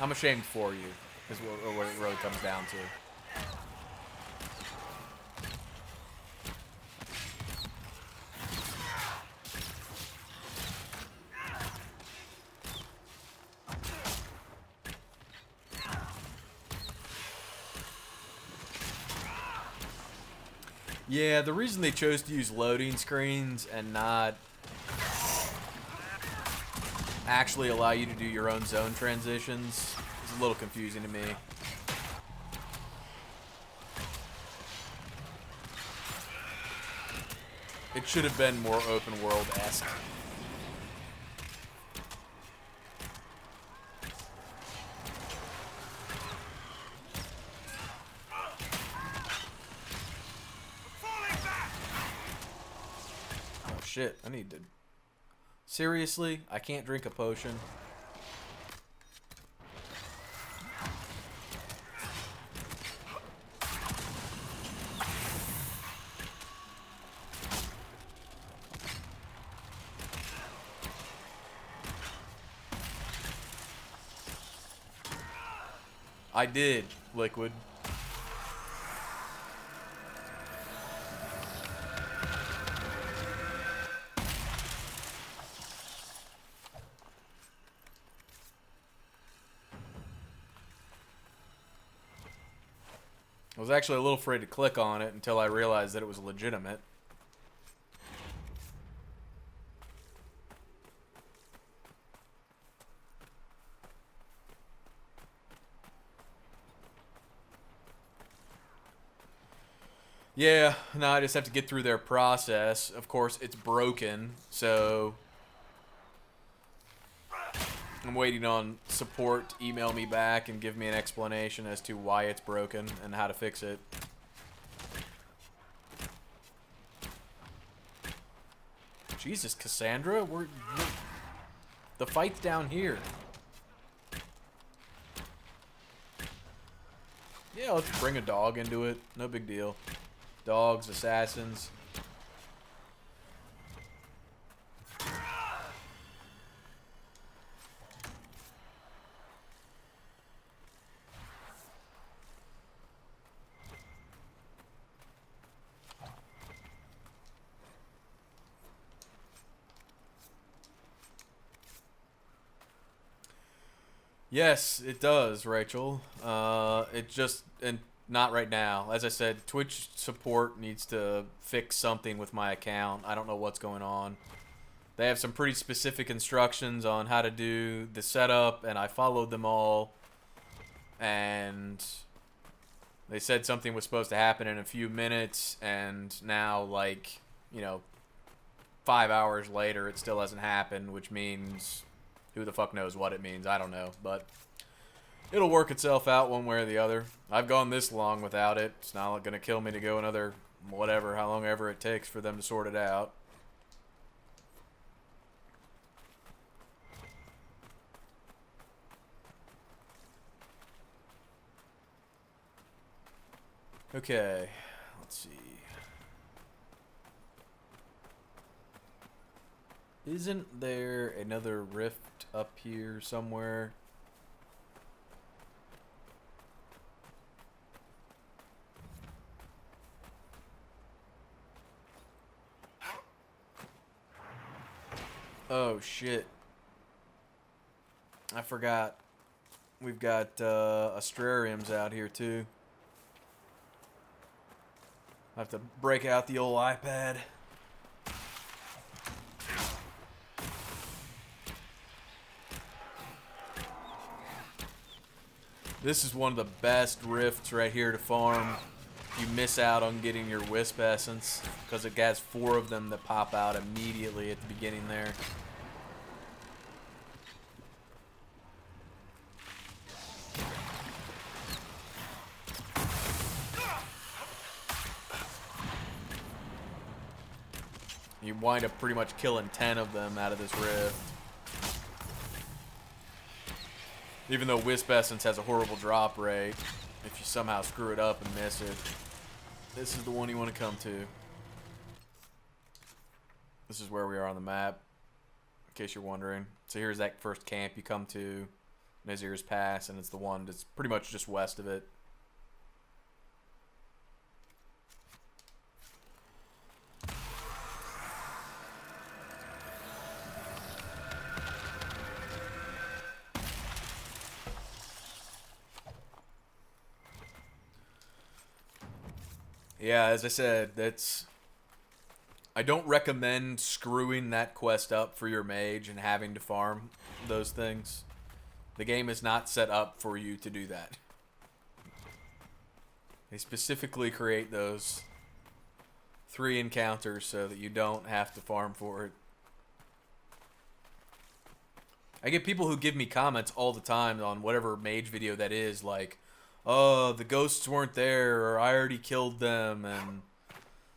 I'm ashamed for you, is what it really comes down to. Yeah, the reason they chose to use loading screens and not actually allow you to do your own zone transitions is a little confusing to me. It should have been more open world-esque. Oh shit, I need to... Seriously? I can't drink a potion? I did, Liquid. I was actually a little afraid to click on it until I realized that it was legitimate. Yeah, no, I just have to get through their process. Of course, it's broken, so I'm waiting on support to email me back and give me an explanation as to why it's broken and how to fix it. Jesus, Cassandra, the fight's down here. Yeah, let's bring a dog into it. No big deal. Dogs, assassins. Yes, it does, Rachel. It just... and not right now. As I said, Twitch support needs to fix something with my account. I don't know what's going on. They have some pretty specific instructions on how to do the setup, and I followed them all. And they said something was supposed to happen in a few minutes, and now, like, you know, 5 hours later, it still hasn't happened, which means who the fuck knows what it means. I don't know, but it'll work itself out one way or the other. I've gone this long without it. It's not going to kill me to go another whatever, how long ever it takes for them to sort it out. Okay, let's see. Isn't there another rift up here somewhere? Oh shit. I forgot. We've got astrariums out here too. I have to break out the old iPad. This is one of the best rifts right here to farm. You miss out on getting your wisp essence because it has 4 of them that pop out immediately at the beginning there. You wind up pretty much killing 10 of them out of this rift. Even though Wisp Essence has a horrible drop rate, if you somehow screw it up and miss it, this is the one you want to come to. This is where we are on the map, in case you're wondering. So here's that first camp you come to, Nazir's Pass, and it's the one that's pretty much just west of it. Yeah, as I said, I don't recommend screwing that quest up for your mage and having to farm those things. The game is not set up for you to do that. They specifically create those 3 encounters so that you don't have to farm for it. I get people who give me comments all the time on whatever mage video that is, like, oh, the ghosts weren't there, or I already killed them, and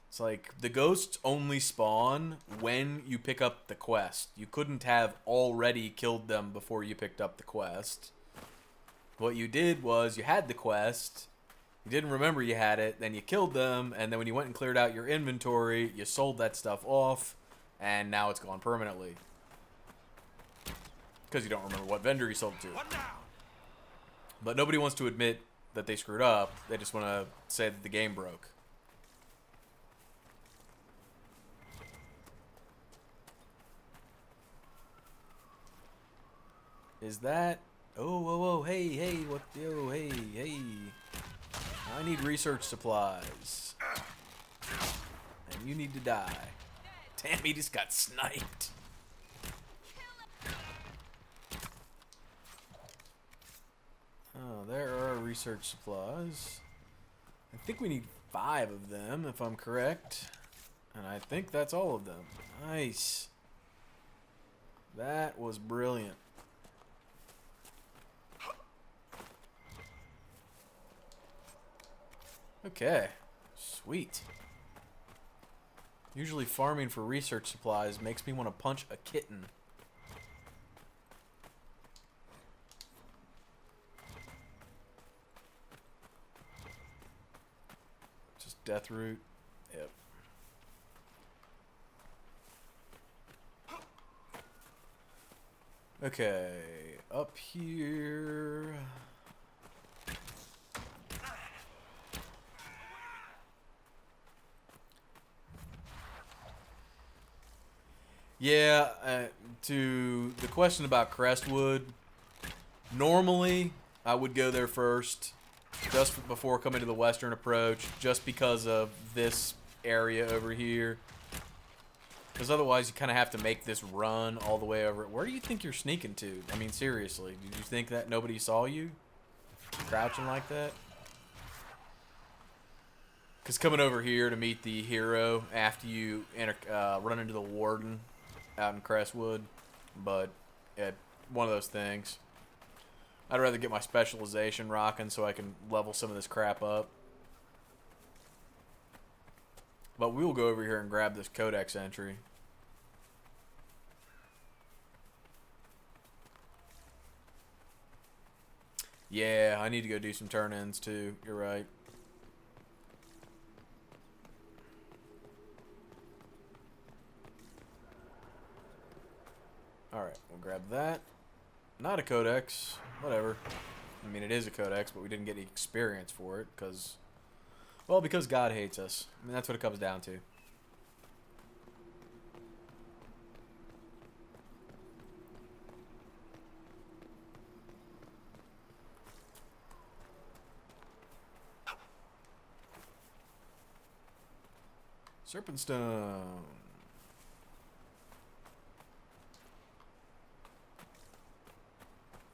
it's like, the ghosts only spawn when you pick up the quest. You couldn't have already killed them before you picked up the quest. What you did was, you had the quest, you didn't remember you had it, then you killed them, and then when you went and cleared out your inventory, you sold that stuff off, and now it's gone permanently. Because you don't remember what vendor you sold it to. But nobody wants to admit that they screwed up. They just want to say that the game broke. Is that... Oh, whoa, whoa, hey, hey, what... Yo, hey, hey. I need research supplies. And you need to die. Damn, he just got sniped. Oh, there are research supplies. I think we need 5 of them, if I'm correct. And I think that's all of them. Nice. That was brilliant. Okay. Sweet. Usually farming for research supplies makes me want to punch a kitten. Death root. Yep. Okay. Up here. Yeah, to the question about Crestwood, normally I would go there first. Just before coming to the western approach, just because of this area over here. Because otherwise you kind of have to make this run all the way over. Where do you think you're sneaking to? I mean, seriously, did you think that nobody saw you? Crouching like that? Because coming over here to meet the hero after you run into the warden out in Crestwood. But, yeah, one of those things. I'd rather get my specialization rocking so I can level some of this crap up. But we will go over here and grab this codex entry. Yeah, I need to go do some turn-ins too. You're right. Alright, we'll grab that. Not a codex. Whatever. I mean, it is a codex, but we didn't get any experience for it because... Well, because God hates us. I mean, that's what it comes down to. Serpent Stone.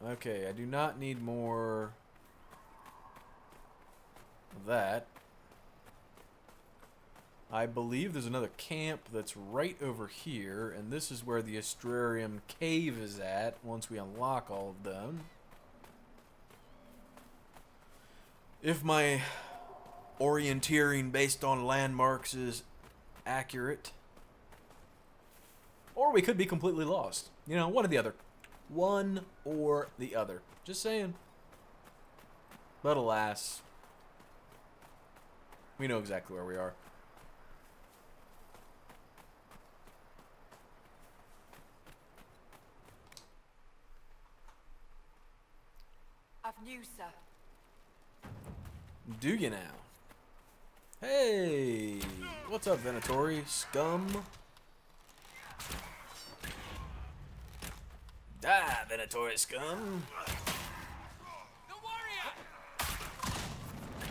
Okay, I do not need more of that. I believe there's another camp that's right over here, and this is where the Astrarium Cave is at once we unlock all of them. If my orienteering based on landmarks is accurate. Or we could be completely lost. You know, one or the other. One or the other. Just saying. But alas, we know exactly where we are. I've news, sir. Do you now? Hey! What's up, Venatori? Scum? Die, Venatori scum!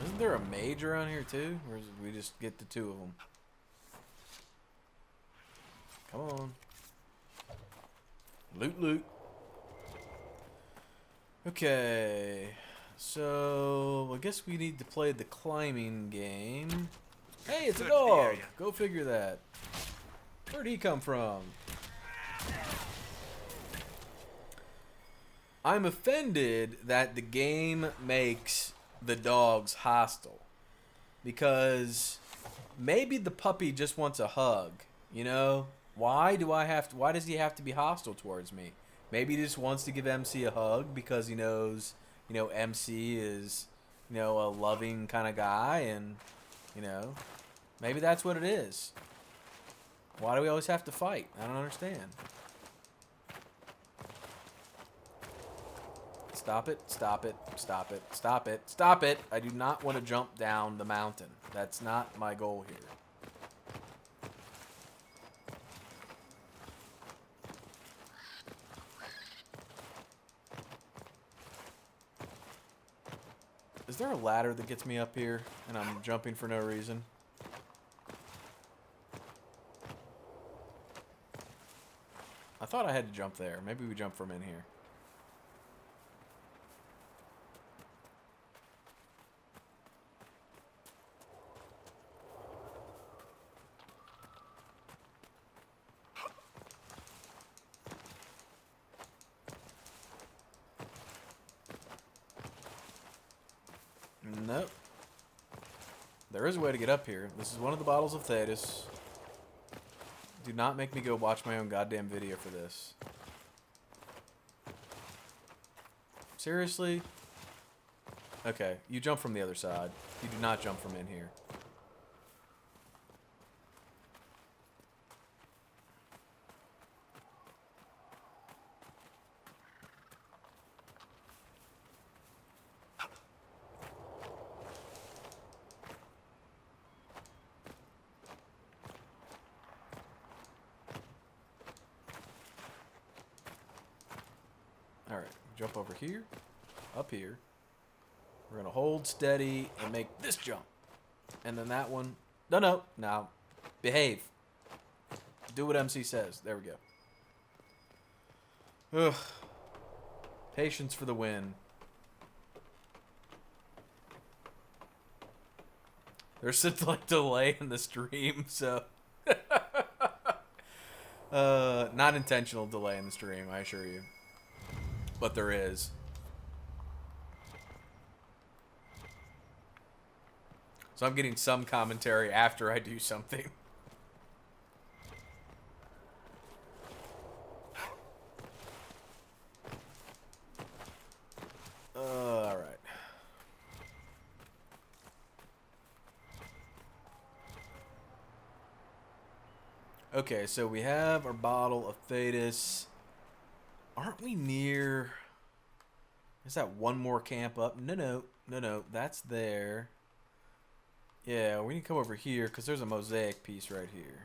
Isn't there a mage around here too? Or is we just get the two of them? Come on. Loot, loot. Okay. So, I guess we need to play the climbing game. Hey, it's a dog! Go figure that. Where'd he come from? I'm offended that the game makes the dogs hostile. Because maybe the puppy just wants a hug, you know? Why does he have to be hostile towards me? Maybe he just wants to give MC a hug because he knows, you know, MC is, you know, a loving kind of guy, and, you know, maybe that's what it is. Why do we always have to fight? I don't understand. Stop it, stop it, stop it, stop it, stop it. I do not want to jump down the mountain. That's not my goal here. Is there a ladder that gets me up here and I'm jumping for no reason? I thought I had to jump there. Maybe we jump from in here. Nope. There is a way to get up here. This is one of the bottles of Thetis. Do not make me go watch my own goddamn video for this. Seriously? Okay, you jump from the other side. You do not jump from in here. Alright, jump over here, up here. We're going to hold steady and make this jump. And then that one. No. Now, behave. Do what MC says. There we go. Ugh. Patience for the win. There's a like delay in the stream, so. Not intentional delay in the stream, I assure you. But there is. So I'm getting some commentary after I do something. All right. Okay, so we have our bottle of Thetis. Aren't we near... Is that one more camp up? No. That's there. Yeah, we need to come over here because there's a mosaic piece right here.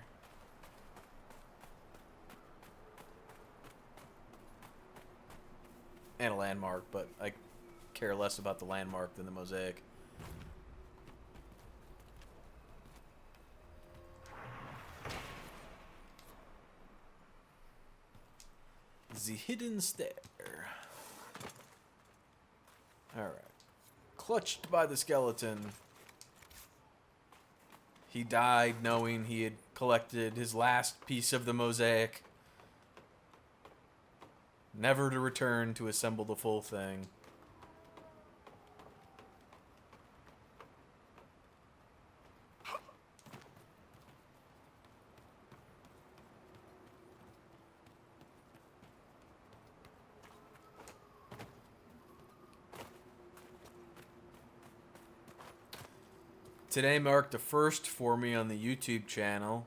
And a landmark, but I care less about the landmark than the mosaic. The hidden stair. Alright. Clutched by the skeleton. He died knowing he had collected his last piece of the mosaic, never to return to assemble the full thing. Today marked the first for me on the YouTube channel.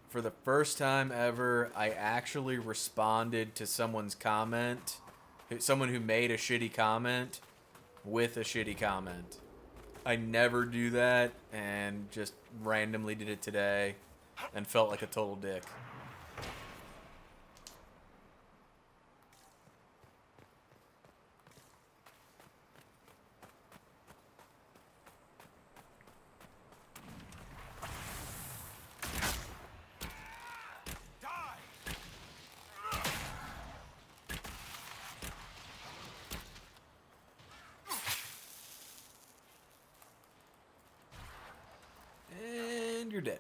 For the first time ever, I actually responded to someone's comment, someone who made a shitty comment, with a shitty comment. I never do that, and just randomly did it today, and felt like a total dick. And you're dead.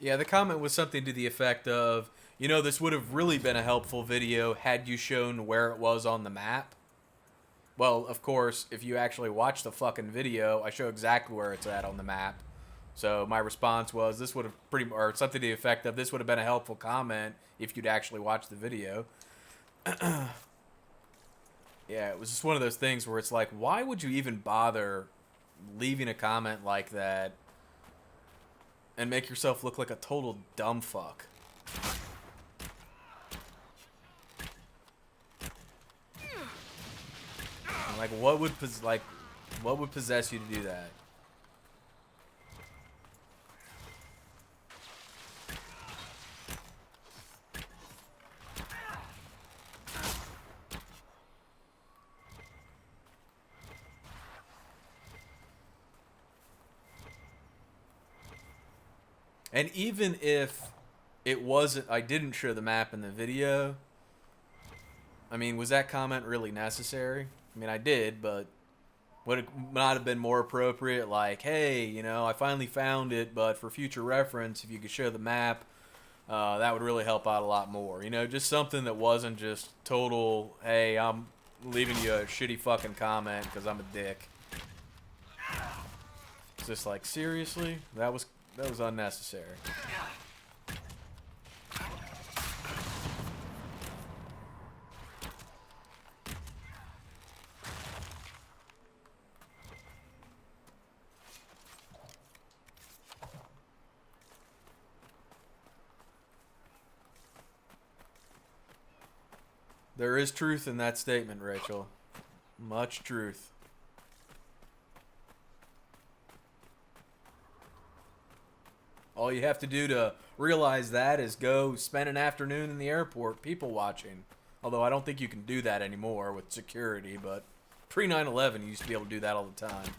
Yeah, the comment was something to the effect of, you know, this would have really been a helpful video had you shown where it was on the map. Well, of course, if you actually watch the fucking video, I show exactly where it's at on the map. So my response was, this would have pretty, or something to the effect of, this would have been a helpful comment if you'd actually watched the video. Yeah, it was just one of those things where it's like, why would you even bother leaving a comment like that and make yourself look like a total dumb fuck? Like, what would possess you to do that? And even if it wasn't, I didn't show the map in the video, I mean, was that comment really necessary? I mean, I did, but would it not have been more appropriate, like, hey, you know, I finally found it, but for future reference, if you could show the map, that would really help out a lot more. You know, just something that wasn't just total, hey, I'm leaving you a shitty fucking comment because I'm a dick. It's just like, seriously? That was unnecessary. There is truth in that statement, Rachel. Much truth. All you have to do to realize that is go spend an afternoon in the airport people watching. Although I don't think you can do that anymore with security, but pre 9/11 you used to be able to do that all the time.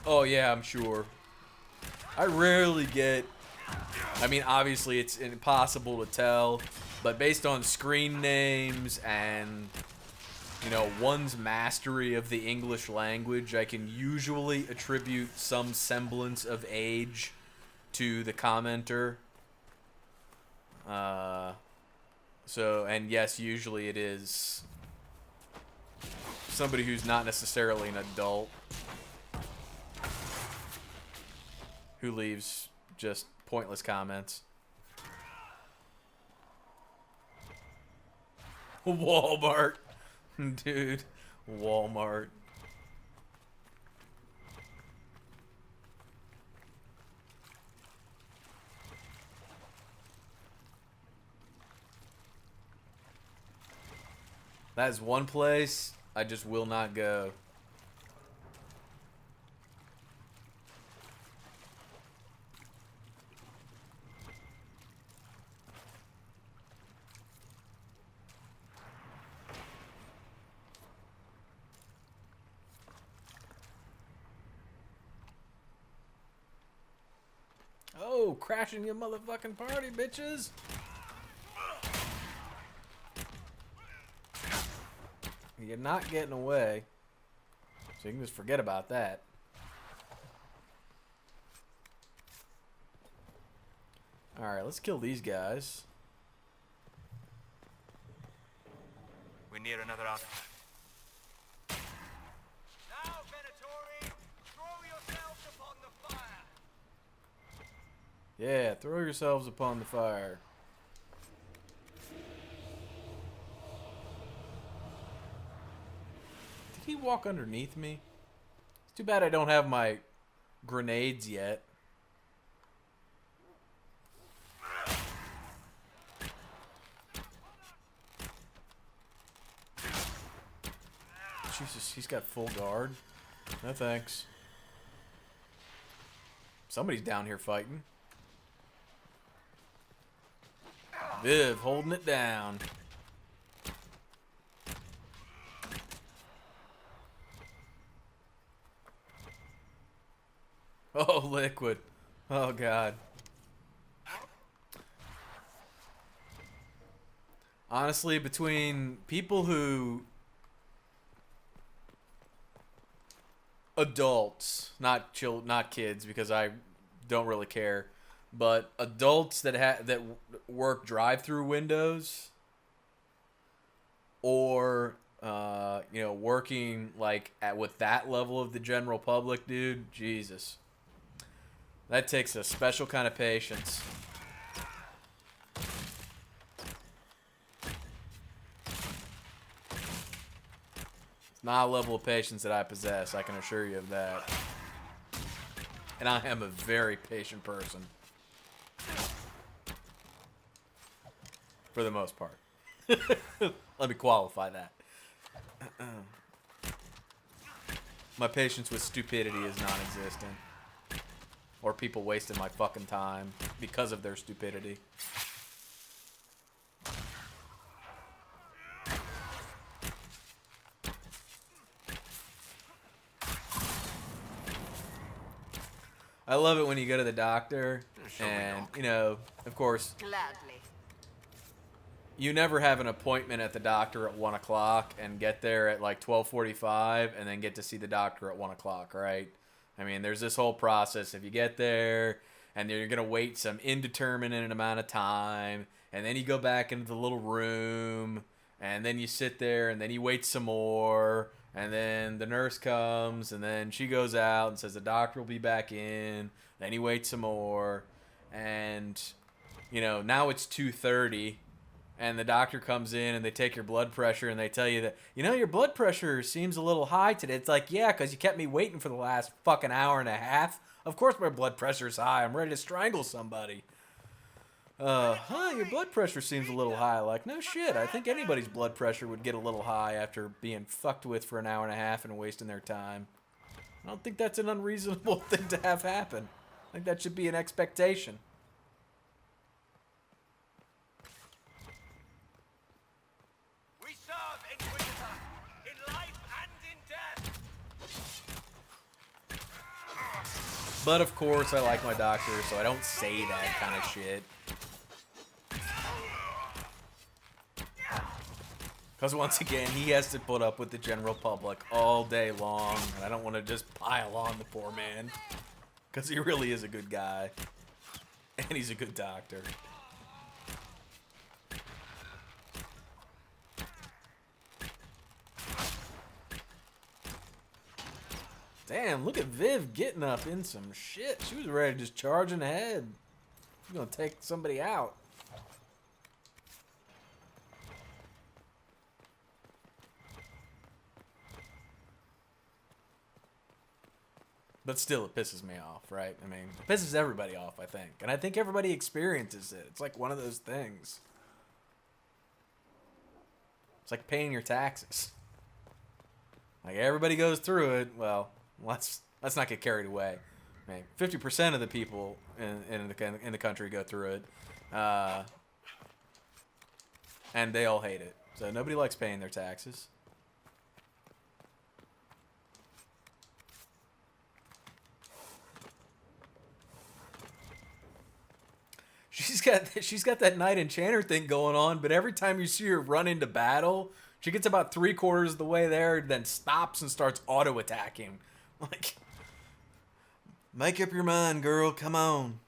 Oh yeah, I'm sure. I rarely get, I mean, obviously it's impossible to tell, but based on screen names and, you know, one's mastery of the English language, I can usually attribute some semblance of age to the commenter. So, and yes, usually it is somebody who's not necessarily an adult, who leaves just pointless comments. Walmart. Dude. Walmart. That is one place I just will not go. Oh, crashing your motherfucking party, bitches! You're not getting away. So you can just forget about that. Alright, let's kill these guys. We're near another artifact. Now, Venatori, throw yourselves upon the fire. Yeah, throw yourselves upon the fire. Did he walk underneath me? It's too bad I don't have my grenades yet. Jesus, he's got full guard. No thanks. Somebody's down here fighting. Viv holding it down. Oh, liquid. Oh, God. Honestly, between people who... Adults, not kids, because I don't really care. But adults that work drive-through windows, or working like with that level of the general public, dude, Jesus, that takes a special kind of patience. It's not a level of patience that I possess, I can assure you of that. And I am a very patient person. For the most part. Let me qualify that. My patience with stupidity is non-existent. Or people wasting my fucking time because of their stupidity. I love it when you go to the doctor and, of course... Gladly. You never have an appointment at the doctor at 1 o'clock and get there at like 12:45 and then get to see the doctor at 1 o'clock, right? I mean, there's this whole process. If you get there and you're going to wait some indeterminate amount of time, and then you go back into the little room, and then you sit there, and then you wait some more, and then the nurse comes, and then she goes out and says the doctor will be back in, then you wait some more, and, now it's 2:30. And the doctor comes in and they take your blood pressure and they tell you that, your blood pressure seems a little high today. It's like, yeah, because you kept me waiting for the last fucking hour and a half. Of course my blood pressure's high. I'm ready to strangle somebody. Your blood pressure seems a little high. Like, no shit. I think anybody's blood pressure would get a little high after being fucked with for an hour and a half and wasting their time. I don't think that's an unreasonable thing to have happen. I think that should be an expectation. But of course, I like my doctor, so I don't say that kind of shit. Because once again, he has to put up with the general public all day long, and I don't want to just pile on the poor man. Because he really is a good guy. And he's a good doctor. Damn, look at Viv getting up in some shit. She was ready to just charge ahead. She's gonna take somebody out. But still, it pisses me off, right? I mean, it pisses everybody off, I think. And I think everybody experiences it. It's like one of those things. It's like paying your taxes. Like, everybody goes through it. Well, let's not get carried away. I mean, 50% of the people in the country go through it. And they all hate it. So nobody likes paying their taxes. She's got that Knight Enchanter thing going on, but every time you see her run into battle, she gets about 3/4 of the way there, then stops and starts auto-attacking. Like, make up your mind, girl. Come on.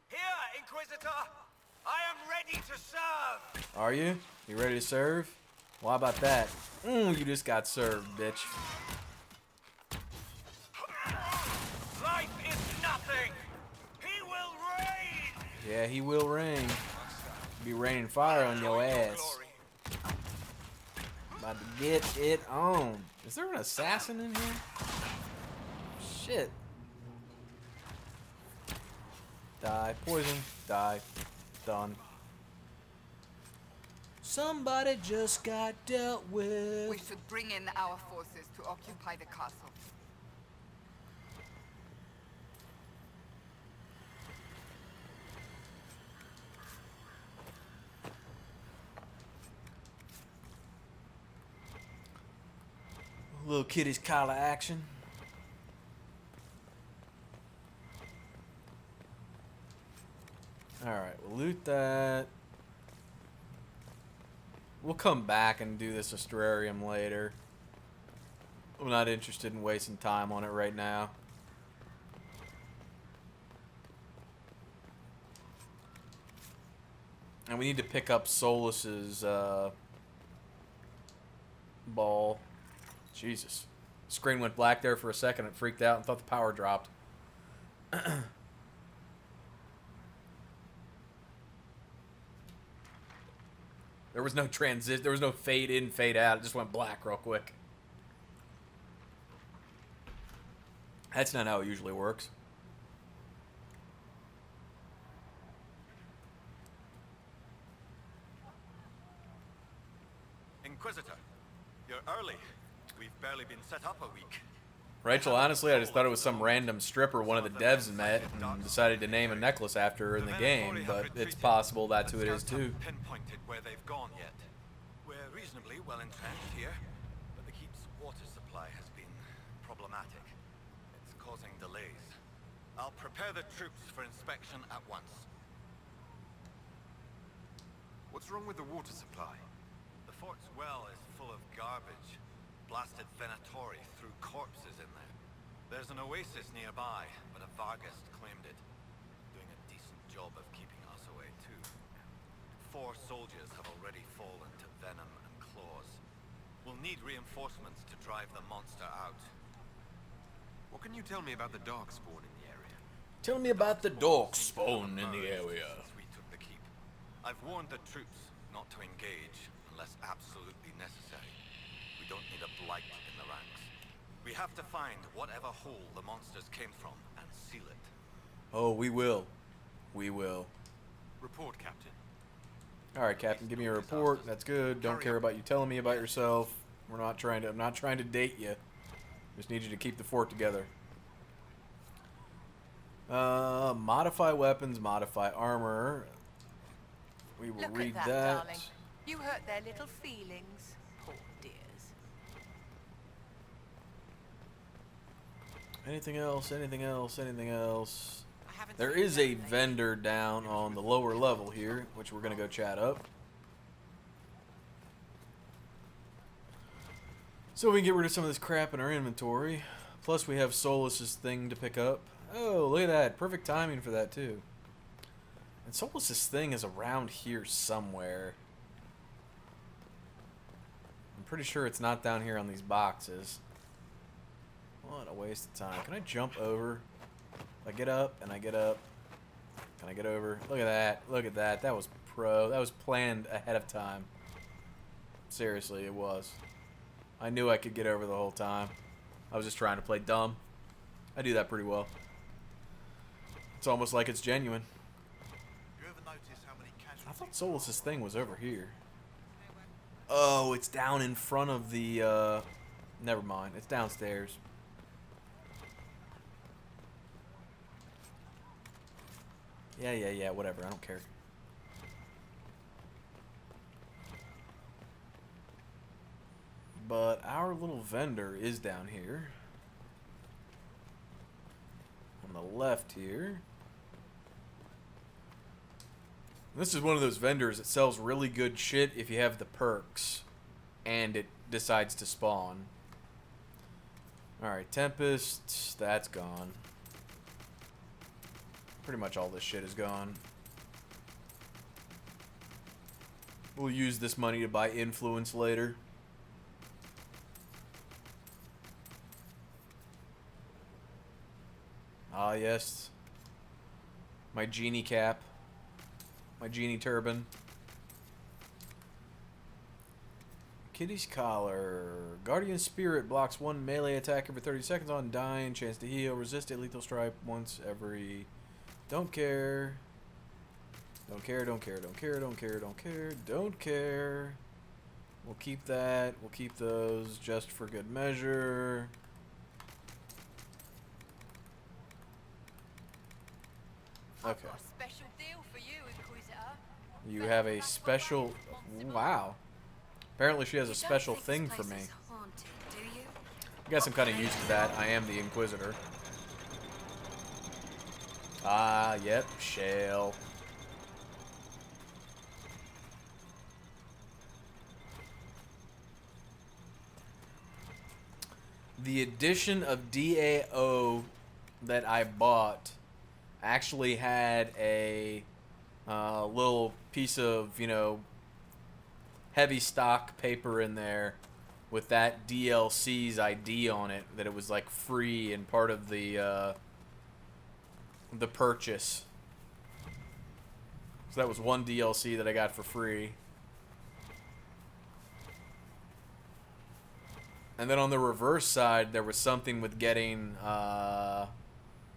Here, Inquisitor! I am ready to serve! Are you? You ready to serve? Well, how about that? You just got served, bitch. Life is nothing! He will reign! Yeah, he will rain. Be raining fire on your ass. About to get it on. Is there an assassin in here? Shit. Die. Poison. Die. Done. Somebody just got dealt with. We should bring in our forces to occupy the castle. Little kitty's collar action. Alright, we'll loot that. We'll come back and do this Astrarium later. I'm not interested in wasting time on it right now. And we need to pick up Solus's ball. Jesus. Screen went black there for a second. It freaked out and thought the power dropped. There was no transit. There was no fade in, fade out. It just went black real quick. That's not how it usually works. Inquisitor, you're early. We've barely been set up a week. Rachel, honestly, I just thought it was some random stripper one of the devs met and decided to name a necklace after her in the game, but it's possible that's who it is too. Pinpointed where they've gone yet. We're reasonably well entrenched here, but the keep's water supply has been problematic. It's causing delays. I'll prepare the troops for inspection at once. What's wrong with the water supply? The fort's well is full of garbage. Blasted Venatori threw corpses in there. There's an oasis nearby, but a Vargas claimed it. Doing a decent job of keeping us away, too. 4 soldiers have already fallen to venom and claws. We'll need reinforcements to drive the monster out. What can you tell me about the Darkspawn in the area? Tell me about the Darkspawn in the area. Since we took the keep. I've warned the troops not to engage unless absolutely necessary. We don't need a blight in the ranks. We have to find whatever hole the monsters came from and seal it. Oh, we will. We will. Report, Captain. Alright, Captain, give me a report. That's good. Don't care about you telling me about yourself. I'm not trying to date you. Just need you to keep the fort together. Modify weapons, modify armor. We will Look read at that. darling. You hurt their little feelings. Poor dears. Anything else? Anything else? Anything else? There is a vendor down on the lower level here, which we're going to go chat up. So we can get rid of some of this crap in our inventory. Plus we have Solus's thing to pick up. Oh, look at that. Perfect timing for that, too. And Solus's thing is around here somewhere. I'm pretty sure it's not down here on these boxes. What a waste of time. Can I jump over? I get up and I get up. Can I get over? Look at that. Look at that. That was pro. That was planned ahead of time. Seriously, it was. I knew I could get over the whole time. I was just trying to play dumb. I do that pretty well. It's almost like it's genuine. I thought Solus's thing was over here. Oh, it's down in front of the, never mind. It's downstairs. Yeah, whatever. I don't care. But our little vendor is down here. On the left here. This is one of those vendors that sells really good shit if you have the perks and it decides to spawn. Alright, Tempest, that's gone. Pretty much all this shit is gone. We'll use this money to buy influence later. Ah, yes. My genie cap. My genie turban. Kitty's collar. Guardian Spirit blocks 1 melee attack every 30 seconds on dying. Chance to heal. Resist a lethal strike once every... Don't care. Don't care, don't care, don't care, don't care, don't care, don't care. We'll keep that. We'll keep those just for good measure. Okay. Special deal for you, Inquisitor. You have a special... Wow. Apparently she has a special thing for me. I guess I'm kind of used to that. I am the Inquisitor. Ah, yep, shell. The edition of DAO that I bought actually had a little piece of, you know, heavy stock paper in there with that DLC's ID on it, that it was like free and part of the purchase. So that was one DLC that I got for free. And then on the reverse side, there was something with getting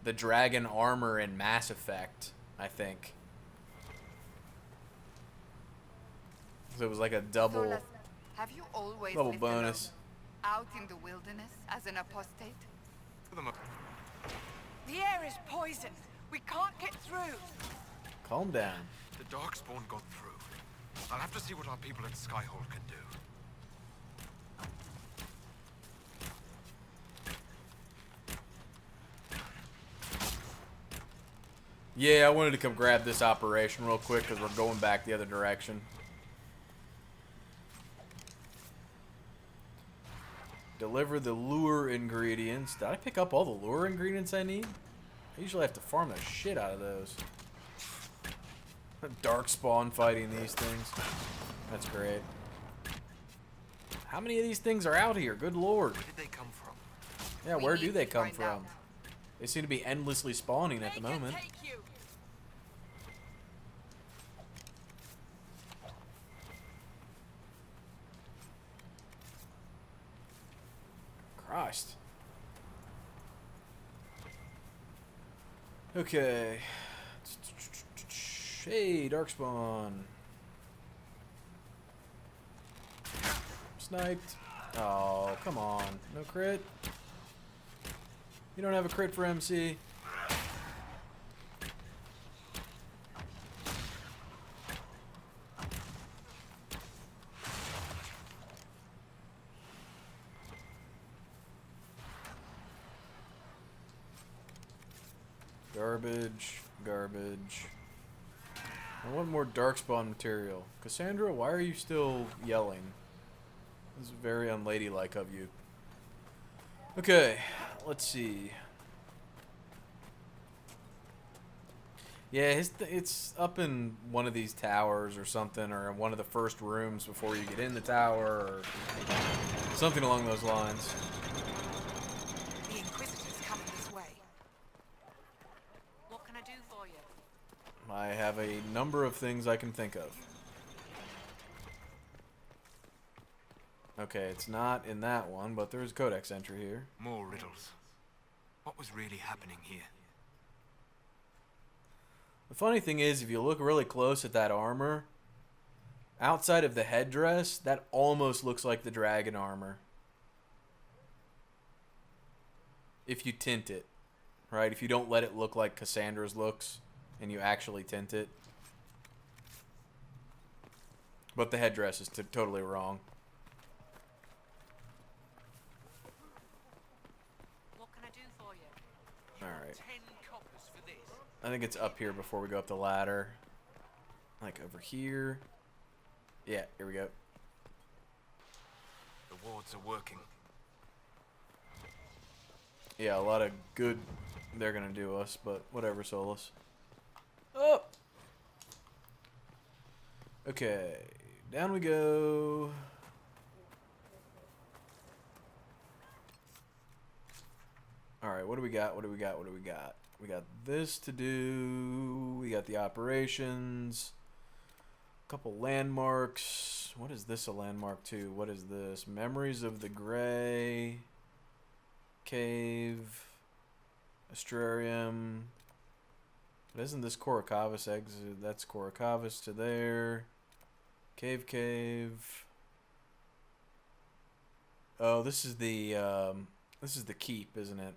the dragon armor in Mass Effect, I think. So it was like a double, Have you always double lived bonus. alone, out in the wilderness as an apostate? The air is poisoned. We can't get through. Calm down. The Darkspawn got through. I'll have to see what our people at Skyhold can do. Yeah, I wanted to come grab this operation real quick because we're going back the other direction. Deliver the lure ingredients. Did I pick up all the lure ingredients I need? I usually have to farm the shit out of those. Darkspawn fighting these things. That's great. How many of these things are out here? Good lord. Where did they come from? Yeah, where do they come from? They seem to be endlessly spawning at the moment. Christ. Okay. Hey, Darkspawn. Sniped. Oh, come on. No crit? You don't have a crit for MC? Garbage, garbage. I want more Darkspawn material. Cassandra, why are you still yelling? This is very unladylike of you. Okay, let's see. Yeah, it's up in one of these towers or something, or in one of the first rooms before you get in the tower, or something along those lines. The Inquisitor's coming this way. have a number of things I can think of. Okay, it's not in that one, but there is codex entry here. More riddles. What was really happening here? The funny thing is, if you look really close at that armor, outside of the headdress, that almost looks like the dragon armor. If you tint it, right? If you don't let it look like Cassandra's looks, and you actually tint it. But the headdress is totally wrong. What can I do for you? Alright. 10 coppers for this. I think it's up here before we go up the ladder. Like over here. Yeah, here we go. The wards are working. Yeah, a lot of good they're gonna do us, but whatever, Solus. Oh! Okay, down we go. Alright, what do we got? What do we got? What do we got? We got this to do. We got the operations. A couple landmarks. What is this a landmark to? What is this? Memories of the Grey. Cave. Astrarium. But isn't this Korakavis exit? That's Korakavis to there. Cave. Oh, this is the keep, isn't it?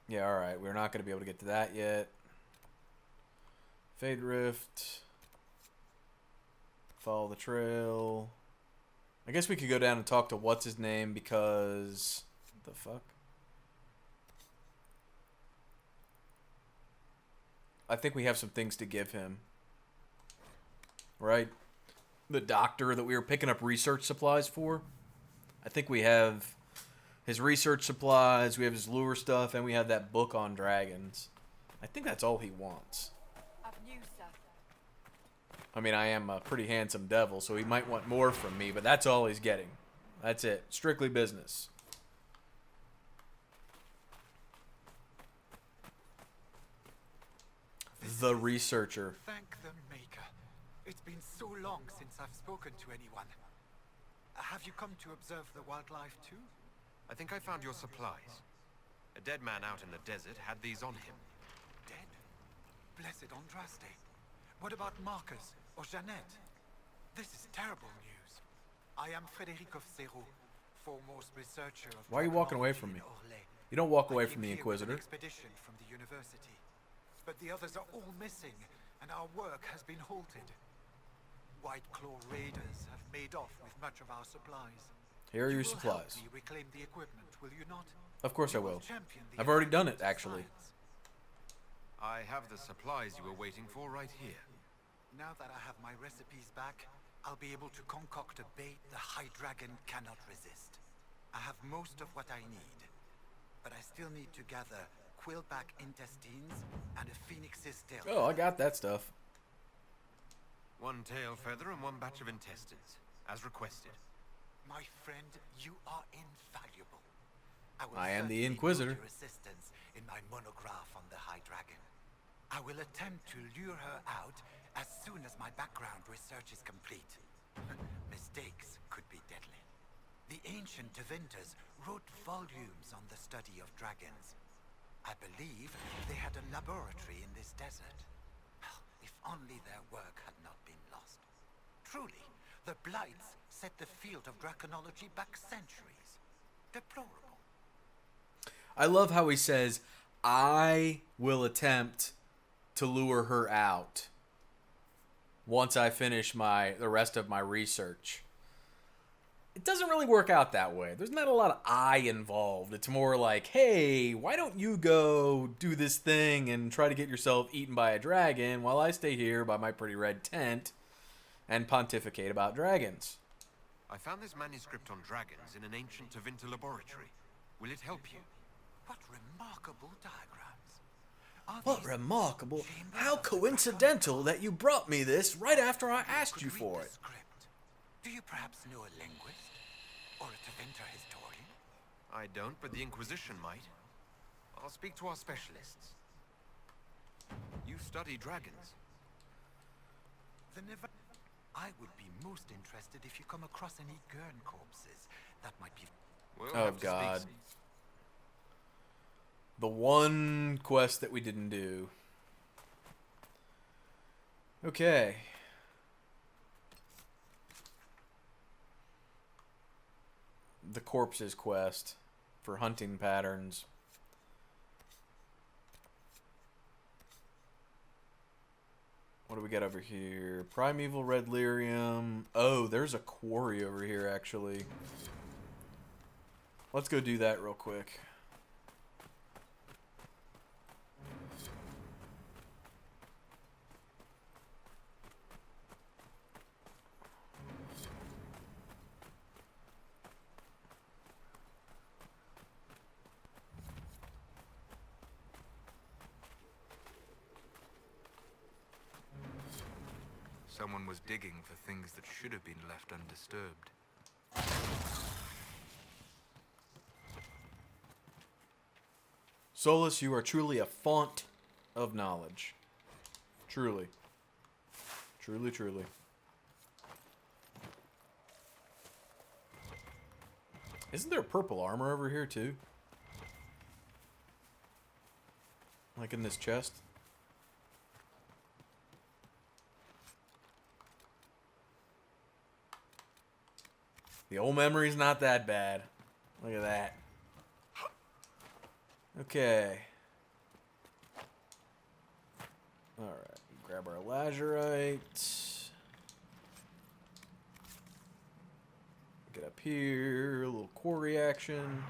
Yeah, alright. We're not going to be able to get to that yet. Fade Rift. Follow the trail. I guess we could go down and talk to what's his name because... What the fuck? I think we have some things to give him. Right? The doctor that we were picking up research supplies for. I think we have his research supplies, we have his lure stuff, and we have that book on dragons. I think that's all he wants. I mean, I am a pretty handsome devil, so he might want more from me, but that's all he's getting. That's it. Strictly business. The researcher. Thank the Maker. It's been so long since I've spoken to anyone. Have you come to observe the wildlife too? I think I found your supplies. A dead man out in the desert had these on him. Dead? Blessed Andraste. What about Marcus or Jeannette? This is terrible news. I am Frederic of Serrault, foremost researcher of... Why are you walking away from me? You don't walk away from the Inquisitor. Expedition from the university. But the others are all missing, and our work has been halted. White Claw raiders have made off with much of our supplies. Here are your supplies. You will help me reclaim the equipment, will you not? Of course I will. I've already done it, actually. I have the supplies you were waiting for right here. Now that I have my recipes back, I'll be able to concoct a bait the High Dragon cannot resist. I have most of what I need, but I still need to gather quillback intestines and a phoenix's tail. Oh, I got that stuff. One tail feather and one batch of intestines, as requested. My friend, you are invaluable. I am the Inquisitor. Your assistance in my monograph on the High Dragon. I will attempt to lure her out as soon as my background research is complete. Mistakes could be deadly. The ancient Tevinters wrote volumes on the study of dragons. I believe they had a laboratory in this desert. If only their work had not been lost. Truly, the Blights set the field of draconology back centuries. Deplorable. I love how he says, I will attempt to lure her out once I finish the rest of my research. It doesn't really work out that way. There's not a lot of I involved. It's more like, hey, why don't you go do this thing and try to get yourself eaten by a dragon while I stay here by my pretty red tent and pontificate about dragons. I found this manuscript on dragons in an ancient Tevinter laboratory. Will it help you? What remarkable diagrams. What remarkable. How coincidental that you brought me this right after I asked you for it. Do you perhaps know a linguist? Or a Tevinter historian? I don't, but the Inquisition might. I'll speak to our specialists. You study dragons. I would be most interested if you come across any Gurn corpses. That might be... Oh, God. The one quest that we didn't do. Okay. The corpses quest for hunting patterns. What do we got over here? Primeval red lyrium. Oh, there's a quarry over here, actually. Let's go do that real quick. Someone was digging for things that should have been left undisturbed. Solus, you are truly a font of knowledge. Truly. Truly, truly. Isn't there purple armor over here, too? Like in this chest? The old memory's not that bad. Look at that. Okay. Alright. Grab our lazurite. Get up here. A little quarry action.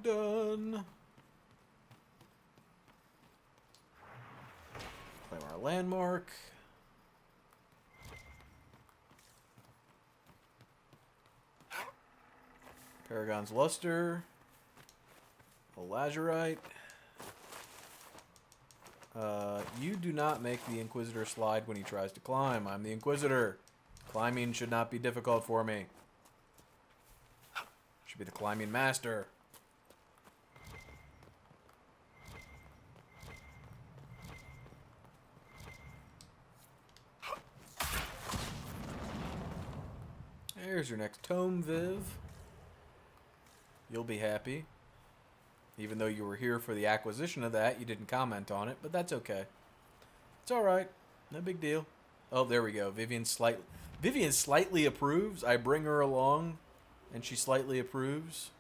Done. Claim our landmark. Paragon's Luster. A lazurite. You do not make the Inquisitor slide when he tries to climb. I'm the Inquisitor. Climbing should not be difficult for me. Should be the climbing master. There's your next tome, Viv. You'll be happy. Even though you were here for the acquisition of that, you didn't comment on it, but that's okay. It's alright. No big deal. Oh, there we go. Vivian slightly approves. I bring her along, and she slightly approves.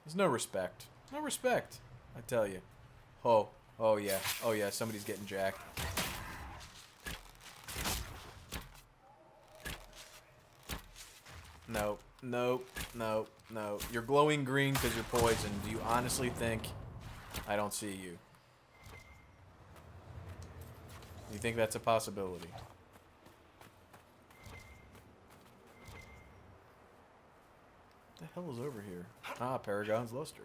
There's no respect. No respect, I tell you. Oh yeah. Oh yeah, somebody's getting jacked. Nope. Nope. Nope. No. You're glowing green because you're poisoned. Do you honestly think I don't see you? You think that's a possibility? What the hell is over here? Ah, Paragon's Luster.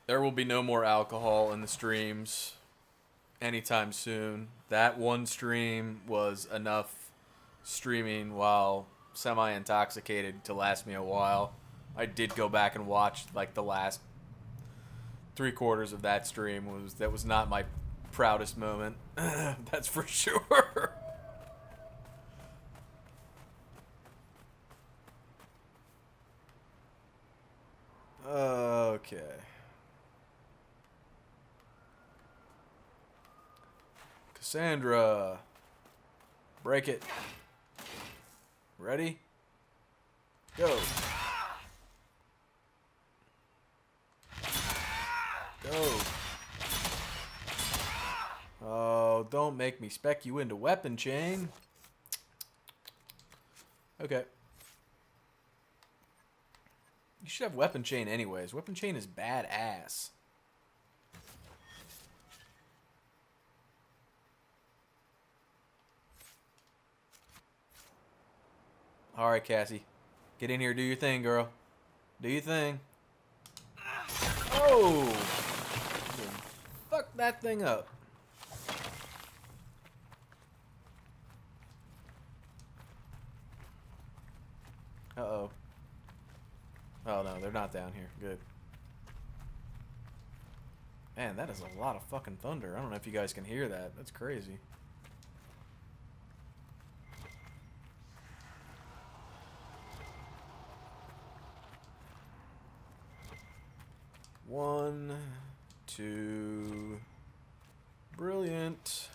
There will be no more alcohol in the streams anytime soon. That one stream was enough streaming while semi-intoxicated to last me a while. I did go back and watch like the last 3/4 of that stream. That was not my proudest moment. That's for sure. Okay. Cassandra. Break it. Ready? Go. Go. Oh, don't make me spec you into weapon chain. Okay. You should have weapon chain anyways. Weapon chain is badass. All right, Cassie. Get in here. Do your thing, girl. Do your thing. Oh! Fuck that thing up. Uh-oh. Oh, no. They're not down here. Good. Man, that is a lot of fucking thunder. I don't know if you guys can hear that. That's crazy. One, two, brilliant.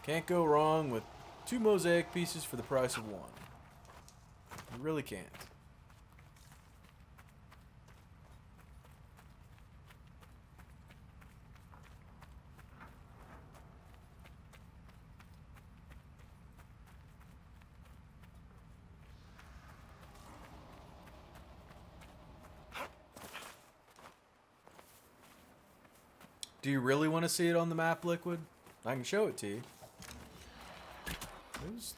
Can't go wrong with 2 mosaic pieces for the price of 1. You really can't. Do you really want to see it on the map, Liquid? I can show it to you. Who's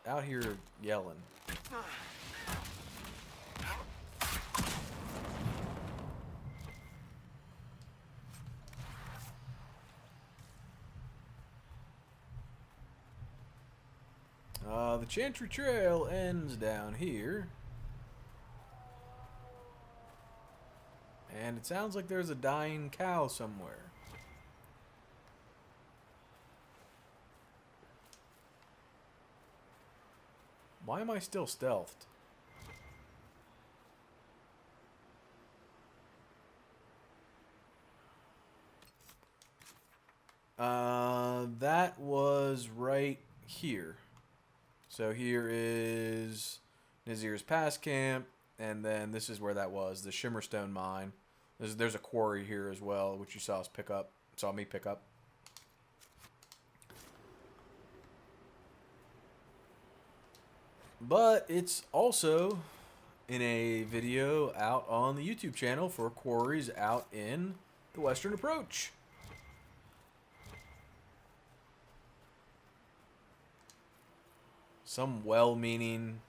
out here yelling? The Chantry Trail ends down here. And it sounds like there's a dying cow somewhere. Why am I still stealthed? That was right here. So here is Nazir's Pass Camp, and then this is where that was, the Shimmerstone Mine. There's a quarry here as well, which you saw me pick up. But it's also in a video out on the YouTube channel for quarries out in the Western Approach. Some well-meaning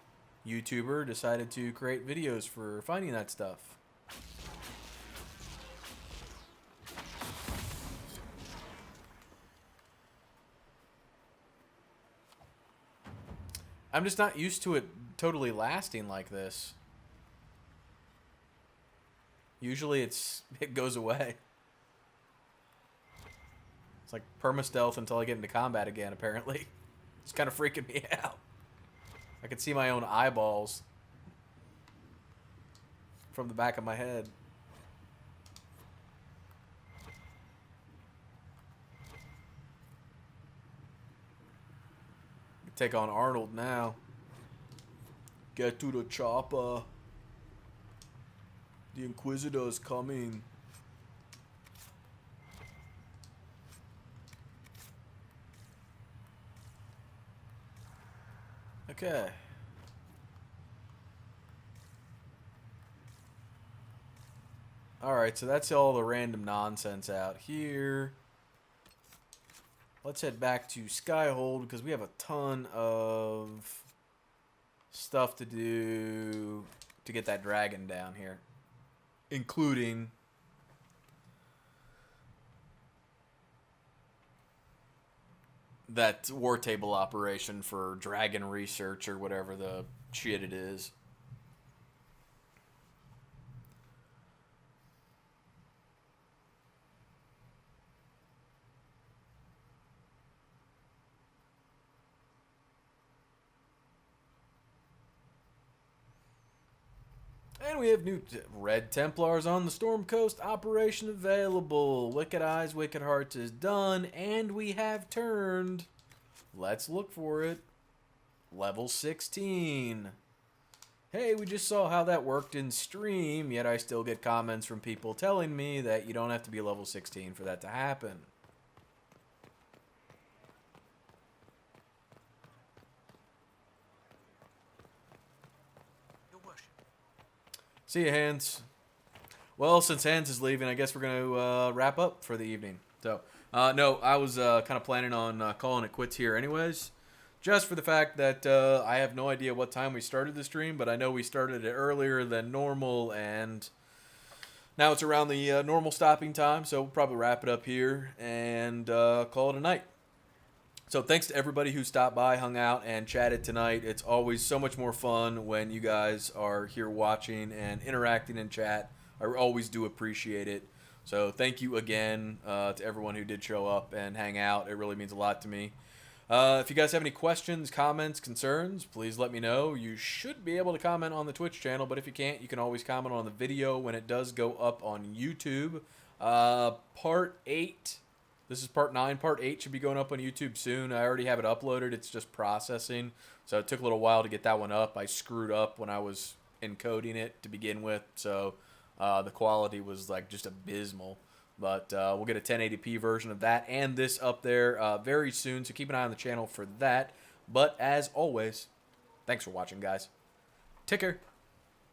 YouTuber decided to create videos for finding that stuff. I'm just not used to it totally lasting like this. Usually it goes away. It's like perma-stealth until I get into combat again, apparently. It's kind of freaking me out. I can see my own eyeballs from the back of my head. Take on Arnold now. Get to the chopper. The Inquisitor is coming. Okay. Alright, so that's all the random nonsense out here. Let's head back to Skyhold because we have a ton of stuff to do to get that dragon down here. Including that war table operation for dragon research or whatever the shit it is. And we have new Red Templars on the Storm Coast operation available. Wicked Eyes, Wicked Hearts is done, and we have turned, let's look for it, level 16. Hey, we just saw how that worked in stream, yet I still get comments from people telling me that you don't have to be level 16 for that to happen. See you, Hans. Well, since Hans is leaving, I guess we're going to wrap up for the evening. So, No, I was kind of planning on calling it quits here anyways. Just for the fact that I have no idea what time we started the stream, but I know we started it earlier than normal, and now it's around the normal stopping time, so we'll probably wrap it up here and call it a night. So thanks to everybody who stopped by, hung out, and chatted tonight. It's always so much more fun when you guys are here watching and interacting in chat. I always do appreciate it. So thank you again to everyone who did show up and hang out. It really means a lot to me. If you guys have any questions, comments, concerns, please let me know. You should be able to comment on the Twitch channel, but if you can't, you can always comment on the video when it does go up on YouTube. Part 8, this is part 9. Part 8 should be going up on YouTube soon. I already have it uploaded. It's just processing, so it took a little while to get that one up. I screwed up when I was encoding it to begin with, so the quality was like just abysmal. But we'll get a 1080p version of that and this up there very soon, so keep an eye on the channel for that. But as always, thanks for watching, guys. Take care.